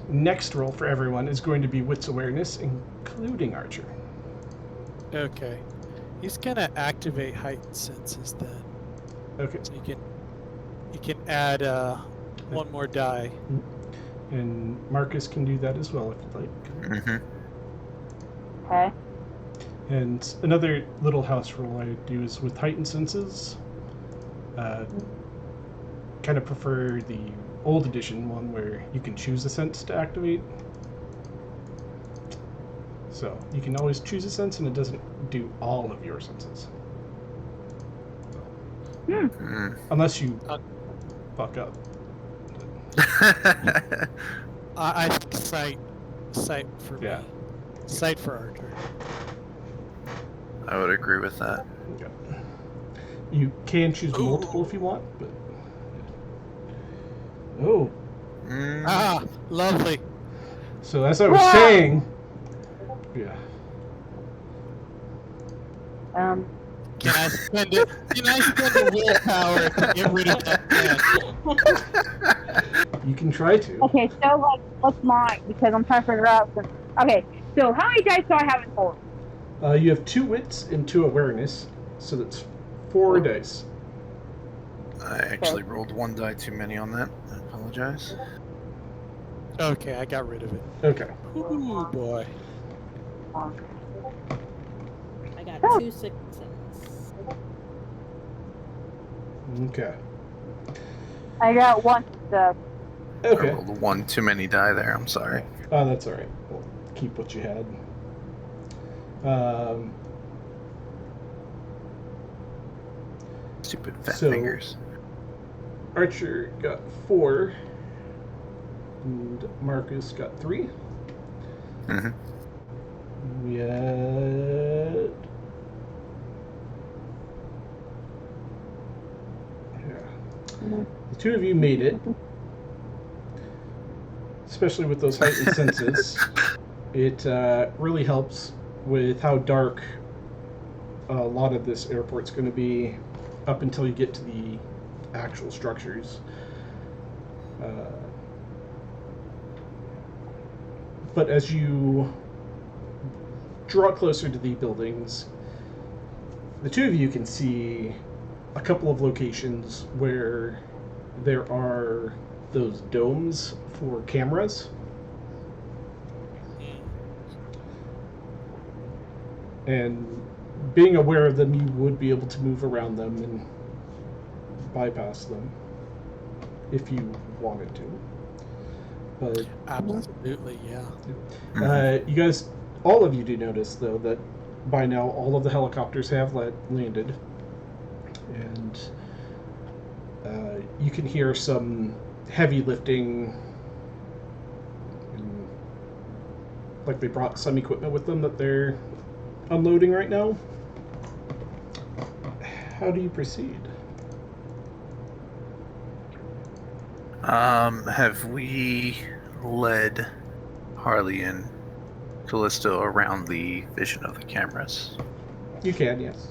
Speaker 1: Next roll for everyone is going to be Wits Awareness, including Archer.
Speaker 3: Okay. He's gonna activate heightened senses then.
Speaker 1: Okay,
Speaker 3: So you can add 1 more die.
Speaker 1: and Marcus can do that as well if you'd like.
Speaker 4: Mm-hmm.
Speaker 2: okay.
Speaker 1: And another little house rule I do is with heightened senses. Kind of prefer the old edition one where you can choose a sense to activate. So you can always choose a sense and it doesn't do all of your senses. Unless you fuck up.
Speaker 3: I think sight for
Speaker 1: Yeah.
Speaker 3: me. Sight for Archer.
Speaker 4: I would agree with that.
Speaker 1: Yeah. You can choose
Speaker 3: Ooh.
Speaker 1: multiple if you want, but oh,
Speaker 4: Mm.
Speaker 3: Ah, lovely.
Speaker 1: So as I was
Speaker 2: Wow.
Speaker 1: saying, yeah.
Speaker 3: Can I spend it? Can I spend a willpower to get rid of that pen?
Speaker 1: You can try to.
Speaker 2: Okay, so like, what's mine? Because I'm trying to figure out. Okay, so how many dice do I have in total?
Speaker 1: You have 2 wits and 2 awareness, so that's 4 dice.
Speaker 4: I actually rolled 1 die too many on that. I apologize.
Speaker 3: Okay, I got rid of it.
Speaker 1: Okay.
Speaker 3: Ooh, boy.
Speaker 5: I got
Speaker 2: Oh.
Speaker 5: 2 successes.
Speaker 1: Okay.
Speaker 2: I got 1 stuff.
Speaker 4: I
Speaker 1: Okay.
Speaker 4: rolled 1 too many die there. I'm sorry.
Speaker 1: Oh, that's all right. We'll keep what you had.
Speaker 4: Stupid fat
Speaker 1: So-
Speaker 4: fingers.
Speaker 1: Archer got 4, and Marcus got 3.
Speaker 4: hmm
Speaker 1: We had... Yeah. The 2 of you made it. Especially with those heightened senses. It really helps with how dark a lot of this airport's going to be up until you get to the actual structures. But as you draw closer to the buildings, the 2 of you can see a couple of locations where there are those domes for cameras. And being aware of them, you would be able to move around them and bypass them if you wanted to. But
Speaker 3: Absolutely, yeah.
Speaker 1: you guys, all of you do notice, though, that by now all of the helicopters have landed. And you can hear some heavy lifting. And, like they brought some equipment with them that they're unloading right now. How do you proceed?
Speaker 4: Have we led Harley and Callisto around the vision of the cameras?
Speaker 1: You can, yes.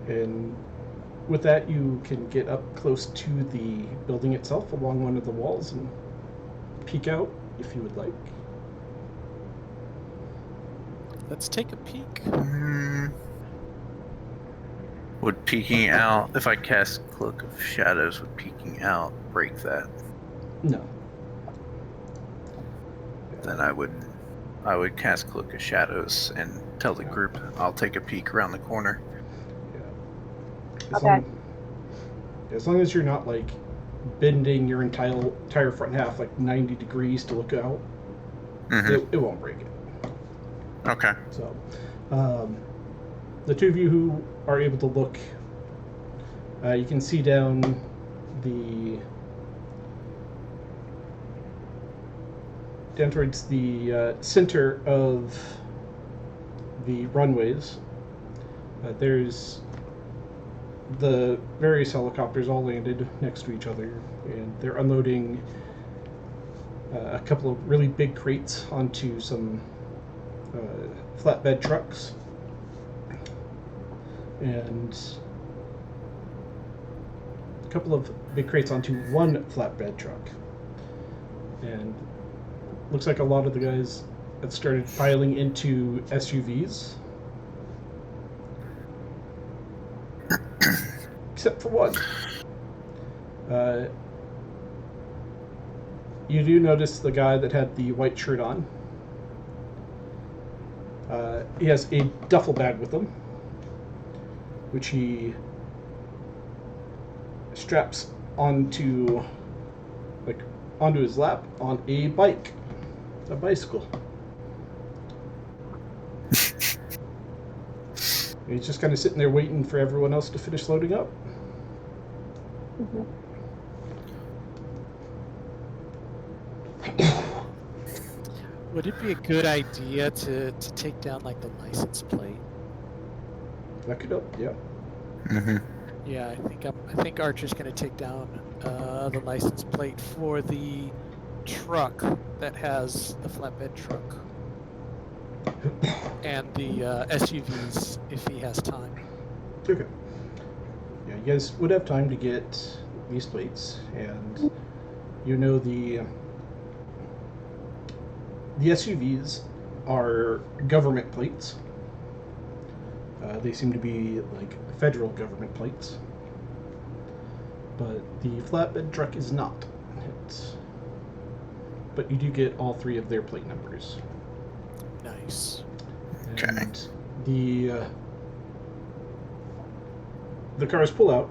Speaker 1: And with that, you can get up close to the building itself along one of the walls and peek out if you would like.
Speaker 3: Let's take a peek.
Speaker 4: Would peeking out, if I cast Cloak of Shadows, would peeking out break that?
Speaker 1: No.
Speaker 4: Then I would cast Cloak of Shadows and tell the group I'll take a peek around the corner.
Speaker 2: Okay.
Speaker 1: As long as you're not like bending your entire front half like 90 degrees to look out, it won't break it.
Speaker 4: Okay.
Speaker 1: So, the 2 of you who are able to look, you can see down towards the center of the runways. There's the various helicopters all landed next to each other, and they're unloading a couple of really big crates onto some flatbed trucks, and a couple of big crates onto one flatbed truck. And looks like a lot of the guys have started piling into SUVs. Except for one. You do notice the guy that had the white shirt on. He has a duffel bag with him, which he straps onto his lap on a bicycle. He's just kind of sitting there waiting for everyone else to finish loading up.
Speaker 3: Would it be a good idea to take down like the license plate?
Speaker 1: That could help, yeah.
Speaker 3: Yeah, I think Archer's gonna take down the license plate for the truck that has the flatbed truck and the SUVs if he has time.
Speaker 1: Okay. Yeah, you guys would have time to get these plates, and you know the SUVs are government plates. They seem to be like federal government plates, but the flatbed truck is not. But you do get all three of their plate numbers.
Speaker 3: Nice.
Speaker 4: Okay.
Speaker 1: And the cars pull out.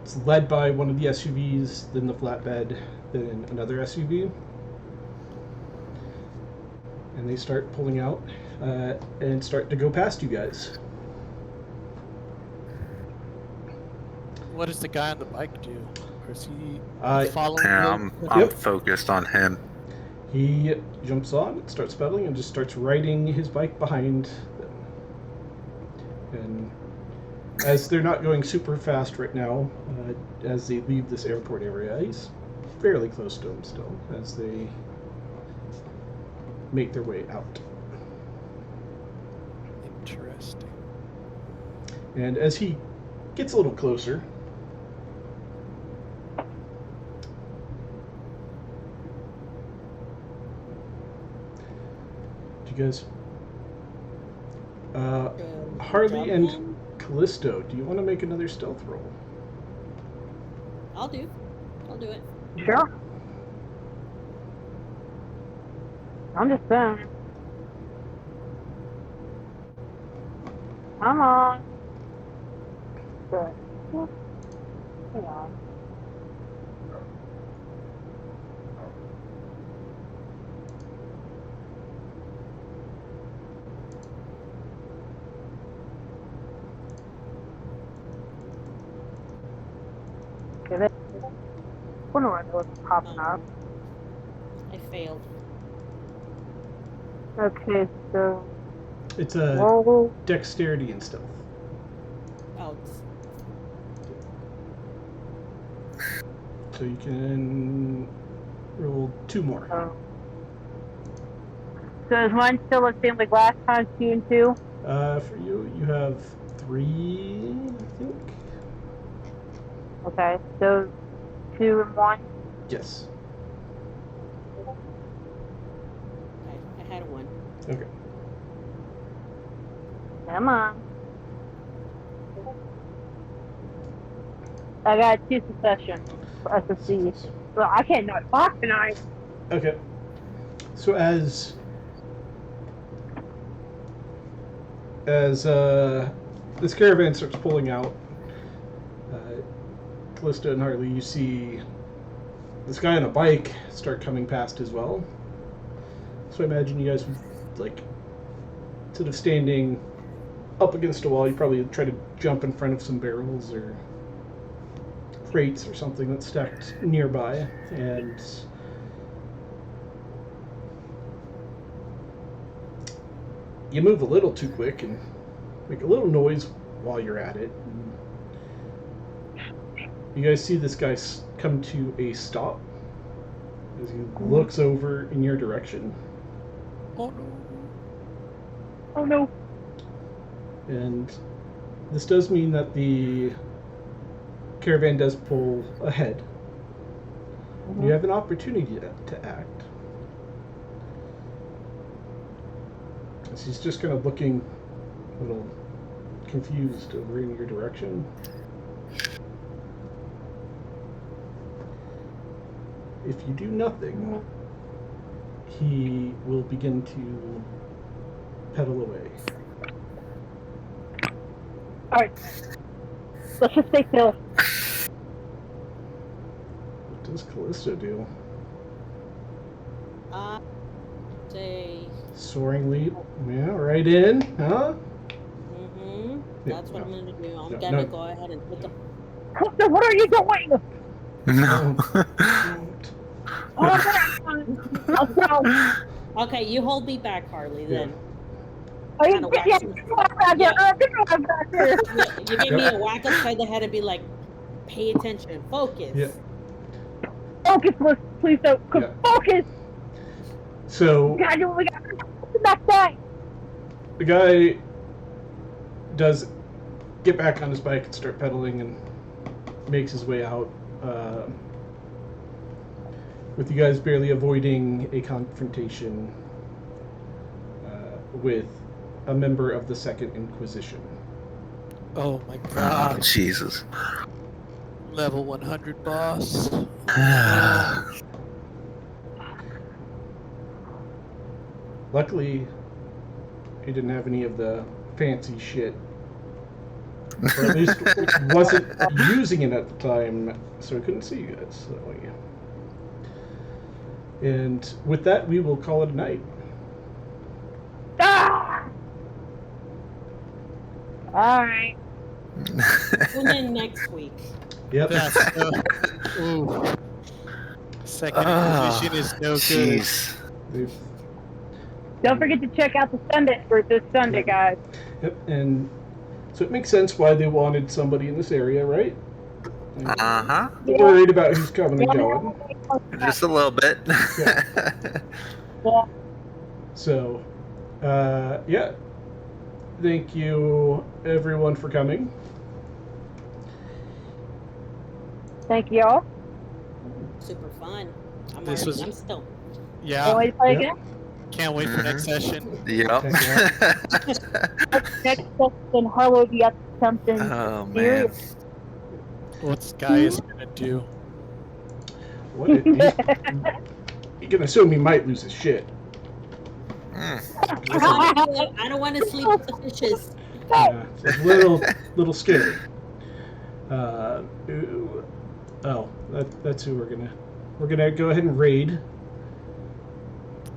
Speaker 1: It's led by one of the SUVs, then the flatbed, then another SUV. And they start pulling out and start to go past you guys.
Speaker 3: What does the guy on the bike do? Or is he
Speaker 1: Uh,
Speaker 3: following
Speaker 4: Yeah,
Speaker 3: you?
Speaker 4: I'm
Speaker 1: Yep.
Speaker 4: focused on him.
Speaker 1: He jumps on, starts pedaling, and just starts riding his bike behind them. And as they're not going super fast right now, as they leave this airport area, he's fairly close to them still, as they make their way out.
Speaker 3: Interesting.
Speaker 1: And as he gets a little closer, do you guys... Harley and
Speaker 5: Jump
Speaker 1: Callisto, do you want to make another stealth roll?
Speaker 5: in? I'll do it.
Speaker 2: Sure. I'm just saying. Come on. Good. Come on. Give it. Wonder what was popping up.
Speaker 5: I failed.
Speaker 2: Okay, so
Speaker 1: It's a
Speaker 2: roll.
Speaker 1: dexterity and stealth.
Speaker 5: Oh,
Speaker 1: So you can roll 2 more.
Speaker 2: So is mine still the same like last time, 2 and 2?
Speaker 1: For you, you have 3, I think.
Speaker 2: Okay, so 2 and 1.
Speaker 1: Yes.
Speaker 5: I had a 1.
Speaker 1: Okay.
Speaker 2: Come on. I got 2 successions for SSC. Well, I can't not talk tonight.
Speaker 1: Okay. So as this caravan starts pulling out, Callisto and Harley, you see this guy on a bike start coming past as well. So I imagine you guys would, like, instead of standing up against a wall, you probably try to jump in front of some barrels or crates or something that's stacked nearby, and you move a little too quick and make a little noise while you're at it. You guys see this guy come to a stop as he looks over in your direction,
Speaker 3: Oh no.
Speaker 2: Oh no.
Speaker 1: and this does mean that the caravan does pull ahead. You have an opportunity to act. As he's just kind of looking a little confused over in your direction. If you do nothing, he will begin to pedal away.
Speaker 2: Alright. Let's just stay still.
Speaker 1: What does Callisto do?
Speaker 5: Say.
Speaker 1: Soaring leap? Yeah, right in, huh?
Speaker 5: Mm-hmm.
Speaker 1: Yeah,
Speaker 5: That's what
Speaker 1: no.
Speaker 5: I'm gonna do. I'm
Speaker 1: No,
Speaker 5: gonna
Speaker 1: no.
Speaker 5: go ahead and pick up.
Speaker 2: Clifton, what are you doing?
Speaker 4: No.
Speaker 2: Oh, I'll go.
Speaker 5: Okay, you hold me back, Harley. Then.
Speaker 2: Oh,
Speaker 5: Kinda whack
Speaker 2: yeah,
Speaker 5: some-
Speaker 2: get your ass out here. Get your ass out here.
Speaker 5: You give me a whack upside the head and be like, pay attention, focus.
Speaker 1: Yeah.
Speaker 2: Focus, please don't.
Speaker 1: Yeah.
Speaker 2: Focus.
Speaker 1: So
Speaker 2: We gotta do what we got. Next day.
Speaker 1: the guy does get back on his bike and start pedaling and makes his way out, with you guys barely avoiding a confrontation with a member of the Second Inquisition.
Speaker 3: Oh my
Speaker 4: Oh,
Speaker 3: god.
Speaker 4: Jesus.
Speaker 3: Level 100 boss.
Speaker 1: Luckily, he didn't have any of the fancy shit. Or at least wasn't using it at the time, so I couldn't see you guys. So, yeah. And with that, we will call it a night.
Speaker 2: Ah! All right.
Speaker 5: Tune in next week.
Speaker 1: Yep.
Speaker 3: That's ooh. Second Inquisition is no good.
Speaker 4: Jeez.
Speaker 1: They've-
Speaker 2: Don't forget to check out the Sunday group this Sunday, guys.
Speaker 1: Yep. And so it makes sense why they wanted somebody in this area, right?
Speaker 4: Uh-huh.
Speaker 1: They're worried about who's coming and going.
Speaker 4: Just a little bit.
Speaker 2: Yeah.
Speaker 1: So, yeah. Thank you, everyone, for coming.
Speaker 2: Thank you all.
Speaker 5: Super fun. I'm
Speaker 3: This was-
Speaker 5: stoked.
Speaker 2: Can't
Speaker 3: Yeah,
Speaker 2: wait to play
Speaker 1: Yep.
Speaker 2: again.
Speaker 3: can't wait for next session.
Speaker 4: Yep.
Speaker 2: Next session, Harlow will be up to something
Speaker 4: Oh, man.
Speaker 2: serious.
Speaker 3: What's Gaius gonna do?
Speaker 1: What? You can assume he might lose his shit.
Speaker 4: Mm.
Speaker 5: I don't want to sleep with the fishes.
Speaker 1: It's a little scary. Ooh. Oh, that's who we're gonna go ahead and raid.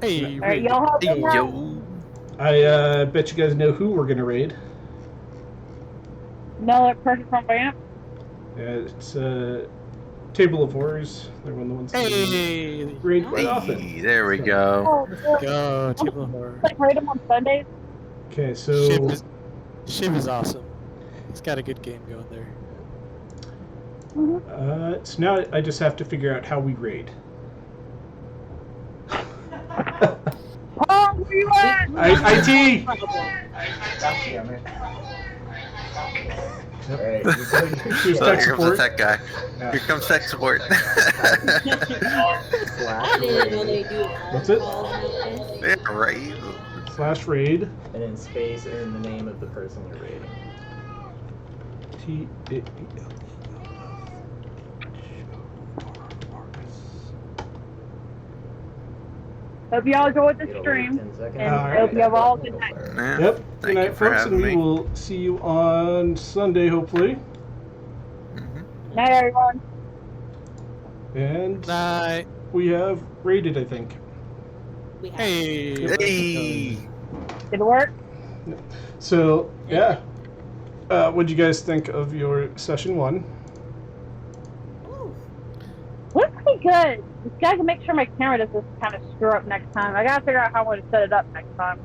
Speaker 3: Hey,
Speaker 2: All right, y'all have
Speaker 4: Hey,
Speaker 2: a good night.
Speaker 4: yo.
Speaker 1: I bet you guys know who we're gonna raid.
Speaker 2: No, that person from Vamp.
Speaker 1: It's Table of Horrors. They're one of the ones that we
Speaker 3: hey,
Speaker 1: raid quite often.
Speaker 4: Hey, there we go.
Speaker 2: Oh,
Speaker 3: go Table of Horror.
Speaker 2: like raid them on Sundays.
Speaker 1: Okay, so
Speaker 3: Shiv is awesome. He's got a good game going there.
Speaker 1: so now I just have to figure out how we raid.
Speaker 2: Oh, where you at?
Speaker 1: IT.
Speaker 6: God damn it.
Speaker 1: Yep.
Speaker 6: Alright,
Speaker 1: Here's
Speaker 4: So
Speaker 1: tech
Speaker 4: here comes the
Speaker 1: support.
Speaker 4: tech guy. Here comes tech support.
Speaker 5: I didn't know they do.
Speaker 1: What's it?
Speaker 5: calls like this.
Speaker 4: Yeah, right.
Speaker 1: /raid.
Speaker 6: And then space and then the name of the person you're raiding.
Speaker 1: T.
Speaker 2: Hope y'all enjoyed the
Speaker 6: It'll wait
Speaker 2: stream.
Speaker 6: 10 seconds.
Speaker 2: And
Speaker 1: Alright.
Speaker 2: hope you have all a good night.
Speaker 4: Yeah.
Speaker 1: Yep. Good
Speaker 4: Thank
Speaker 1: night,
Speaker 4: you for
Speaker 1: folks, and
Speaker 4: having
Speaker 1: we
Speaker 4: me.
Speaker 1: will see you on Sunday, hopefully.
Speaker 4: Mhm.
Speaker 2: Night, everyone.
Speaker 1: And
Speaker 3: Night.
Speaker 1: we have raided, I think.
Speaker 5: We have
Speaker 3: Hey.
Speaker 4: Hey.
Speaker 2: Did it work?
Speaker 1: So yeah. What'd you guys think of your session 1?
Speaker 5: Ooh,
Speaker 2: Looks pretty good. Just gotta make sure my camera doesn't kind of screw up next time. I gotta figure out how I'm gonna set it up next time.